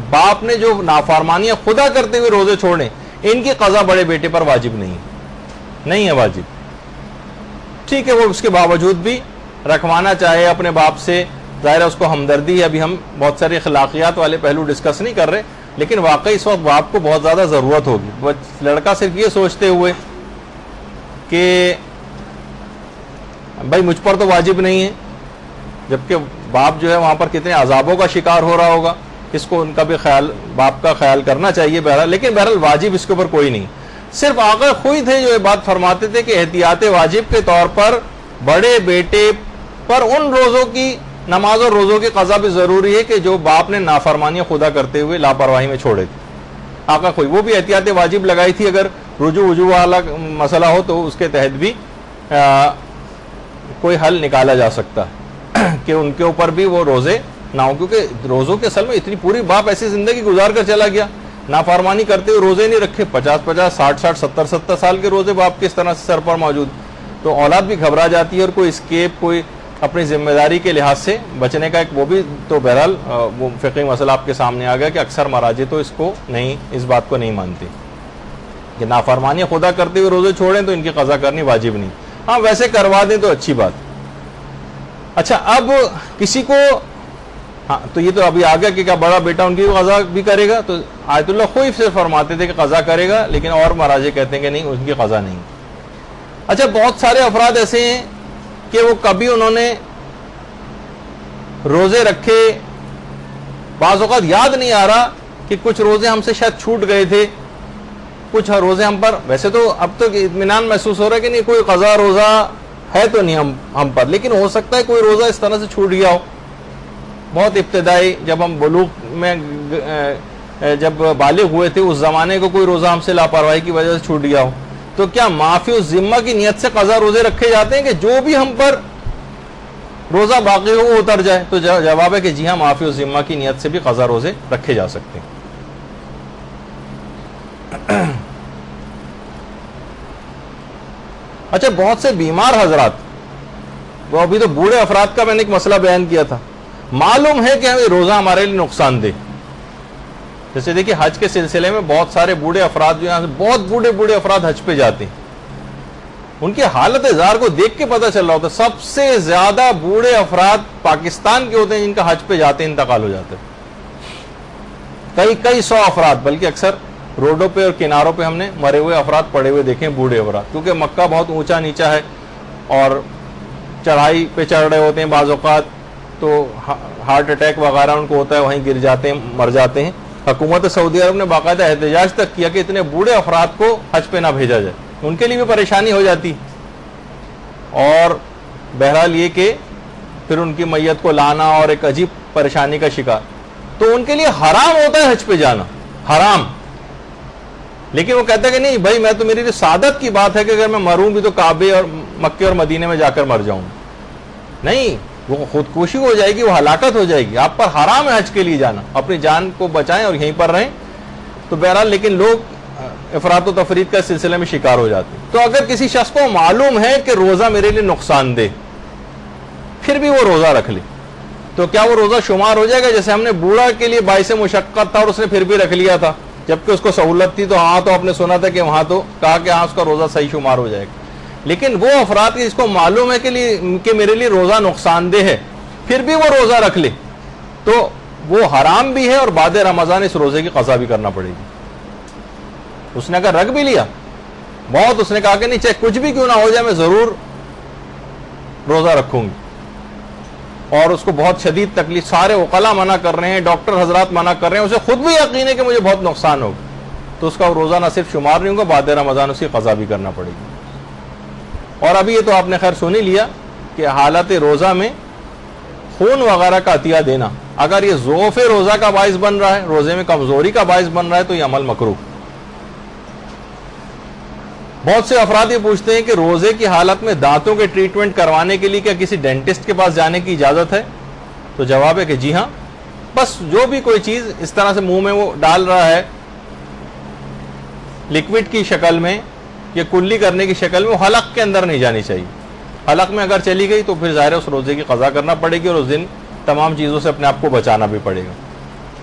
باپ نے جو نافرمانیاں خدا کرتے ہوئے روزے چھوڑے ان کی قضا بڑے بیٹے پر واجب نہیں ہے واجب. ٹھیک ہے وہ اس کے باوجود بھی رکھوانا چاہے اپنے باپ سے، ظاہر ہے اس کو ہمدردی ہے. ابھی ہم بہت سارے اخلاقیات والے پہلو ڈسکس نہیں کر رہے، لیکن واقعی اس وقت باپ کو بہت زیادہ ضرورت ہوگی. لڑکا صرف یہ سوچتے ہوئے کہ بھائی مجھ پر تو واجب نہیں ہے، جبکہ باپ جو ہے وہاں پر کتنے عذابوں کا شکار ہو رہا ہوگا، اس کو ان کا بھی خیال، باپ کا خیال کرنا چاہیے بہرحال. لیکن بہرحال واجب اس کے اوپر کوئی نہیں. صرف آقا خود تھے جو یہ بات فرماتے تھے کہ احتیاط واجب کے طور پر بڑے بیٹے پر ان روزوں کی نماز اور روزوں کی قضا بھی ضروری ہے کہ جو باپ نے نافرمانی خدا کرتے ہوئے لاپرواہی میں چھوڑے تھے. آقا کوئی وہ بھی احتیاط واجب لگائی تھی، اگر رجوع والا مسئلہ ہو تو اس کے تحت بھی کوئی حل نکالا جا سکتا ہے کہ ان کے اوپر بھی وہ روزے نہ ہو، کیونکہ روزوں کے اصل میں اتنی پوری باپ ایسی زندگی گزار کر چلا گیا، نافرمانی کرتے ہوئے روزے نہیں رکھے، 50 60 70 سال کے روزے باپ کس طرح سے سر پر موجود، تو اولاد بھی گھبرا جاتی ہے اور کوئی اسکیپ، کوئی اپنی ذمہ داری کے لحاظ سے بچنے کا ایک وہ بھی تو بہرحال وہ فقہی مسئلہ آپ کے سامنے آ گیا کہ اکثر مراجع تو اس کو نہیں، اس بات کو نہیں مانتے کہ نافرمانی خدا کرتے ہوئے روزے چھوڑیں تو ان کی قضا کرنی واجب نہیں. ہاں ویسے کروا دیں تو اچھی بات. اچھا اب کسی کو ہاں تو یہ تو ابھی آ گیا کہ کیا بڑا بیٹا ان کی قضا بھی کرے گا، تو آیت اللہ خوف سے فرماتے تھے کہ قضا کرے گا، لیکن اور مراجع کہتے ہیں کہ نہیں ان کی قضا نہیں. اچھا بہت سارے افراد ایسے ہیں کہ وہ کبھی انہوں نے روزے رکھے، بعض اوقات یاد نہیں آ رہا کہ کچھ روزے ہم سے شاید چھوٹ گئے تھے، کچھ روزے ہم پر، ویسے تو اب تو اطمینان محسوس ہو رہا ہے کہ نہیں کوئی قضا روزہ ہے تو نہیں ہم پر، لیکن ہو سکتا ہے کوئی روزہ اس طرح سے چھوٹ گیا ہو. بہت ابتدائی جب ہم بلوغ میں جب بالغ ہوئے تھے اس زمانے کو کوئی روزہ ہم سے لاپرواہی کی وجہ سے چھوٹ گیا ہو، تو کیا معافی الذمہ کی نیت سے قضا روزے رکھے جاتے ہیں کہ جو بھی ہم پر روزہ باقی ہو وہ اتر جائے؟ تو جواب ہے کہ جی ہاں، معافی الذمہ کی نیت سے بھی قضا روزے رکھے جا سکتے ہیں. اچھا بہت سے بیمار حضرات، وہ ابھی تو بوڑھے افراد کا میں نے ایک مسئلہ بیان کیا تھا، معلوم ہے کہ ہمیں روزہ ہمارے لیے نقصان دہ. جیسے دیکھیے حج کے سلسلے میں بہت سارے بوڑھے افراد جو یہاں سے بہت بوڑھے افراد حج پہ جاتے ہیں، ان کی حالت زار کو دیکھ کے پتہ چل رہا ہوتا ہے سب سے زیادہ بوڑھے افراد پاکستان کے ہوتے ہیں جن کا حج پہ جاتے ہیں انتقال ہو جاتا ہے. کئی 100 افراد، بلکہ اکثر روڈوں پہ اور کناروں پہ ہم نے مرے ہوئے افراد پڑے ہوئے دیکھے، بوڑھے افراد، کیونکہ مکہ بہت اونچا نیچا ہے اور چڑھائی پہ چڑھ رہے ہوتے ہیں، بعض اوقات تو ہارٹ اٹیک وغیرہ ان کو ہوتا ہے، وہیں گر جاتے ہیں، مر جاتے ہیں. حکومت سعودی عرب نے باقاعدہ احتجاج تک کیا کہ اتنے بوڑھے افراد کو حج پہ نہ بھیجا جائے، ان کے لیے بھی پریشانی ہو جاتی. اور بہرحال یہ کہ پھر ان کی میت کو لانا اور ایک عجیب پریشانی کا شکار، تو ان کے لیے حرام ہوتا ہے حج پہ جانا، حرام. لیکن وہ کہتا ہے کہ نہیں بھائی میں تو، میری لیے سعادت کی بات ہے کہ اگر میں مروں بھی تو کعبے اور مکے اور مدینے میں جا کر مر جاؤں. نہیں، وہ خودکشی ہو جائے گی، وہ ہلاکت ہو جائے گی. آپ پر حرام ہے حج کے لیے جانا، اپنی جان کو بچائیں اور یہیں پر رہیں. تو بہرحال لیکن لوگ افراط و تفرید کا سلسلے میں شکار ہو جاتے ہیں. تو اگر کسی شخص کو معلوم ہے کہ روزہ میرے لیے نقصان دہ، پھر بھی وہ روزہ رکھ لے، تو کیا وہ روزہ شمار ہو جائے گا؟ جیسے ہم نے بوڑھا کے لیے باعث مشقت تھا اور اس نے پھر بھی رکھ لیا تھا، جبکہ اس کو سہولت تھی. تو ہاں تو آپ نے سنا تھا کہ وہاں تو کہا کہ ہاں اس کا روزہ صحیح شمار ہو جائے گا. لیکن وہ افراد جس کو معلوم ہے کہ میرے لیے روزہ نقصان دہ ہے, پھر بھی وہ روزہ رکھ لے, تو وہ حرام بھی ہے اور بعد رمضان اس روزے کی قضا بھی کرنا پڑے گی. اس نے اگر رکھ بھی لیا بہت, اس نے کہا کہ نہیں چاہے کچھ بھی کیوں نہ ہو جائے میں ضرور روزہ رکھوں گی, اور اس کو بہت شدید تکلیف, سارے عقلاء منع کر رہے ہیں, ڈاکٹر حضرات منع کر رہے ہیں, اسے خود بھی یقین ہے کہ مجھے بہت نقصان ہوگا, تو اس کا روزہ نہ صرف شمار نہیں ہوگا, بعد رمضان اس کی قضا بھی کرنا پڑے گی. اور ابھی یہ تو آپ نے خیر سن ہی لیا کہ حالت روزہ میں خون وغیرہ کا عطیہ دینا اگر یہ ضعف روزہ کا باعث بن رہا ہے, روزے میں کمزوری کا باعث بن رہا ہے, تو یہ عمل مکروہ. بہت سے افراد یہ پوچھتے ہیں کہ روزے کی حالت میں دانتوں کے ٹریٹمنٹ کروانے کے لیے کیا کسی ڈینٹسٹ کے پاس جانے کی اجازت ہے؟ تو جواب ہے کہ جی ہاں, بس جو بھی کوئی چیز اس طرح سے منہ میں وہ ڈال رہا ہے لکوڈ کی شکل میں یا کلی کرنے کی شکل میں, وہ حلق کے اندر نہیں جانی چاہیے. حلق میں اگر چلی گئی تو پھر ظاہر ہے اس روزے کی قضا کرنا پڑے گی, اور اس دن تمام چیزوں سے اپنے آپ کو بچانا بھی پڑے گا.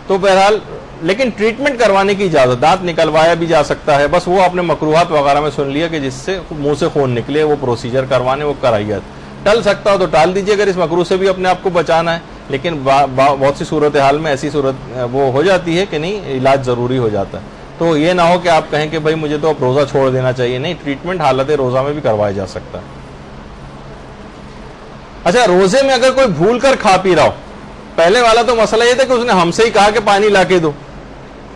تو بہرحال لیکن ٹریٹمنٹ کروانے کی اجازت, دانت نکلوایا بھی جا سکتا ہے, بس وہ اپنے مکروہات وغیرہ میں سن لیا کہ جس سے منہ سے خون نکلے, وہ پروسیجر کروانے, وہ کرائیت ٹل سکتا ہو تو ٹال دیجیے اگر اس مکروہ سے بھی اپنے آپ کو بچانا ہے. لیکن بہت سی صورتحال میں ایسی صورت وہ ہو جاتی ہے کہ نہیں علاج ضروری ہو جاتا ہے. تو یہ نہ ہو کہ آپ کہیں کہ بھائی مجھے تو اب روزہ چھوڑ دینا چاہیے, نہیں, ٹریٹمنٹ حالت روزہ میں بھی کروایا جا سکتا ہے. اچھا, روزے میں اگر کوئی بھول کر کھا پی رہا ہو, پہلے والا تو مسئلہ یہ تھا کہ اس نے ہم سے ہی کہا کہ پانی لا کے دو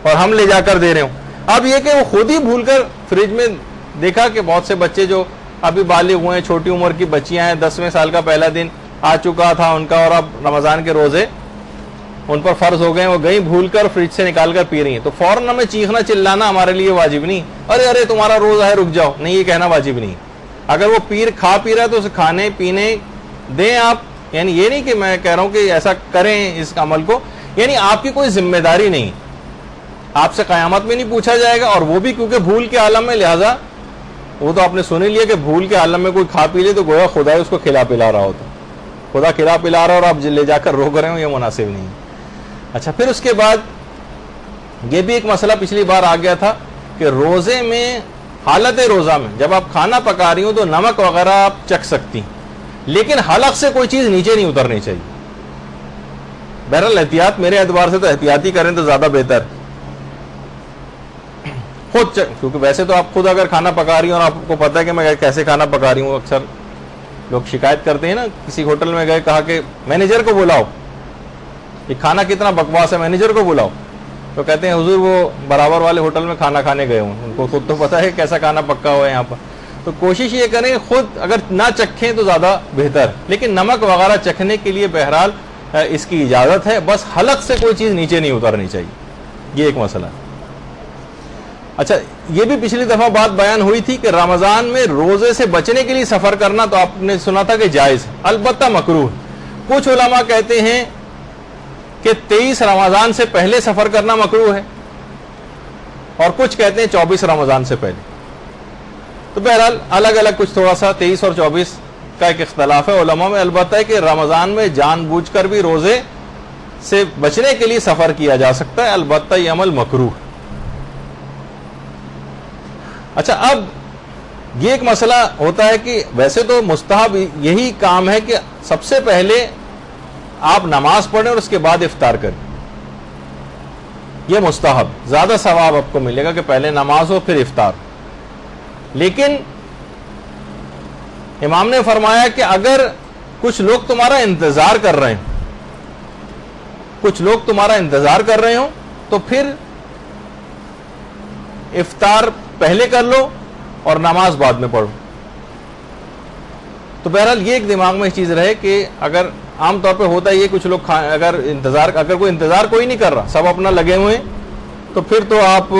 اور ہم لے جا کر دے رہے ہوں. اب یہ کہ وہ خود ہی بھول کر فریج میں دیکھا کہ بہت سے بچے جو ابھی بالغ ہوئے ہیں, چھوٹی عمر کی بچیاں ہیں, 10ویں سال کا پہلا دن آ چکا تھا ان کا, اور اب رمضان کے روزے ان پر فرض ہو گئے, وہ گئی بھول کر فریج سے نکال کر پی رہی ہیں, تو فوراً ہمیں چیخنا چلانا ہمارے لیے واجب نہیں, ارے ارے تمہارا روزہ ہے رک جاؤ, نہیں, یہ کہنا واجب نہیں. اگر وہ کھا پی رہا ہے تو اسے کھانے پینے دیں آپ, یعنی یہ نہیں کہ میں کہہ رہا ہوں کہ ایسا کریں اس عمل کو, یعنی آپ کی کوئی ذمہ داری نہیں, آپ سے قیامت میں نہیں پوچھا جائے گا, اور وہ بھی کیونکہ بھول کے عالم میں, لہذا وہ تو آپ نے سن ہی لیا کہ بھول کے عالم میں کوئی کھا پی لے تو گویا خدا اس کو کھلا پلا رہا ہوتا, خدا کھلا پلا رہا اور آپ لے جا کر روک رہے ہوں, یہ مناسب نہیں. اچھا, پھر اس کے بعد یہ بھی ایک مسئلہ پچھلی بار آ گیا تھا کہ روزے میں حالت روزہ میں جب آپ کھانا پکا رہی ہوں تو نمک وغیرہ آپ چکھ سکتی ہیں, لیکن حلق سے کوئی چیز نیچے نہیں اترنی چاہیے. بہرحال احتیاط, میرے اعتبار سے تو احتیاطی کریں تو زیادہ بہتر, خود کیونکہ ویسے تو آپ خود اگر کھانا پکا رہی ہیں اور آپ کو پتا ہے کہ میں کیسے کھانا پکا رہی ہوں, اکثر لوگ شکایت کرتے ہیں نا, کسی ہوٹل میں گئے, کہا کہ مینیجر کو بلاؤ, یہ کھانا کتنا بکواس ہے, مینیجر کو بلاؤ, تو کہتے ہیں حضور وہ برابر والے ہوٹل میں کھانا کھانے گئے ہوں, ان کو خود تو پتا ہے کیسا کھانا پکا ہوا ہے یہاں پر. تو کوشش یہ کریں خود اگر نہ چکھیں تو زیادہ بہتر, لیکن نمک وغیرہ چکھنے کے لیے بہرحال اس کی اجازت ہے, بس حلق سے کوئی چیز نیچے نہیں اترنی چاہیے, یہ ایک مسئلہ ہے. اچھا, یہ بھی پچھلی دفعہ بات بیان ہوئی تھی کہ رمضان میں روزے سے بچنے کے لیے سفر کرنا تو آپ نے سنا تھا کہ جائز, البتہ مکروہ. کچھ علماء کہتے ہیں کہ 23 رمضان سے پہلے سفر کرنا مکروہ ہے, اور کچھ کہتے ہیں 24 رمضان سے پہلے. تو بہرحال الگ الگ کچھ تھوڑا سا 23 اور 24 کا ایک اختلاف ہے علماء میں, البتہ ہے کہ رمضان میں جان بوجھ کر بھی روزے سے بچنے کے لیے سفر کیا جا سکتا ہے, البتہ یہ عمل مکروہ. اچھا, اب یہ ایک مسئلہ ہوتا ہے کہ ویسے تو مستحب یہی کام ہے کہ سب سے پہلے آپ نماز پڑھیں اور اس کے بعد افطار کریں, یہ مستحب, زیادہ ثواب آپ کو ملے گا کہ پہلے نماز ہو پھر افطار. لیکن امام نے فرمایا کہ اگر کچھ لوگ تمہارا انتظار کر رہے ہیں, کچھ لوگ تمہارا انتظار کر رہے ہوں تو پھر افطار پہلے کر لو اور نماز بعد میں پڑھو. تو بہرحال یہ ایک دماغ میں چیز رہے کہ اگر عام طور پہ ہوتا ہے یہ کچھ لوگ اگر کوئی انتظار کوئی نہیں کر رہا, سب اپنا لگے ہوئے ہیں, تو پھر تو آپ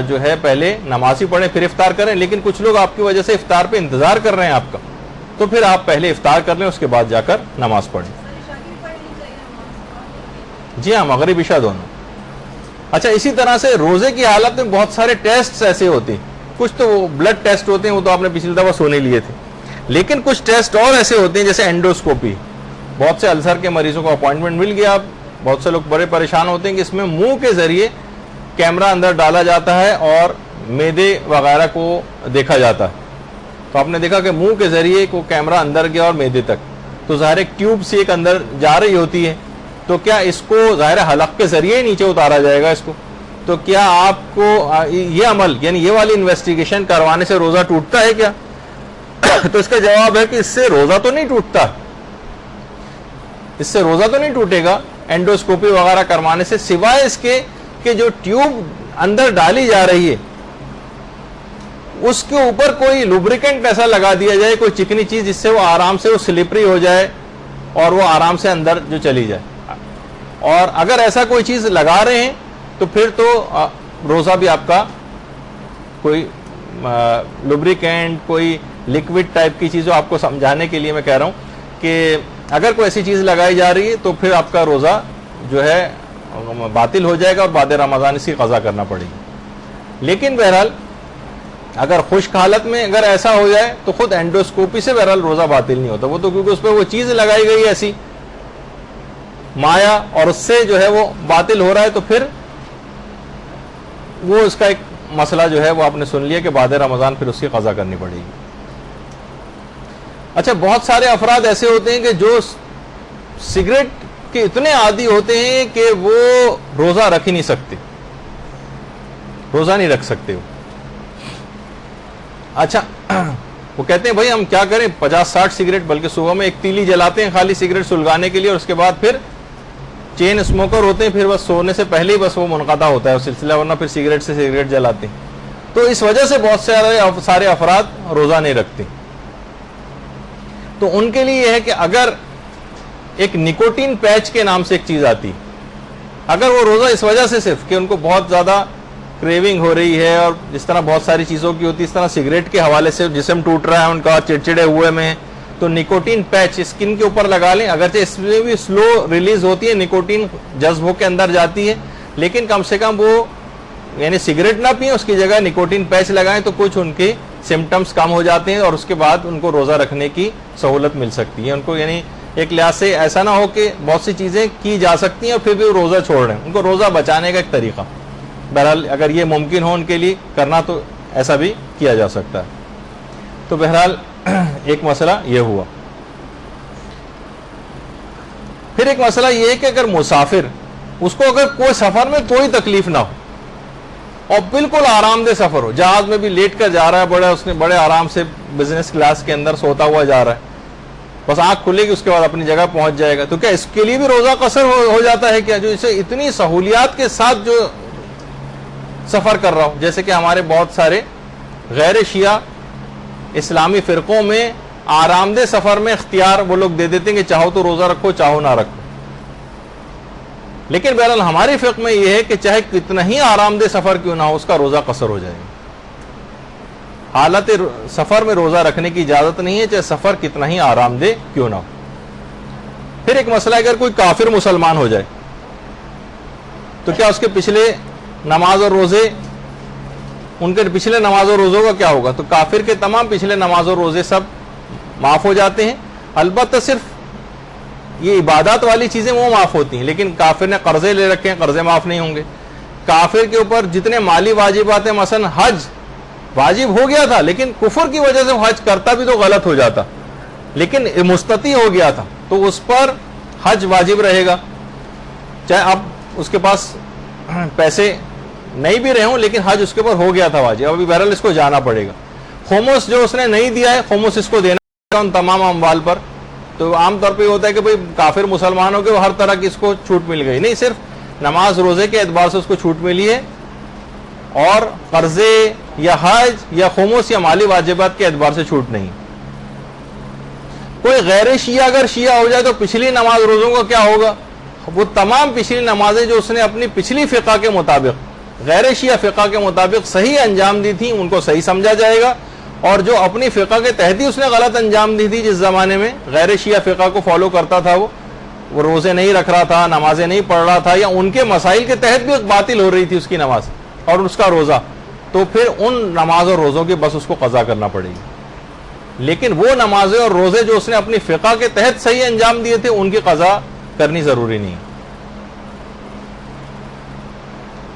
جو ہے پہلے نماز ہی پڑھیں پھر افطار کریں. لیکن کچھ لوگ آپ کی وجہ سے افطار پہ انتظار کر رہے ہیں آپ کا, تو پھر آپ پہلے افطار کر لیں, اس کے بعد جا کر نماز پڑھیں. جی ہاں, مغرب عشاء دونوں. اچھا, اسی طرح سے روزے کی حالت میں بہت سارے ٹیسٹ ایسے ہوتے ہیں, کچھ تو وہ بلڈ ٹیسٹ ہوتے ہیں, وہ تو آپ نے پچھلی دفعہ سونے لیے تھے, لیکن کچھ ٹیسٹ اور ایسے ہوتے ہیں جیسے اینڈوسکوپی. بہت سے السر کے مریضوں کو اپوائنٹمنٹ مل گیا, بہت سے لوگ بڑے پریشان ہوتے ہیں کہ اس میں منہ کے ذریعے کیمرہ اندر ڈالا جاتا ہے اور معدے وغیرہ کو دیکھا جاتا ہے. تو آپ نے دیکھا کہ منہ کے ذریعے کو کیمرہ اندر گیا اور معدے تک, تو ظاہر ایک ٹیوب سی ایک اندر جا رہی ہوتی ہے, تو کیا اس کو ظاہر حلق کے ذریعے ہی نیچے اتارا جائے گا اس کو؟ تو کیا آپ کو یہ عمل یعنی یہ والی انویسٹیگیشن کروانے سے روزہ ٹوٹتا ہے کیا؟ تو اس کا جواب ہے کہ اس سے روزہ تو نہیں ٹوٹتا, اس سے روزہ تو نہیں ٹوٹے گا اینڈوسکوپی وغیرہ کروانے سے, سوائے اس کے کہ جو ٹیوب اندر ڈالی جا رہی ہے اس کے اوپر کوئی لوبریکنٹ ایسا لگا دیا جائے, کوئی چکنی چیز, جس سے وہ آرام سے وہ سلپری ہو جائے اور وہ آرام سے اندر جو چلی جائے. اور اگر ایسا کوئی چیز لگا رہے ہیں تو پھر تو روزہ بھی آپ کا کوئی لوبریکنٹ, کوئی لکوڈ ٹائپ کی چیز, آپ کو سمجھانے کے لیے میں کہہ رہا ہوں کہ اگر کوئی ایسی چیز لگائی جا رہی ہے تو پھر آپ کا روزہ جو ہے باطل ہو جائے گا اور بعد رمضان اس کی قضا کرنا پڑے گی. لیکن بہرحال اگر خشک حالت میں اگر ایسا ہو جائے تو خود اینڈوسکوپی سے بہرحال روزہ باطل نہیں ہوتا, وہ تو کیونکہ اس پہ وہ چیز لگائی گئی ایسی مایا اور اس سے جو ہے وہ باطل ہو رہا ہے, تو پھر وہ اس کا ایک مسئلہ جو ہے وہ آپ نے سن لیا کہ بعد رمضان پھر اس کی قضا کرنی پڑے گی. اچھا, بہت سارے افراد ایسے ہوتے ہیں کہ جو سگریٹ کے اتنے عادی ہوتے ہیں کہ وہ روزہ رکھ ہی نہیں سکتے, روزہ نہیں رکھ سکتے وہ. اچھا, وہ کہتے ہیں بھائی ہم کیا کریں, 50-60 سگریٹ, بلکہ صبح میں ایک تیلی جلاتے ہیں خالی سگریٹ سلگانے کے لیے, اور اس کے بعد پھر چین اسموکر ہوتے ہیں, پھر بس سونے سے پہلے ہی بس وہ منقطع ہوتا ہے سلسلہ, ورنہ پھر سگریٹ سے سگریٹ جلاتے ہیں. تو اس وجہ سے بہت سارے افراد روزہ نہیں رکھتے. تو ان کے لیے یہ ہے کہ اگر ایک نکوٹین پیچ کے نام سے ایک چیز آتی, اگر وہ روزہ اس وجہ سے صرف کہ ان کو بہت زیادہ کریونگ ہو رہی ہے, اور جس طرح بہت ساری چیزوں کی ہوتی ہے, اس طرح سگریٹ کے حوالے سے جسم ٹوٹ رہا ہے ان کا, چڑچڑے ہوئے میں, تو نکوٹین پیچ اسکن کے اوپر لگا لیں. اگرچہ اس میں بھی سلو ریلیز ہوتی ہے, نکوٹین جذب ہو کے اندر جاتی ہے, لیکن کم سے کم وہ یعنی سگریٹ نہ پئیں, اس کی جگہ نکوٹین پیچ لگائیں تو کچھ ان کے سمٹمز کم ہو جاتے ہیں, اور اس کے بعد ان کو روزہ رکھنے کی سہولت مل سکتی ہے ان کو. یعنی ایک لحاظ سے ایسا نہ ہو کہ بہت سی چیزیں کی جا سکتی ہیں اور پھر بھی وہ روزہ چھوڑ رہے ہیں, ان کو روزہ بچانے کا ایک طریقہ. بہرحال اگر یہ ممکن ہو ان کے لیے کرنا تو ایسا بھی کیا جا سکتا ہے. تو بہرحال ایک مسئلہ یہ ہوا. پھر ایک مسئلہ یہ ہے کہ اگر مسافر, اس کو اگر کوئی سفر میں کوئی تکلیف نہ ہو اور بالکل آرام دہ سفر ہو, جہاز میں بھی لیٹ کر جا رہا ہے, اس نے بڑے آرام سے بزنس کلاس کے اندر سوتا ہوا جا رہا ہے, بس آنکھ کھلے گی اس کے بعد اپنی جگہ پہنچ جائے گا, تو کیا اس کے لیے بھی روزہ قصر ہو جاتا ہے کیا, جو اسے اتنی سہولیات کے ساتھ جو سفر کر رہا ہو؟ جیسے کہ ہمارے بہت سارے غیر شیعہ اسلامی فرقوں میں آرام دہ سفر میں اختیار وہ لوگ دے دیتے ہیں کہ چاہو تو روزہ رکھو, چاہو نہ رکھو. لیکن بہرحال ہماری فقہ میں یہ ہے کہ چاہے کتنا ہی آرام دہ سفر کیوں نہ ہو, اس کا روزہ قصر ہو جائے گا. حالت سفر میں روزہ رکھنے کی اجازت نہیں ہے, چاہے سفر کتنا ہی آرام دہ کیوں نہ ہو. پھر ایک مسئلہ, اگر کوئی کافر مسلمان ہو جائے تو کیا اس کے پچھلے نماز اور روزے, ان کے پچھلے نماز اور روزوں کا کیا ہوگا؟ تو کافر کے تمام پچھلے نماز اور روزے سب معاف ہو جاتے ہیں. البتہ صرف یہ عبادات والی چیزیں وہ معاف ہوتی ہیں, لیکن کافر نے قرضے لے رکھے ہیں, قرضے معاف نہیں ہوں گے. کافر کے اوپر جتنے مالی واجبات ہیں, مثلا حج واجب ہو گیا تھا لیکن کفر کی وجہ سے وہ حج کرتا بھی تو غلط ہو جاتا, لیکن مستطیع ہو گیا تھا تو اس پر حج واجب رہے گا, چاہے اب اس کے پاس پیسے نہیں بھی رہے ہوں, لیکن حج اس کے اوپر ہو گیا تھا واجب, ابھی بہرحال اس کو جانا پڑے گا. خمس جو اس نے نہیں دیا ہے, خمس اس کو دینا پڑے گا ان تمام اموال پر. تو عام طور پہ یہ ہوتا ہے کہ بھئی کافر مسلمانوں کے ہر طرح کی اس کو چھوٹ مل گئی, نہیں, صرف نماز روزے کے اعتبار سے اس کو چھوٹ ملی ہے, اور قرضے یا حج یا خمس یا مالی واجبات کے اعتبار سے چھوٹ نہیں. کوئی غیر شیعہ اگر شیعہ ہو جائے تو پچھلی نماز روزوں کا کیا ہوگا؟ وہ تمام پچھلی نمازیں جو اس نے اپنی پچھلی فقہ کے مطابق, غیر شیعہ فقہ کے مطابق صحیح انجام دی تھی, ان کو صحیح سمجھا جائے گا, اور جو اپنی فقہ کے تحت ہی اس نے غلط انجام دی تھی, جس زمانے میں غیر شیعہ فقہ کو فالو کرتا تھا, وہ روزے نہیں رکھ رہا تھا, نمازیں نہیں پڑھ رہا تھا, یا ان کے مسائل کے تحت بھی باطل ہو رہی تھی اس کی نماز اور اس کا روزہ, تو پھر ان نماز اور روزوں کی بس اس کو قضا کرنا پڑے گی. لیکن وہ نمازیں اور روزے جو اس نے اپنی فقہ کے تحت صحیح انجام دیے تھے, ان کی قضا کرنی ضروری نہیں.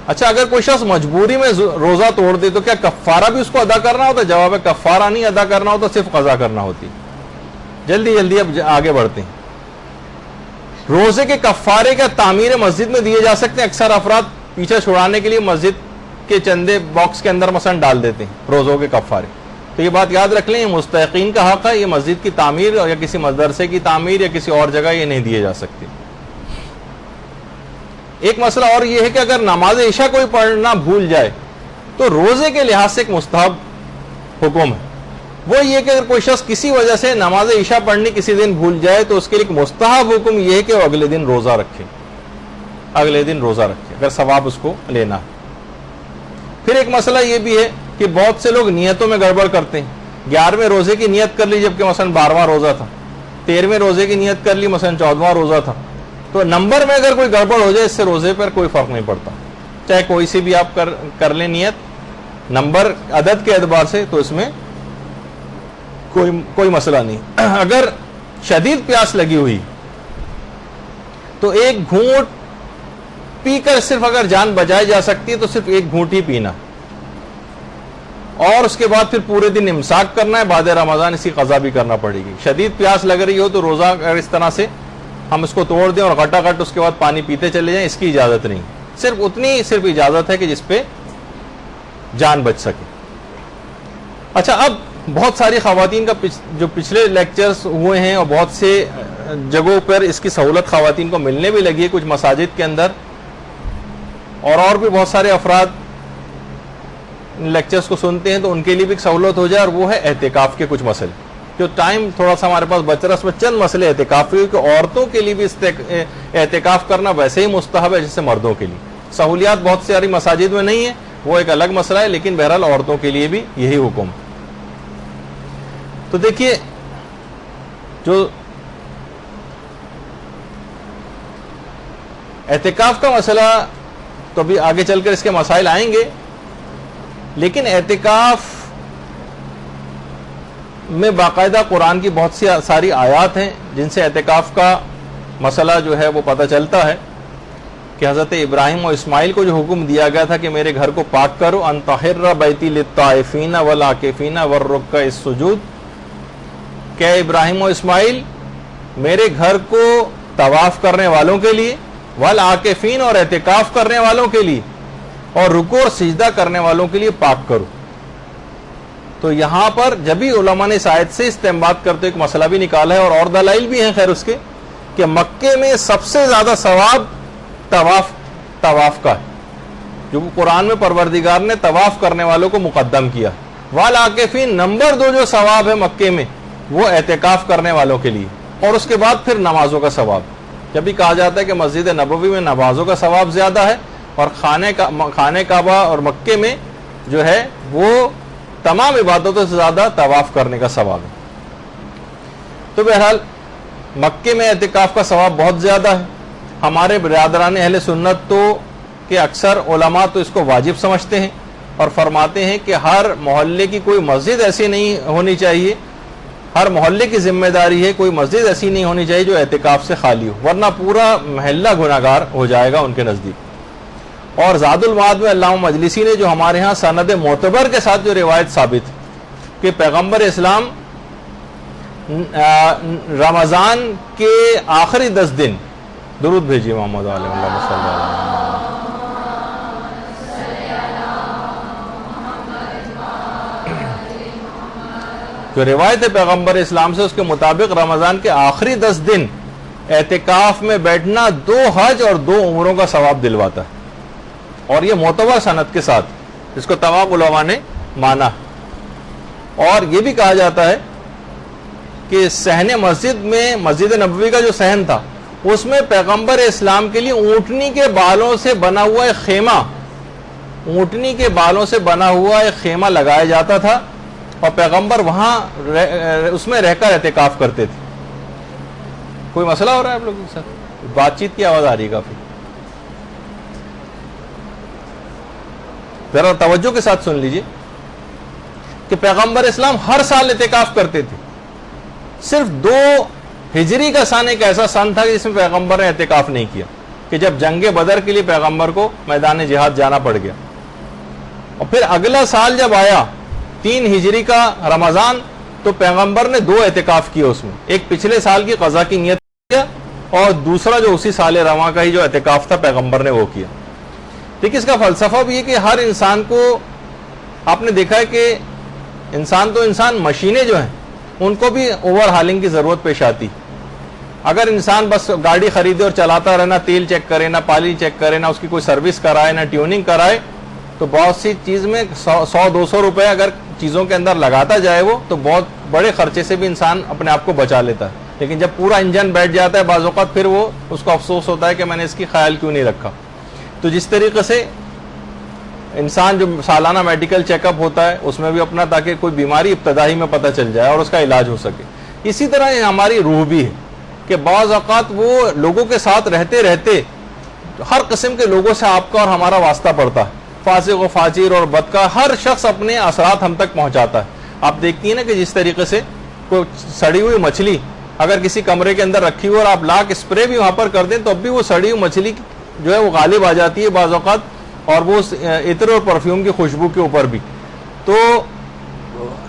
اچھا اگر کوئی شخص مجبوری میں روزہ توڑ دے تو کیا کفارہ بھی اس کو ادا کرنا ہوتا ہے؟ جواب ہے کفارہ نہیں ادا کرنا ہوتا، صرف قضا کرنا ہوتی۔ جلدی جلدی اب آگے بڑھتے ہیں۔ روزے کے کفارے کا تعمیر مسجد میں دیے جا سکتے ہیں۔ اکثر افراد پیچھے چھڑانے کے لیے مسجد کے چندے باکس کے اندر مثلا ڈال دیتے ہیں روزوں کے کفارے، تو یہ بات یاد رکھ لیں، یہ مستحقین کا حق ہے، یہ مسجد کی تعمیر یا کسی مدرسے کی تعمیر یا کسی اور جگہ یہ نہیں دیے جا سکتے۔ ایک مسئلہ اور یہ ہے کہ اگر نماز عشاء کوئی پڑھنا بھول جائے تو روزے کے لحاظ سے ایک مستحب حکم ہے، وہ یہ کہ اگر کوئی شخص کسی وجہ سے نماز عشاء پڑھنی کسی دن بھول جائے تو اس کے لیے ایک مستحب حکم یہ ہے کہ وہ اگلے دن روزہ رکھے، اگلے دن روزہ رکھے اگر ثواب اس کو لینا ہے۔ پھر ایک مسئلہ یہ بھی ہے کہ بہت سے لوگ نیتوں میں گڑبڑ کرتے ہیں، 11ویں روزے کی نیت کر لی جبکہ مثلا 12واں روزہ تھا، 13ویں روزے کی نیت کر لی مثلا 14واں روزہ تھا، تو نمبر میں اگر کوئی گڑبڑ ہو جائے اس سے روزے پر کوئی فرق نہیں پڑتا، چاہے کوئی سی بھی آپ کر لیں نیت نمبر عدد کے اعتبار سے، تو اس میں کوئی مسئلہ نہیں۔ اگر شدید پیاس لگی ہوئی تو ایک گھونٹ پی کر صرف اگر جان بچائی جا سکتی ہے تو صرف ایک گھونٹ ہی پینا، اور اس کے بعد پھر پورے دن امساک کرنا ہے، بعد رمضان اسی قضا بھی کرنا پڑے گی۔ شدید پیاس لگ رہی ہو تو روزہ اگر اس طرح سے ہم اس کو توڑ دیں اور گھٹا گھٹ اس کے بعد پانی پیتے چلے جائیں، اس کی اجازت نہیں، صرف اجازت ہے کہ جس پہ جان بچ سکے۔ اچھا اب بہت ساری خواتین کا جو پچھلے لیکچرز ہوئے ہیں اور بہت سے جگہوں پر اس کی سہولت خواتین کو ملنے بھی لگی ہے، کچھ مساجد کے اندر اور بھی بہت سارے افراد لیکچرز کو سنتے ہیں تو ان کے لیے بھی ایک سہولت ہو جائے، اور وہ ہے اعتکاف کے کچھ مسئلے۔ جو ٹائم تھوڑا سا ہمارے پاس بچ رہا ہے اس میں چند مسئلے اعتکاف کے، کہ عورتوں کے لیے بھی اعتکاف کرنا ویسے ہی مستحب ہے جیسے مردوں کے لیے۔ سہولیات بہت ساری مساجد میں نہیں ہے، وہ ایک الگ مسئلہ ہے، لیکن بہرحال عورتوں کے لیے بھی یہی حکم۔ تو دیکھیے جو اعتکاف کا مسئلہ تو ابھی آگے چل کر اس کے مسائل آئیں گے، لیکن اعتکاف میں باقاعدہ قرآن کی بہت ساری آیات ہیں جن سے اعتکاف کا مسئلہ جو ہے وہ پتہ چلتا ہے کہ حضرت ابراہیم و اسماعیل کو جو حکم دیا گیا تھا کہ میرے گھر کو پاک کرو، ان طہر بیتی للطائفین والعاکفین والرکع السجود، کہ ابراہیم و اسماعیل میرے گھر کو طواف کرنے والوں کے لیے، والعاکفین اور اعتکاف کرنے والوں کے لیے، اور رکوع اور سجدہ کرنے والوں کے لیے پاک کرو۔ تو یہاں پر جب بھی علماء نے اس آیت سے استنباط کرتے ایک مسئلہ بھی نکالا ہے، اور دلائل بھی ہیں خیر اس کے، کہ مکے میں سب سے زیادہ ثواب طواف کا ہے، جو قرآن میں پروردگار نے طواف کرنے والوں کو مقدم کیا۔ والعاکفین نمبر 2 جو ثواب ہے مکے میں وہ اعتکاف کرنے والوں کے لیے، اور اس کے بعد پھر نمازوں کا ثواب۔ جب بھی کہا جاتا ہے کہ مسجد نبوی میں نمازوں کا ثواب زیادہ ہے اور خانہ کعبہ اور مکے میں جو ہے وہ تمام عبادتوں سے زیادہ طواف کرنے کا ثواب ہے۔ تو بہرحال مکے میں اعتکاف کا ثواب بہت زیادہ ہے۔ ہمارے برادران اہل سنت تو کہ اکثر علماء تو اس کو واجب سمجھتے ہیں اور فرماتے ہیں کہ ہر محلے کی کوئی مسجد ایسی نہیں ہونی چاہیے، ہر محلے کی ذمہ داری ہے کوئی مسجد ایسی نہیں ہونی چاہیے جو اعتکاف سے خالی ہو، ورنہ پورا محلہ گناہگار ہو جائے گا ان کے نزدیک۔ اور زاد المعاد میں علامہ مجلسی نے جو ہمارے ہاں سند معتبر کے ساتھ جو روایت ثابت کہ پیغمبر اسلام رمضان کے آخری 10 دن، درود بھیجیے محمد علیہ وسلم، جو روایت ہے پیغمبر اسلام سے اس کے مطابق رمضان کے آخری 10 دن اعتکاف میں بیٹھنا 2 حج اور 2 عمروں کا ثواب دلواتا ہے، اور یہ معتبر سند کے ساتھ، جس کو تمام علماء نے مانا۔ اور یہ بھی کہا جاتا ہے کہ صحن مسجد میں، مسجد نبوی کا جو صحن تھا اس میں پیغمبر اسلام کے لیے اونٹنی کے بالوں سے بنا ہوا ایک خیمہ، اونٹنی کے بالوں سے بنا ہوا ایک خیمہ لگایا جاتا تھا، اور پیغمبر وہاں اس میں رہ کر اعتکاف کرتے تھے۔ کوئی مسئلہ ہو رہا ہے آپ لوگوں کے ساتھ؟ بات چیت کی آواز آ رہی ہے کافی، ذرا توجہ کے ساتھ سن لیجئے کہ پیغمبر اسلام ہر سال اعتکاف کرتے تھے، صرف 2 ہجری کا سن ایک ایسا سن تھا کہ جس میں پیغمبر نے اعتکاف نہیں کیا، کہ جب جنگ بدر کے لیے پیغمبر کو میدان جہاد جانا پڑ گیا. اور پھر اگلا سال جب آیا 3 ہجری کا رمضان, تو پیغمبر نے 2 اعتکاف کیے اس میں, ایک پچھلے سال کی قضا کی نیت کیا اور دوسرا جو اسی سال رواں کا ہی جو اعتکاف تھا پیغمبر نے وہ کیا. دیکھیے اس کا فلسفہ بھی ہے کہ ہر انسان کو, آپ نے دیکھا ہے کہ انسان تو انسان, مشینیں جو ہیں ان کو بھی اوور ہالنگ کی ضرورت پیش آتی. اگر انسان بس گاڑی خریدے اور چلاتا رہے, نہ تیل چیک کرے, نہ پانی چیک کرے, نہ اس کی کوئی سروس کرائے, نہ ٹیوننگ کرائے, تو بہت سی چیز میں 100-200 روپے اگر چیزوں کے اندر لگاتا جائے وہ, تو بہت بڑے خرچے سے بھی انسان اپنے آپ کو بچا لیتا ہے. لیکن جب پورا انجن بیٹھ جاتا ہے بعض اوقات, پھر وہ اس کو افسوس ہوتا ہے کہ میں نے اس کی خیال کیوں نہیں رکھا. تو جس طریقے سے انسان جو سالانہ میڈیکل چیک اپ ہوتا ہے اس میں بھی اپنا, تاکہ کوئی بیماری ابتدائی میں پتہ چل جائے اور اس کا علاج ہو سکے. اسی طرح ہماری روح بھی ہے کہ بعض اوقات وہ لوگوں کے ساتھ رہتے رہتے ہر قسم کے لوگوں سے آپ کا اور ہمارا واسطہ پڑتا ہے, فاسق و فاجر اور بد کا ہر شخص اپنے اثرات ہم تک پہنچاتا ہے. آپ دیکھتی ہیں نا کہ جس طریقے سے کوئی سڑی ہوئی مچھلی اگر کسی کمرے کے اندر رکھی ہو اور آپ لاکھ اسپرے بھی وہاں پر کر دیں تو اب بھی وہ سڑی ہوئی مچھلی جو ہے وہ غالب آ جاتی ہے بعض اوقات, اور وہ عطر اور پرفیوم کی خوشبو کے اوپر بھی. تو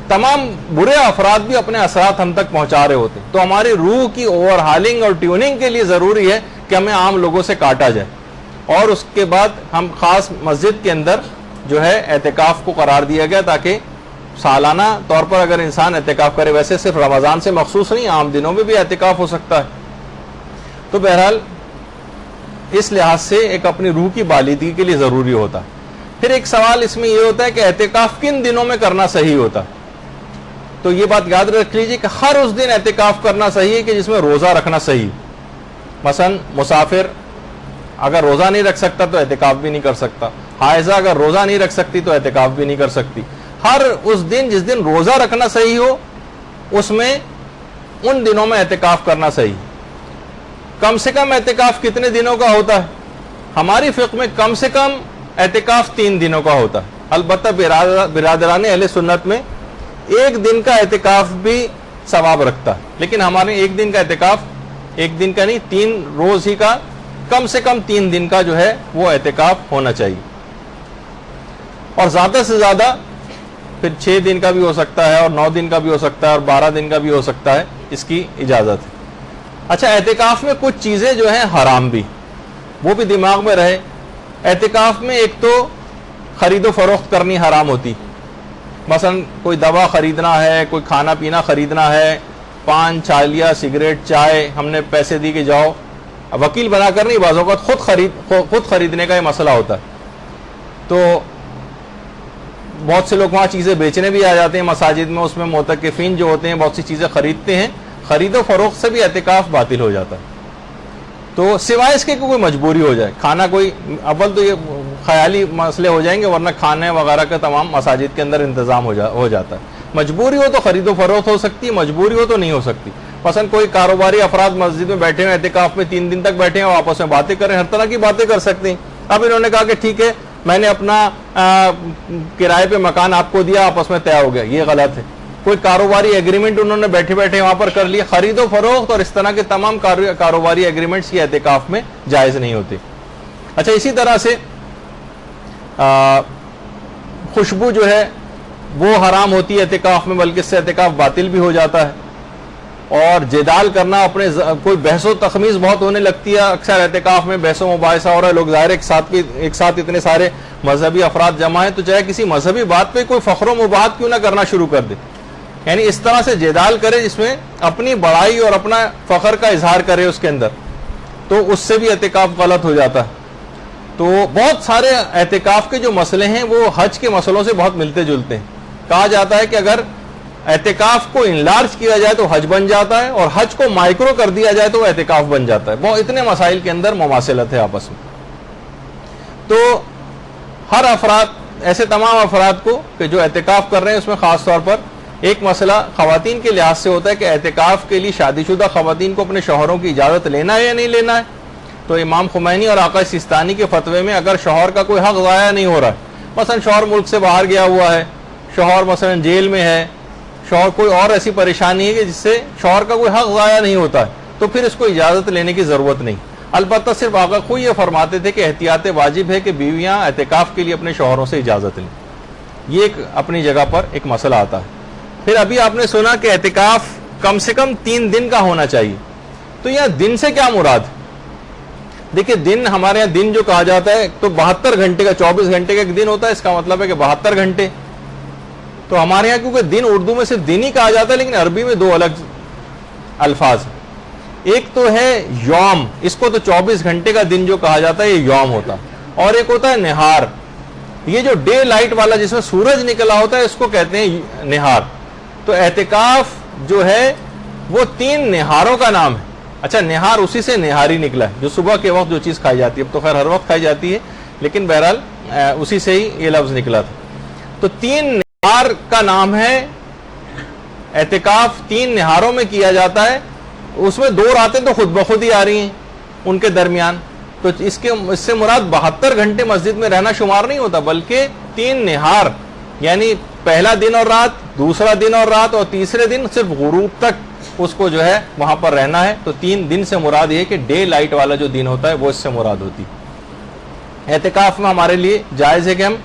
تمام برے افراد بھی اپنے اثرات ہم تک پہنچا رہے ہوتے ہیں. تو ہماری روح کی اوور ہالنگ اور ٹیوننگ کے لیے ضروری ہے کہ ہمیں عام لوگوں سے کاٹا جائے, اور اس کے بعد ہم خاص مسجد کے اندر جو ہے اعتکاف کو قرار دیا گیا, تاکہ سالانہ طور پر اگر انسان اعتکاف کرے, ویسے صرف رمضان سے مخصوص نہیں, عام دنوں میں بھی اعتکاف ہو سکتا ہے. تو بہرحال اس لحاظ سے ایک اپنی روح کی بالیدگی کے لیے ضروری ہوتا ہے. پھر ایک سوال اس میں یہ ہوتا ہے کہ اعتکاف کن دنوں میں کرنا صحیح ہوتا ہے. تو یہ بات یاد رکھ لیجیے کہ ہر اس دن اعتکاف کرنا صحیح ہے کہ جس میں روزہ رکھنا صحیح. مثلا مسافر اگر روزہ نہیں رکھ سکتا تو اعتکاف بھی نہیں کر سکتا, حائضہ اگر روزہ نہیں رکھ سکتی تو اعتکاف بھی نہیں کر سکتی. ہر اس دن جس دن روزہ رکھنا صحیح ہو اس میں ان دنوں میں اعتکاف کرنا صحیح. کم سے کم اعتکاف کتنے دنوں کا ہوتا ہے؟ ہماری فقہ میں کم سے کم اعتکاف 3 دنوں کا ہوتا ہے. البتہ برادران اہل سنت میں 1 دن کا اعتکاف بھی ثواب رکھتا ہے, لیکن ہمارے 1 دن کا اعتکاف, 1 دن کا نہیں 3 روز ہی کا, کم سے کم 3 دن کا جو ہے وہ اعتکاف ہونا چاہیے. اور زیادہ سے زیادہ پھر 6 دن کا بھی ہو سکتا ہے, اور 9 دن کا بھی ہو سکتا ہے, اور 12 دن کا بھی ہو سکتا ہے, اس کی اجازت ہے. اچھا, اعتکاف میں کچھ چیزیں جو ہیں حرام بھی, وہ بھی دماغ میں رہے. اعتکاف میں ایک تو خرید و فروخت کرنی حرام ہوتی. مثلا کوئی دوا خریدنا ہے, کوئی کھانا پینا خریدنا ہے, پان, چھالیا, سگریٹ, چائے, ہم نے پیسے دی کہ جاؤ, وکیل بنا کر نہیں, بعض اوقات خود خریدنے کا یہ مسئلہ ہوتا ہے. تو بہت سے لوگ وہاں چیزیں بیچنے بھی آ جاتے ہیں مساجد میں, اس میں معتکفین جو ہوتے ہیں بہت سی چیزیں خریدتے ہیں. خرید و فروخت سے بھی اعتکاف باطل ہو جاتا ہے. تو سوائے اس کے کوئی مجبوری ہو جائے, کھانا کوئی, اول تو یہ خیالی مسئلے ہو جائیں گے, ورنہ کھانے وغیرہ کا تمام مساجد کے اندر انتظام ہو جاتا ہے. مجبوری ہو تو خرید و فروخت ہو سکتی ہے, مجبوری ہو تو نہیں ہو سکتی. مثلا کوئی کاروباری افراد مسجد میں بیٹھے ہیں, اعتکاف میں 3 دن تک بیٹھے ہیں, اور آپس میں باتیں کر رہے ہیں, ہر طرح کی باتیں کر سکتے ہیں. اب انہوں نے کہا کہ ٹھیک ہے میں نے اپنا کرائے پہ مکان آپ کو دیا, آپس میں طے ہو گیا, یہ غلط ہے. کوئی کاروباری ایگریمنٹ انہوں نے بیٹھے بیٹھے وہاں پر کر لیا. خرید و فروخت اور اس طرح کے تمام کاروباری ایگریمنٹس کی اعتکاف میں جائز نہیں ہوتے. اچھا, اسی طرح سے خوشبو جو ہے وہ حرام ہوتی ہے اعتکاف میں, بلکہ اس سے اعتکاف باطل بھی ہو جاتا ہے. اور جدال کرنا, اپنے کوئی بحث و تخمیز بہت ہونے لگتی ہے اکثر اعتکاف میں, بحث و مباحثہ ہو رہا ہے, لوگ ظاہر ایک ساتھ اتنے سارے مذہبی افراد جمع ہیں, تو چاہے کسی مذہبی بات پہ کوئی فخر و مباحثہ کیوں نہ کرنا شروع کر دے, یعنی اس طرح سے جدال کرے جس میں اپنی بڑائی اور اپنا فخر کا اظہار کرے اس کے اندر, تو اس سے بھی اعتکاف غلط ہو جاتا ہے. تو بہت سارے اعتکاف کے جو مسئلے ہیں وہ حج کے مسئلوں سے بہت ملتے جلتے ہیں. کہا جاتا ہے کہ اگر اعتکاف کو انلارج کیا جائے تو حج بن جاتا ہے, اور حج کو مائکرو کر دیا جائے تو اعتکاف بن جاتا ہے. وہ اتنے مسائل کے اندر مماثلت ہے آپس میں. تو ہر افراد, ایسے تمام افراد کو کہ جو اعتکاف کر رہے ہیں, اس میں خاص طور پر ایک مسئلہ خواتین کے لحاظ سے ہوتا ہے کہ اعتکاف کے لیے شادی شدہ خواتین کو اپنے شوہروں کی اجازت لینا ہے یا نہیں لینا ہے. تو امام خمینی اور آقا سیستانی کے فتوے میں اگر شوہر کا کوئی حق ضائع نہیں ہو رہا ہے, مثلا شوہر ملک سے باہر گیا ہوا ہے, شوہر مثلا جیل میں ہے, شوہر کوئی اور ایسی پریشانی ہے کہ جس سے شوہر کا کوئی حق ضائع نہیں ہوتا ہے, تو پھر اس کو اجازت لینے کی ضرورت نہیں. البتہ صرف آقا خود یہ فرماتے تھے کہ احتیاط واجب ہے کہ بیویاں اعتکاف کے لیے اپنے شوہروں سے اجازت لیں. یہ ایک اپنی جگہ پر ایک مسئلہ آتا ہے. پھر ابھی آپ نے سنا کہ اعتکاف کم سے کم 3 دن کا ہونا چاہیے. تو یہاں دن سے کیا مراد؟ دیکھیں دن ہمارے یہاں دن جو کہا جاتا ہے تو 72 گھنٹے کا 24 گھنٹے کا ایک دن ہوتا ہے, اس کا مطلب ہے کہ 72 گھنٹے. تو ہمارے یہاں کیونکہ دن اردو میں صرف دن ہی کہا جاتا ہے, لیکن عربی میں 2 الگ الفاظ ہیں. ایک تو ہے یوم, اس کو تو 24 گھنٹے کا دن جو کہا جاتا ہے یہ یوم ہوتا ہے, اور ایک ہوتا ہے نہار. یہ جو ڈے لائٹ والا جس میں سورج نکلا ہوتا ہے اس کو کہتے ہیں نہار. تو اعتکاف جو ہے وہ 3 نہاروں کا نام ہے. اچھا نہار اسی سے نہاری نکلا ہے جو صبح کے وقت جو چیز کھائی جاتی ہے, اب تو خیر ہر وقت کھائی جاتی ہے لیکن بہرحال اسی سے ہی یہ لفظ نکلا تھا. تو 3 نہار کا نام ہے اعتکاف. 3 نہاروں میں کیا جاتا ہے. اس میں 2 راتیں تو خود بخود ہی آ رہی ہیں ان کے درمیان. تو اس سے مراد 72 گھنٹے مسجد میں رہنا شمار نہیں ہوتا, بلکہ 3 نہار یعنی پہلا دن اور رات, دوسرا دن اور رات, اور تیسرے دن صرف غروب تک اس کو جو ہے وہاں پر رہنا ہے. تو 3 دن سے مراد یہ کہ ڈے لائٹ والا جو دن ہوتا ہے وہ اس سے مراد ہوتی. اعتکاف میں ہمارے لیے جائز ہے کہ ہم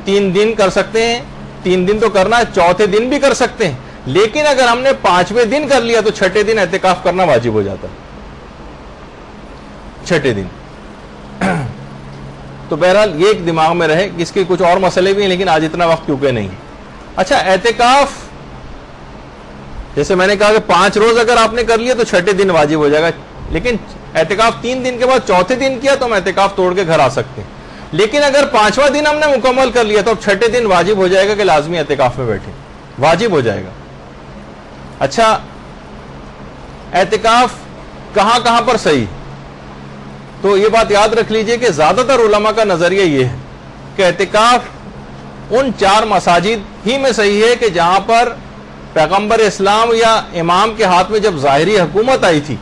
3 دن کر سکتے ہیں. 3 دن تو کرنا ہے, چوتھے دن بھی کر سکتے ہیں, لیکن اگر ہم نے 5ویں دن کر لیا تو 6ٹھے دن اعتکاف کرنا واجب ہو جاتا ہے. 6ٹھے دن. تو بہرحال یہ ایک دماغ میں رہے. اس کے کچھ اور مسئلے بھی ہیں لیکن آج اتنا وقت کیونکہ نہیں. اچھا اعتکاف جیسے میں نے کہا کہ 5 روز اگر آپ نے کر لیا تو 6ٹھے دن واجب ہو جائے گا, لیکن اعتکاف 3 دن کے بعد چوتھے دن کیا تو ہم اعتکاف توڑ کے گھر آ سکتے ہیں. لیکن اگر 5واں دن ہم نے مکمل کر لیا تو اب 6ٹھے دن واجب ہو جائے گا کہ لازمی اعتکاف میں بیٹھے, واجب ہو جائے گا. اچھا اعتکاف کہاں کہاں پر صحیح؟ تو یہ بات یاد رکھ لیجئے کہ زیادہ تر علماء کا نظریہ یہ ہے کہ اعتکاف ان 4 مساجد ہی میں صحیح ہے کہ جہاں پر پیغمبر اسلام یا امام کے ہاتھ میں جب ظاہری حکومت آئی تھی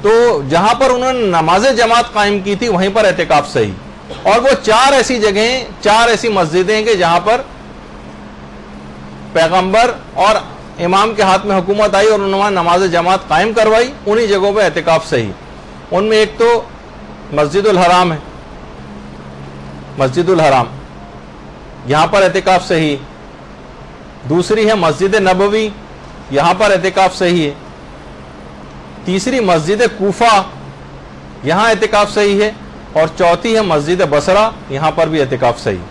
تو جہاں پر انہوں نے نماز جماعت قائم کی تھی وہیں پر اعتکاف صحیح. اور وہ 4 ایسی جگہیں, 4 ایسی مسجدیں کہ جہاں پر پیغمبر اور امام کے ہاتھ میں حکومت آئی اور انہوں نے نماز جماعت قائم کروائی, انہی جگہوں پہ اعتکاف صحیح. ان میں ایک تو مسجد الحرام ہے, مسجد الحرام یہاں پر اعتکاف صحیح. دوسری ہے مسجد نبوی, یہاں پر اعتکاف صحیح ہے. تیسری مسجد کوفہ, یہاں اعتکاف صحیح ہے. اور چوتھی ہے مسجد بصرہ, یہاں پر بھی اعتکاف صحیح.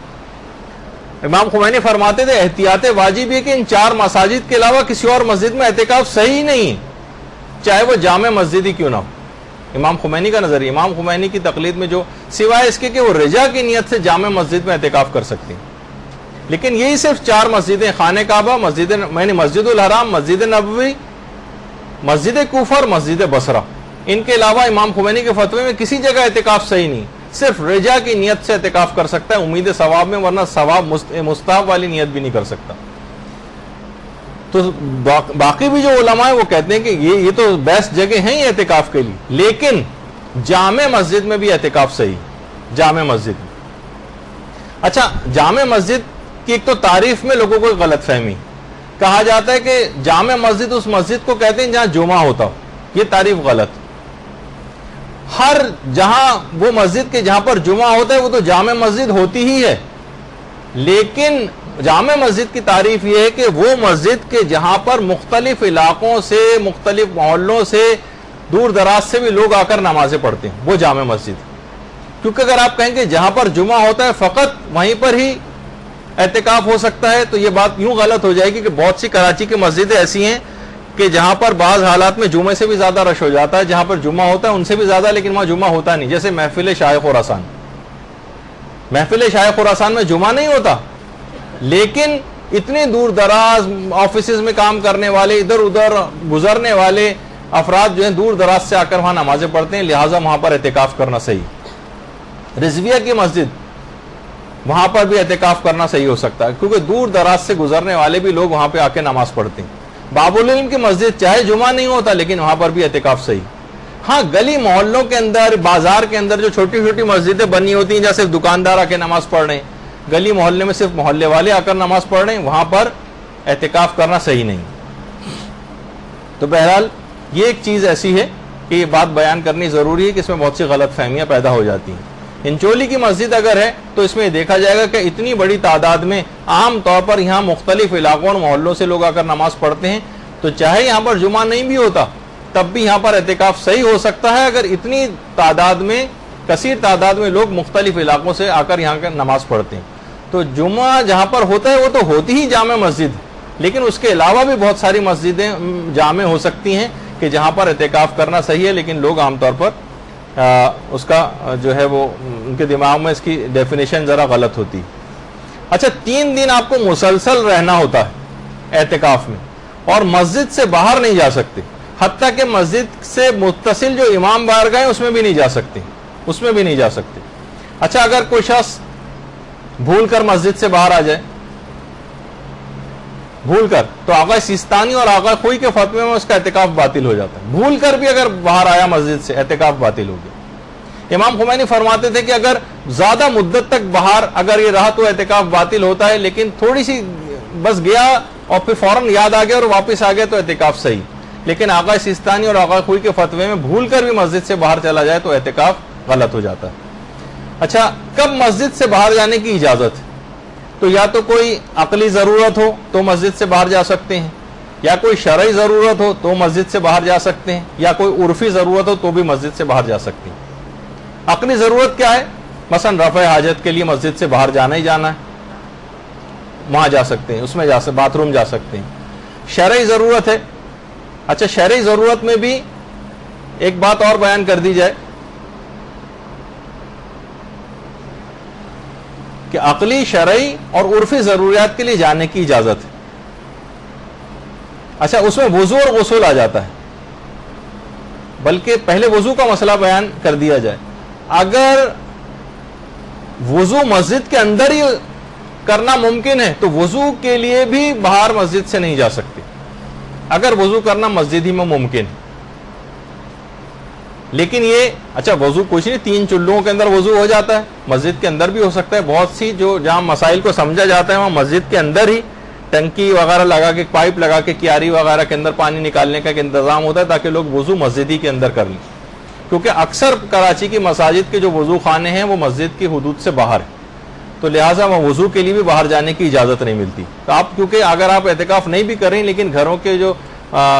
امام خمینی فرماتے تھے احتیاط واجب ہے کہ ان 4 مساجد کے علاوہ کسی اور مسجد میں اعتکاف صحیح نہیں, چاہے وہ جامع مسجد ہی کیوں نہ ہو. امام خمینی کا نظریہ, امام خمینی کی تقلید میں جو سوائے اس کے کہ وہ رجا کی نیت سے جامع مسجد میں اعتکاف کر سکتے ہیں, لیکن یہی صرف 4 مسجدیں, خانہ کعبہ, مسجد الحرام, مسجد نبوی, مسجد کوفہ اور مسجد بصرہ, ان کے علاوہ امام خمینی کے فتوے میں کسی جگہ اعتکاف صحیح نہیں. صرف رجا کی نیت سے اعتکاف کر سکتا ہے امید ثواب میں, ورنہ ثواب مستحب والی نیت بھی نہیں کر سکتا. تو باقی بھی جو علماء ہیں وہ کہتے ہیں کہ یہ تو بیسٹ جگہ ہیں یہ اعتکاف کے لیے, لیکن جامع مسجد میں بھی اعتکاف صحیح, جامع مسجد میں. اچھا جامع مسجد کی ایک تو تعریف میں لوگوں کو غلط فہمی, کہا جاتا ہے کہ جامع مسجد اس مسجد کو کہتے ہیں جہاں جمعہ ہوتا ہو. یہ تعریف غلط. ہر جہاں وہ مسجد کے جہاں پر جمعہ ہوتا ہے وہ تو جامع مسجد ہوتی ہی ہے, لیکن جامع مسجد کی تعریف یہ ہے کہ وہ مسجد کے جہاں پر مختلف علاقوں سے, مختلف محلوں سے, دور دراز سے بھی لوگ آ کر نمازیں پڑھتے ہیں, وہ جامع مسجد. کیونکہ اگر آپ کہیں کہ جہاں پر جمعہ ہوتا ہے فقط وہیں پر ہی اعتکاف ہو سکتا ہے تو یہ بات یوں غلط ہو جائے گی کہ بہت سی کراچی کی مسجدیں ایسی ہیں کہ جہاں پر بعض حالات میں جمعے سے بھی زیادہ رش ہو جاتا ہے, جہاں پر جمعہ ہوتا ہے ان سے بھی زیادہ, لیکن وہاں جمعہ ہوتا نہیں. جیسے محفل شاہ خراسان, محفل شاہ خراسان میں جمعہ نہیں ہوتا, لیکن اتنے دور دراز آفیسز میں کام کرنے والے, ادھر ادھر گزرنے والے افراد جو ہیں دور دراز سے آ کر وہاں نمازیں پڑھتے ہیں, لہٰذا وہاں پر اعتکاف کرنا صحیح. رضویہ کی مسجد, وہاں پر بھی اعتکاف کرنا صحیح ہو سکتا ہے کیونکہ دور دراز سے گزرنے والے بھی لوگ وہاں پہ آ کے نماز پڑھتے ہیں. باب العلم کی مسجد چاہے جمعہ نہیں ہوتا لیکن وہاں پر بھی اعتکاف صحیح. ہاں گلی محلوں کے اندر, بازار کے اندر جو چھوٹی چھوٹی مسجدیں بنی ہوتی ہیں جہاں صرف دکاندار آ کے نماز پڑھ رہے ہیں, گلی محلے میں صرف محلے والے آ کر نماز پڑھ رہے ہیں, وہاں پر اعتکاف کرنا صحیح نہیں. تو بہرحال یہ ایک چیز ایسی ہے کہ یہ بات بیان کرنی ضروری ہے کہ اس میں بہت سی غلط فہمیاں پیدا ہو جاتی ہیں. انچولی کی مسجد اگر ہے تو اس میں دیکھا جائے گا کہ اتنی بڑی تعداد میں عام طور پر یہاں مختلف علاقوں اور محلوں سے لوگ آ کر نماز پڑھتے ہیں, تو چاہے یہاں پر جمعہ نہیں بھی ہوتا تب بھی یہاں پر اعتکاف صحیح ہو سکتا ہے اگر اتنی تعداد میں, کثیر تعداد میں لوگ مختلف علاقوں سے آ کر یہاں نماز پڑھتے ہیں. تو جمعہ جہاں پر ہوتا ہے وہ تو ہوتی ہی جامع مسجد, لیکن اس کے علاوہ بھی بہت ساری مسجدیں جامع ہو سکتی ہیں کہ جہاں پر اعتکاف کرنا صحیح ہے, لیکن لوگ عام طور پر اس کا جو ہے وہ ان کے دماغ میں اس کی ڈیفینیشن ذرا غلط ہوتی. اچھا, 3 دن آپ کو مسلسل رہنا ہوتا ہے اعتکاف میں اور مسجد سے باہر نہیں جا سکتے, حتیٰ کہ مسجد سے متصل جو امام بارگاہ ہیں اس میں بھی نہیں جا سکتے, اس میں بھی نہیں جا سکتے. اچھا, اگر کوئی شخص بھول کر مسجد سے باہر آ جائے, بھول کر, تو آقا سیستانی اور آقا خوئی کے فتوے میں اس کا اعتکاف باطل ہو جاتا ہے. بھول کر بھی اگر باہر آیا مسجد سے, اعتکاف باطل ہو گیا. امام خمینی فرماتے تھے کہ اگر زیادہ مدت تک باہر اگر یہ رہا تو اعتکاف باطل ہوتا ہے, لیکن تھوڑی سی بس گیا اور پھر فوراً یاد آ گیا اور واپس آ گیا تو اعتکاف صحیح. لیکن آقا سیستانی اور آقا خوئی کے فتوے میں بھول کر بھی مسجد سے باہر چلا جائے تو اعتکاف غلط ہو جاتا ہے. اچھا, کب مسجد سے باہر جانے کی اجازت؟ تو یا تو کوئی عقلی ضرورت ہو تو مسجد سے باہر جا سکتے ہیں, یا کوئی شرعی ضرورت ہو تو مسجد سے باہر جا سکتے ہیں, یا کوئی عرفی ضرورت ہو تو بھی مسجد سے باہر جا سکتے ہیں. عقلی ضرورت کیا ہے؟ مثلا رفع حاجت کے لیے مسجد سے باہر جانا ہی جانا ہے, وہاں جا سکتے ہیں, اس میں باتھ روم جا سکتے ہیں. شرعی ضرورت ہے. اچھا, شرعی ضرورت میں بھی ایک بات اور بیان کر دی جائے کہ عقلی, شرعی اور عرفی ضروریات کے لیے جانے کی اجازت ہے. اچھا, اس میں وضو اور غسل آ جاتا ہے, بلکہ پہلے وضو کا مسئلہ بیان کر دیا جائے. اگر وضو مسجد کے اندر ہی کرنا ممکن ہے تو وضو کے لیے بھی باہر مسجد سے نہیں جا سکتے, اگر وضو کرنا مسجد ہی میں ممکن ہے. لیکن یہ اچھا, وضو کچھ نہیں, 3 چلوں کے اندر وضو ہو جاتا ہے, مسجد کے اندر بھی ہو سکتا ہے. بہت سی جو جہاں مسائل کو سمجھا جاتا ہے وہاں مسجد کے اندر ہی ٹنکی وغیرہ لگا کے, پائپ لگا کے, کیاری وغیرہ کے اندر پانی نکالنے کا ایک انتظام ہوتا ہے تاکہ لوگ وضو مسجد ہی کے اندر کر لیں, کیونکہ اکثر کراچی کی مساجد کے جو وضو خانے ہیں وہ مسجد کی حدود سے باہر ہیں, تو لہٰذا وہاں وضو کے لیے بھی باہر جانے کی اجازت نہیں ملتی. تو آپ کیونکہ اگر آپ اعتکاف نہیں بھی کریں لیکن گھروں کے جو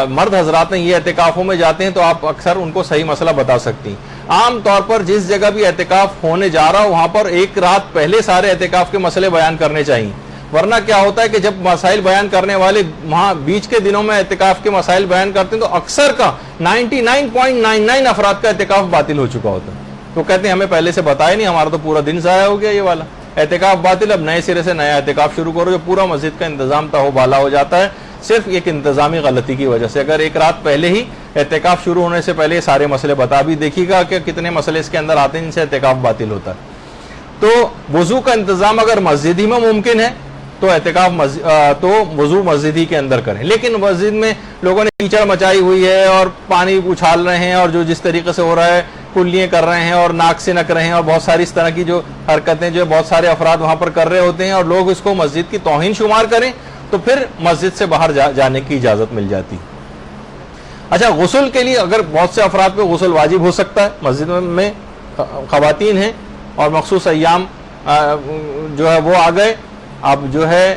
مرد حضرات ہیں یہ اعتکافوں میں جاتے ہیں تو آپ اکثر ان کو صحیح مسئلہ بتا سکتی ہیں. عام طور پر جس جگہ بھی اعتکاف ہونے جا رہا ہو وہاں پر ایک رات پہلے سارے اعتکاف کے مسئلے بیان کرنے چاہیے, ورنہ کیا ہوتا ہے کہ جب مسائل بیان کرنے والے وہاں بیچ کے دنوں میں اعتکاف کے مسائل بیان کرتے ہیں تو اکثر کا 99.99 افراد کا اعتکاف باطل ہو چکا ہوتا ہے. تو کہتے ہیں ہمیں پہلے سے بتایا نہیں, ہمارا تو پورا دن ضائع ہو گیا, یہ والا اعتکاف باطل, اب نئے سرے سے نیا اعتکاف شروع کرو. جو پورا مسجد کا انتظام تھا وہ بالا ہو جاتا ہے صرف ایک انتظامی غلطی کی وجہ سے. اگر ایک رات پہلے ہی اعتکاف شروع ہونے سے پہلے سارے مسئلے بتا بھی دیکھیے گا کہ کتنے مسئلے اس کے اندر آتے ہیں جن سے اعتکاف باطل ہوتا ہے. تو وضو کا انتظام اگر مسجد ہی میں ممکن ہے تو تو وضو مسجد ہی کے اندر کریں. لیکن مسجد میں لوگوں نے کیچڑ مچائی ہوئی ہے اور پانی اچھال رہے ہیں اور جو جس طریقے سے ہو رہا ہے کلیاں کر رہے ہیں اور ناک سے نک رہے ہیں اور بہت ساری اس طرح کی جو حرکتیں جو بہت سارے افراد وہاں پر کر رہے ہوتے ہیں اور لوگ اس کو مسجد کی توہین شمار کریں تو پھر مسجد سے باہر جانے کی اجازت مل جاتی. اچھا, غسل کے لیے اگر بہت سے افراد پہ غسل واجب ہو سکتا ہے, مسجد میں خواتین ہیں اور مخصوص ایام جو ہے وہ آ گئے, اب جو ہے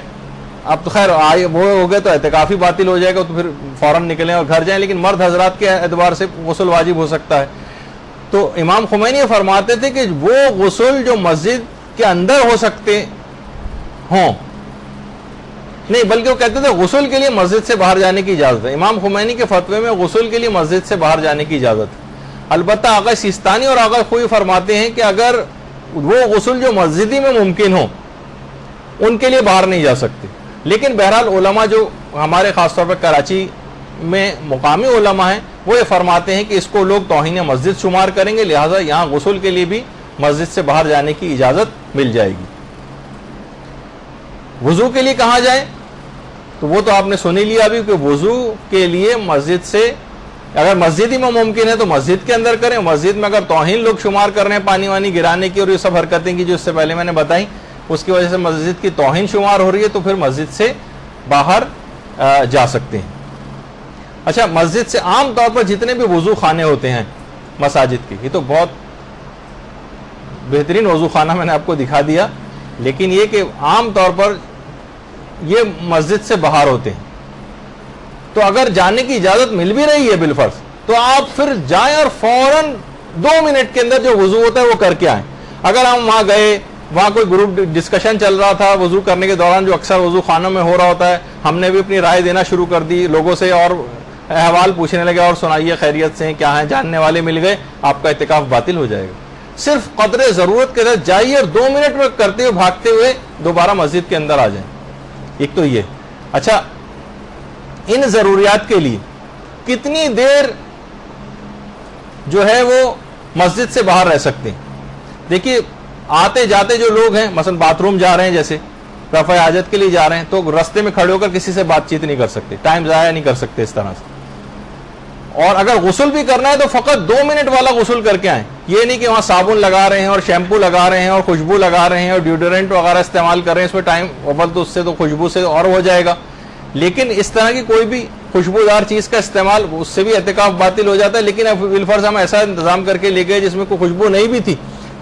اب تو خیر وہ ہو گئے تو اعتکاف ہی باطل ہو جائے گا, تو پھر فوراً نکلیں اور گھر جائیں. لیکن مرد حضرات کے اعتبار سے غسل واجب ہو سکتا ہے. تو امام خمینی فرماتے تھے کہ وہ غسل جو مسجد کے اندر ہو سکتے ہوں, نہیں بلکہ وہ کہتے تھے غسل کے لیے مسجد سے باہر جانے کی اجازت ہے. امام خمینی کے فتوے میں غسل کے لیے مسجد سے باہر جانے کی اجازت ہے. البتہ آقا سیستانی اور آقا خوئی فرماتے ہیں کہ اگر وہ غسل جو مسجدی میں ممکن ہو ان کے لیے باہر نہیں جا سکتے. لیکن بہرحال علماء جو ہمارے خاص طور پر کراچی میں مقامی علماء ہیں وہ یہ فرماتے ہیں کہ اس کو لوگ توہین مسجد شمار کریں گے, لہٰذا یہاں غسل کے لیے بھی مسجد سے باہر جانے کی اجازت مل جائے گی. وضو کے لیے کہاں جائیں تو وہ تو آپ نے سن ہی لیا ابھی کہ وضو کے لیے مسجد سے اگر مسجد ہی میں ممکن ہے تو مسجد کے اندر کریں. مسجد میں اگر توہین لوگ شمار کر رہے ہیں پانی وانی گرانے کی اور یہ سب حرکتیں کی جو اس سے پہلے میں نے بتائی اس کی وجہ سے مسجد کی توہین شمار ہو رہی ہے تو پھر مسجد سے باہر جا سکتے ہیں. اچھا مسجد سے عام طور پر جتنے بھی وضو خانے ہوتے ہیں مساجد کے، یہ تو بہت بہترین وضو خانہ میں نے آپ کو دکھا دیا، لیکن یہ کہ عام طور پر یہ مسجد سے باہر ہوتے ہیں، تو اگر جانے کی اجازت مل بھی رہی ہے بالفرض تو آپ پھر جائیں اور فوراً 2 منٹ کے اندر جو وضو ہوتا ہے وہ کر کے آئیں۔ اگر ہم وہاں گئے، وہاں کوئی گروپ ڈسکشن چل رہا تھا وضو کرنے کے دوران، جو اکثر وضو خانوں میں ہو رہا ہوتا ہے، ہم نے بھی اپنی رائے دینا شروع کر دی لوگوں سے اور احوال پوچھنے لگے اور سنائیے خیریت سے ہیں، کیا ہیں، جاننے والے مل گئے، آپ کا اعتکاف باطل ہو جائے گا۔ صرف قدر ضرورت کے تحت جائیے اور 2 منٹ میں کرتے ہوئے بھاگتے ہوئے دوبارہ مسجد کے اندر آ جائیں۔ ایک تو یہ۔ اچھا ان ضروریات کے لیے کتنی دیر جو ہے وہ مسجد سے باہر رہ سکتے ہیں؟ دیکھیے آتے جاتے جو لوگ ہیں، مثلا باتھ روم جا رہے ہیں، جیسے رفع حاجت کے لیے جا رہے ہیں، تو رستے میں کھڑے ہو کر کسی سے بات چیت نہیں کر سکتے، ٹائم ضائع نہیں کر سکتے اس طرح سے۔ اور اگر غسل بھی کرنا ہے تو فقط 2 منٹ والا غسل کر کے آئیں، یہ نہیں کہ وہاں صابن لگا رہے ہیں اور شیمپو لگا رہے ہیں اور خوشبو لگا رہے ہیں اور ڈیوڈرنٹ وغیرہ استعمال کر رہے ہیں، اس میں ٹائم اول تو اس سے تو خوشبو سے اور ہو جائے گا، لیکن اس طرح کی کوئی بھی خوشبودار چیز کا استعمال، اس سے بھی اعتکاف باطل ہو جاتا ہے۔ لیکن اب بالفرض ہم ایسا انتظام کر کے لے گئے جس میں کوئی خوشبو نہیں بھی تھی،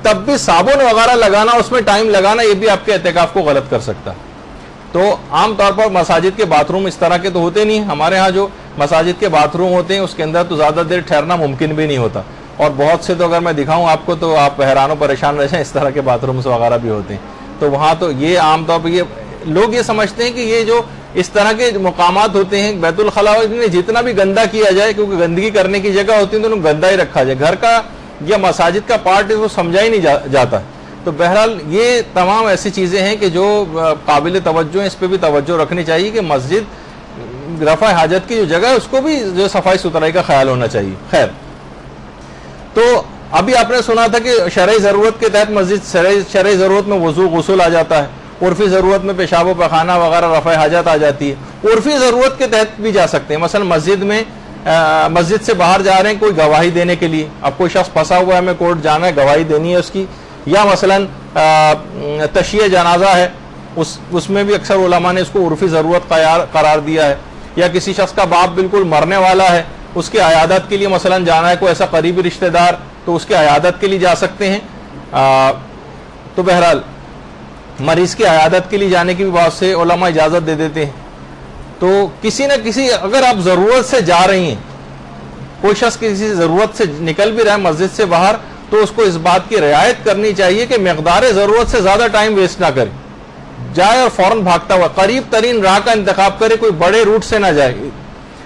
تب بھی صابن وغیرہ لگانا، اس میں ٹائم لگانا، یہ بھی آپ کے اعتکاف کو غلط کر سکتا ہے۔ تو عام طور پر مساجد کے باتھ روم اس طرح کے تو ہوتے نہیں، ہمارے ہاں جو مساجد کے باتھ روم ہوتے ہیں اس کے اندر تو زیادہ دیر ٹھہرنا ممکن بھی نہیں ہوتا، اور بہت سے تو اگر میں دکھاؤں آپ کو تو آپ حیران و پریشان رہ جائیں، اس طرح کے باتھ رومس وغیرہ بھی ہوتے ہیں۔ تو وہاں تو یہ عام طور پر یہ لوگ یہ سمجھتے ہیں کہ یہ جو اس طرح کے مقامات ہوتے ہیں بیت الخلاء میں جتنا بھی گندا کیا جائے، کیونکہ گندگی کرنے کی جگہ ہوتی ہے تو گندا ہی رکھا جائے، گھر کا یا مساجد کا پارٹ ہے وہ سمجھا ہی نہیں جاتا۔ تو بہرحال یہ تمام ایسی چیزیں ہیں کہ جو قابل توجہ ہیں، اس پہ بھی توجہ رکھنی چاہیے کہ مسجد رفع حاجت کی جو جگہ ہے اس کو بھی جو صفائی ستھرائی کا خیال ہونا چاہیے۔ خیر، تو ابھی آپ نے سنا تھا کہ شرعی ضرورت کے تحت مسجد، شرعی ضرورت میں وضو غسل آ جاتا ہے، عرفی ضرورت میں پیشاب و پخانہ وغیرہ رفع حاجت آ جاتی ہے۔ عرفی ضرورت کے تحت بھی جا سکتے ہیں، مثلا مسجد میں مسجد سے باہر جا رہے ہیں کوئی گواہی دینے کے لیے، اب کوئی شخص پھنسا ہوا ہے، ہمیں کورٹ جانا ہے، گواہی دینی ہے اس کی، یا مثلا تشیع جنازہ ہے، اس میں بھی اکثر علماء نے اس کو عرفی ضرورت قرار دیا ہے، یا کسی شخص کا باپ بالکل مرنے والا ہے، اس کی عیادت کے لیے مثلا جانا ہے، کوئی ایسا قریبی رشتہ دار، تو اس کی عیادت کے لیے جا سکتے ہیں۔ تو بہرحال مریض کی عیادت کے لیے جانے کی بھی بہت سے علماء اجازت دے دیتے ہیں۔ تو کسی نہ کسی، اگر آپ ضرورت سے جا رہی ہیں، کوئی شخص کسی ضرورت سے نکل بھی رہا ہے مسجد سے باہر، تو اس کو اس بات کی رعایت کرنی چاہیے کہ مقدار ضرورت سے زیادہ ٹائم ویسٹ نہ کرے، جائے اور فوراً بھاگتا ہوا قریب ترین راہ کا انتخاب کرے، کوئی بڑے روٹ سے نہ جائے۔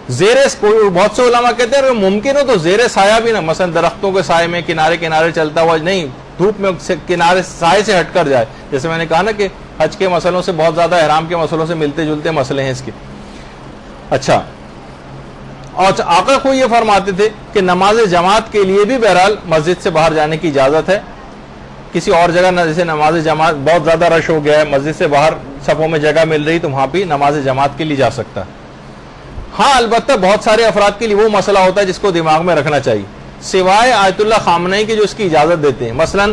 بہت سے علماء کہتے ہیں اگر ممکن ہو تو زیر سایہ بھی نہ، مثلا درختوں کے سائے میں کنارے کنارے چلتا ہوا نہیں، دھوپ میں کنارے سائے سے ہٹ کر جائے، جیسے میں نے کہا نا کہ حج کے مسئلوں سے بہت زیادہ احرام کے مسئلوں سے ملتے جلتے مسئلے ہیں اس کے۔ اچھا، اور آقا کو یہ فرماتے تھے کہ نماز جماعت کے لیے بھی بہرحال مسجد سے باہر جانے کی اجازت ہے، کسی اور جگہ نہ، جیسے نماز جماعت بہت زیادہ رش ہو گیا ہے، مسجد سے باہر صفوں میں جگہ مل رہی تو وہاں بھی نماز جماعت کے لیے جا سکتا ہے۔ ہاں البتہ بہت سارے افراد کے لیے وہ مسئلہ ہوتا ہے جس کو دماغ میں رکھنا چاہیے، سوائے آیت اللہ خامنئی کی جو اس کی اجازت دیتے ہیں۔ مثلا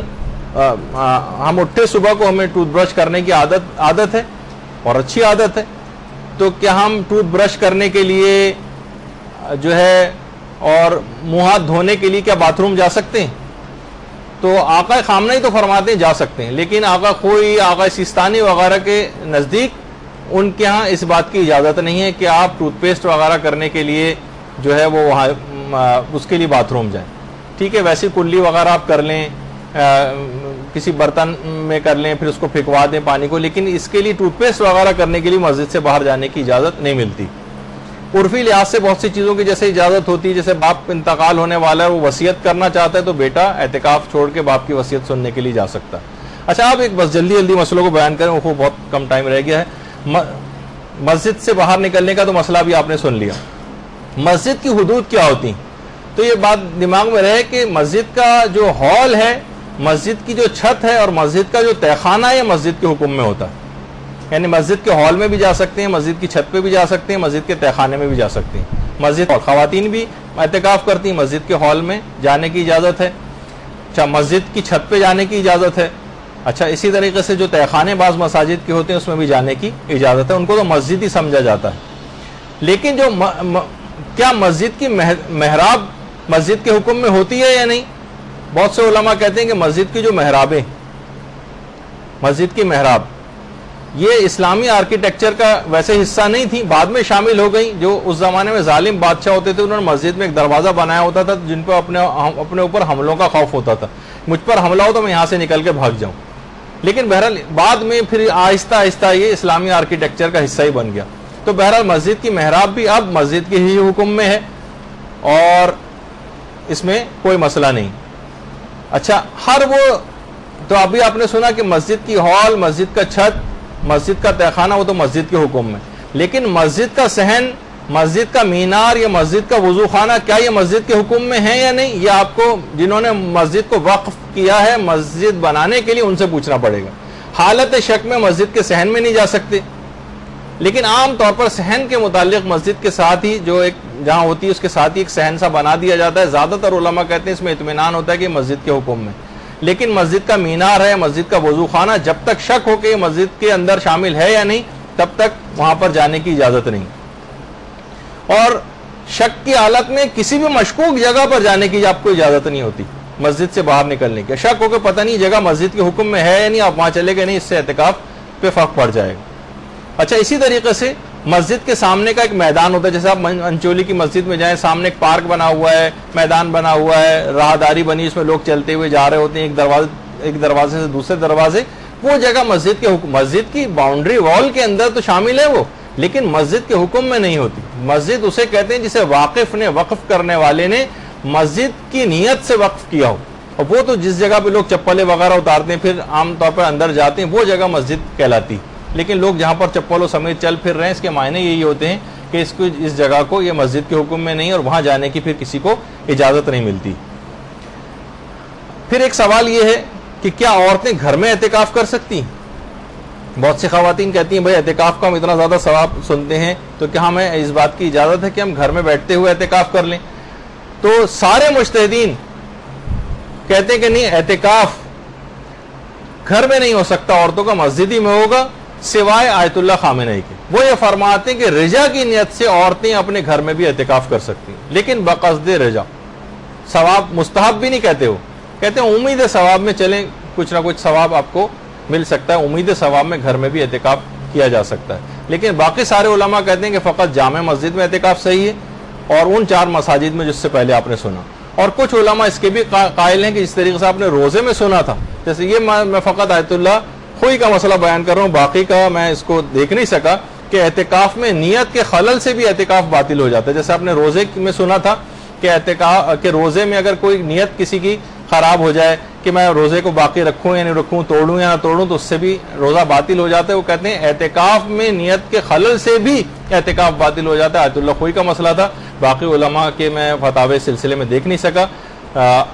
ہم اٹھے صبح کو، ہمیں ٹوتھ برش کرنے کی عادت ہے اور اچھی عادت ہے، تو کیا ہم ٹوتھ برش کرنے کے لیے جو ہے اور منہ ہاتھ دھونے کے لیے کیا باتھ روم جا سکتے ہیں؟ تو آقا خامنئی تو فرماتے ہیں جا سکتے ہیں، لیکن آقا خوئی، آقا سیستانی وغیرہ کے نزدیک ان کے ہاں اس بات کی اجازت نہیں ہے کہ آپ ٹوتھ پیسٹ وغیرہ کرنے کے لیے جو ہے وہ وہاں اس کے لیے باتھ روم جائیں۔ ٹھیک ہے، ویسی کلی وغیرہ آپ کر لیں، کسی برتن میں کر لیں، پھر اس کو پھینکوا دیں پانی کو، لیکن اس کے لیے ٹوتھ پیسٹ وغیرہ کرنے کے لیے مسجد سے باہر جانے کی اجازت نہیں ملتی۔ عرفی لحاظ سے بہت سی چیزوں کی جیسے اجازت ہوتی ہے، جیسے باپ انتقال ہونے والا ہے، وہ وصیت کرنا چاہتا ہے تو بیٹا اعتکاف چھوڑ کے باپ کی وصیت سننے کے لیے جا سکتا ہے۔ اچھا، آپ ایک بس جلدی مسئلوں کو بیان کریں، وہ بہت کم ٹائم رہ گیا ہے۔ مسجد سے باہر نکلنے کا تو مسئلہ بھی آپ نے سن لیا، مسجد کی حدود کیا ہوتی ہیں؟ تو یہ بات دماغ میں رہے کہ مسجد کا جو ہال ہے، مسجد کی جو چھت ہے اور مسجد کا جو تہخانہ ہے، مسجد کے حکم میں ہوتا ہے، یعنی مسجد کے ہال میں بھی جا سکتے ہیں، مسجد کی چھت پہ بھی جا سکتے ہیں، مسجد کے تہخانے میں بھی جا سکتے ہیں۔ مسجد اور خواتین بھی اعتکاف کرتی ہیں، مسجد کے ہال میں جانے کی اجازت ہے۔ اچھا، مسجد کی چھت پہ جانے کی اجازت ہے۔ اچھا، اسی طریقے سے جو تہخانے بعض مساجد کے ہوتے ہیں اس میں بھی جانے کی اجازت ہے، ان کو تو مسجد ہی سمجھا جاتا ہے۔ لیکن جو کیا مسجد کی محراب مسجد کے حکم میں ہوتی ہے یا نہیں؟ بہت سے علماء کہتے ہیں کہ مسجد کی جو محرابیں، مسجد کی محراب یہ اسلامی آرکیٹیکچر کا ویسے حصہ نہیں تھی، بعد میں شامل ہو گئی۔ جو اس زمانے میں ظالم بادشاہ ہوتے تھے انہوں نے مسجد میں ایک دروازہ بنایا ہوتا تھا جن پہ اپنے اوپر حملوں کا خوف ہوتا تھا، مجھ پر حملہ ہو تو میں یہاں سے نکل کے بھاگ جاؤں۔ لیکن بہرحال بعد میں پھر آہستہ آہستہ یہ اسلامی آرکیٹیکچر کا حصہ ہی بن گیا۔ تو بہرحال مسجد کی محراب بھی اب مسجد کے ہی حکم میں ہے اور اس میں کوئی مسئلہ نہیں۔ اچھا، ہر وہ تو ابھی آپ نے سنا کہ مسجد کی ہال، مسجد کا چھت، مسجد کا تہخانہ وہ تو مسجد کے حکم میں، لیکن مسجد کا صحن، مسجد کا مینار یا مسجد کا وضو خانہ کیا یہ مسجد کے حکم میں ہے یا نہیں؟ یہ آپ کو جنہوں نے مسجد کو وقف کیا ہے مسجد بنانے کے لیے ان سے پوچھنا پڑے گا۔ حالت شک میں مسجد کے صحن میں نہیں جا سکتے، لیکن عام طور پر صحن کے متعلق مسجد کے ساتھ ہی جو ایک جہاں ہوتی ہے اس کے ساتھ ہی ایک صحن سا بنا دیا جاتا ہے۔ زیادہ تر علماء کہتے ہیں اس میں اطمینان ہوتا ہے کہ مسجد کے حکم میں، لیکن مسجد کا مینار ہے، مسجد کا وضو خانہ، جب تک شک ہو کہ یہ مسجد کے اندر شامل ہے یا نہیں تب تک وہاں پر جانے کی اجازت نہیں۔ اور شک کی حالت میں کسی بھی مشکوک جگہ پر جانے کی آپ کو اجازت نہیں ہوتی مسجد سے باہر نکلنے کی۔ شک ہو کہ پتہ نہیں جگہ مسجد کے حکم میں ہے یا نہیں، آپ وہاں چلے گئے نہیں، اس سے اعتکاف پہ فرق پڑ جائے گا۔ اچھا، اسی طریقے سے مسجد کے سامنے کا ایک میدان ہوتا ہے، جیسے آپ انچولی کی مسجد میں جائیں، سامنے ایک پارک بنا ہوا ہے، میدان بنا ہوا ہے، راہداری بنی، اس میں لوگ چلتے ہوئے جا رہے ہوتے ہیں ایک دروازے سے دوسرے دروازے، وہ جگہ مسجد کے حکم، مسجد کی باؤنڈری وال کے اندر تو شامل ہے وہ، لیکن مسجد کے حکم میں نہیں ہوتی۔ مسجد اسے کہتے ہیں جسے واقف نے، وقف کرنے والے نے مسجد کی نیت سے وقف کیا ہو، اور وہ تو جس جگہ پہ لوگ چپلیں وغیرہ اتارتے ہیں پھر عام طور پر اندر جاتے ہیں وہ جگہ مسجد کہلاتی۔ لیکن لوگ جہاں پر چپلوں سمیت چل پھر رہے ہیں اس کے معنی یہی ہوتے ہیں کہ اس جگہ کو یہ مسجد کے حکم میں نہیں اور وہاں جانے کی پھر کسی کو اجازت نہیں ملتی۔ پھر ایک سوال یہ ہے کہ کیا عورتیں گھر میں اعتکاف کر سکتی؟ بہت سی خواتین کہتی ہیں بھائی اعتکاف کا ہم اتنا زیادہ ثواب سنتے ہیں تو کیا ہمیں اس بات کی اجازت ہے کہ ہم گھر میں بیٹھتے ہوئے اعتکاف کر لیں؟ تو سارے مجتہدین کہتے ہیں کہ نہیں، اعتکاف گھر میں نہیں ہو سکتا عورتوں کا، مسجد ہی میں ہوگا، سوائے آیت اللہ خامنئی کے۔ وہ یہ فرماتے ہیں کہ رجا کی نیت سے عورتیں اپنے گھر میں بھی اعتکاف کر سکتی ہیں، لیکن بقصد رجا، ثواب مستحب بھی نہیں کہتے، وہ کہتے ہیں امید ثواب میں چلیں، کچھ نہ کچھ ثواب آپ کو مل سکتا ہے، امید ثواب میں گھر میں بھی اعتکاف کیا جا سکتا ہے۔ لیکن باقی سارے علماء کہتے ہیں کہ فقط جامع مسجد میں اعتکاف صحیح ہے اور ان 4 مساجد میں جس سے پہلے آپ نے سنا۔ اور کچھ علماء اس کے بھی قائل ہیں کہ جس طریقے سے آپ نے روزے میں سنا تھا، جیسے یہ میں فقط آیت اللہ خوئی کا مسئلہ بیان کر رہا ہوں، باقی کا میں اس کو دیکھ نہیں سکا، کہ اعتکاف میں نیت کے خلل سے بھی اعتکاف باطل ہو جاتا ہے۔ جیسے آپ نے روزے میں سنا تھا کہ روزے میں اگر کوئی نیت کسی کی خراب ہو جائے کہ میں روزے کو باقی رکھوں یا نہیں رکھوں، توڑوں یا نہ توڑوں، تو اس سے بھی روزہ باطل ہو جاتا ہے۔ وہ کہتے ہیں اعتکاف میں نیت کے خلل سے بھی اعتکاف باطل ہو جاتا ہے۔ آیت اللہ خوئی کا مسئلہ تھا، باقی علماء کے میں فتاوی سلسلے میں دیکھ نہیں سکا۔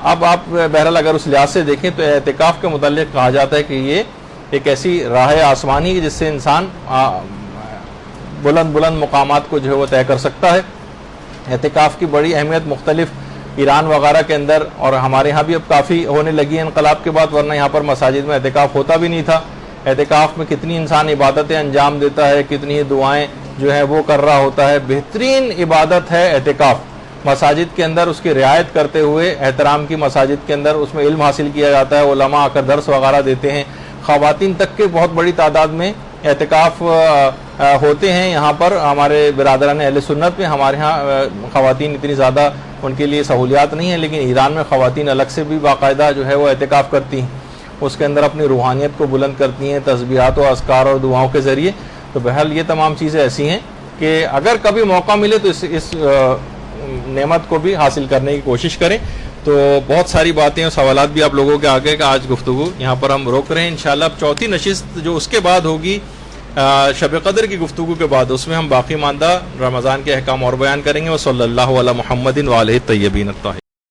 اب آپ بہرحال اگر اس لحاظ سے دیکھیں تو اعتکاف کے متعلق کہا جاتا ہے کہ یہ ایک ایسی راہ آسمانی ہے جس سے انسان بلند بلند مقامات کو جو ہے وہ طے کر سکتا ہے۔ اعتکاف کی بڑی اہمیت مختلف ایران وغیرہ کے اندر اور ہمارے ہاں بھی اب کافی ہونے لگی ہے انقلاب کے بعد، ورنہ یہاں پر مساجد میں اعتکاف ہوتا بھی نہیں تھا۔ اعتکاف میں کتنی انسان عبادتیں انجام دیتا ہے، کتنی ہی دعائیں جو ہے وہ کر رہا ہوتا ہے۔ بہترین عبادت ہے اعتکاف، مساجد کے اندر اس کی رعایت کرتے ہوئے، احترام کی مساجد کے اندر اس میں علم حاصل کیا جاتا ہے، علماء آ کر درس وغیرہ دیتے ہیں، خواتین تک کے بہت بڑی تعداد میں اعتکاف ہوتے ہیں۔ یہاں پر ہمارے برادران اہل سنت میں ہمارے ہاں خواتین اتنی زیادہ ان کے لیے سہولیات نہیں ہیں، لیکن ایران میں خواتین الگ سے بھی باقاعدہ جو ہے وہ اعتکاف کرتی ہیں، اس کے اندر اپنی روحانیت کو بلند کرتی ہیں تسبیحات و اذکار اور دعاؤں کے ذریعے۔ تو بہرحال یہ تمام چیزیں ایسی ہیں کہ اگر کبھی موقع ملے تو اس نعمت کو بھی حاصل کرنے کی کوشش کریں۔ تو بہت ساری باتیں اور سوالات بھی آپ لوگوں کے آگے کا آج گفتگو یہاں پر ہم روک رہے ہیں۔ انشاءاللہ اب چوتھی نشست جو اس کے بعد ہوگی شب قدر کی گفتگو کے بعد، اس میں ہم باقی ماندہ رمضان کے احکام اور بیان کریں گے۔ وصلی اللہ علی محمد وآلہ الطیبین الطاہرین۔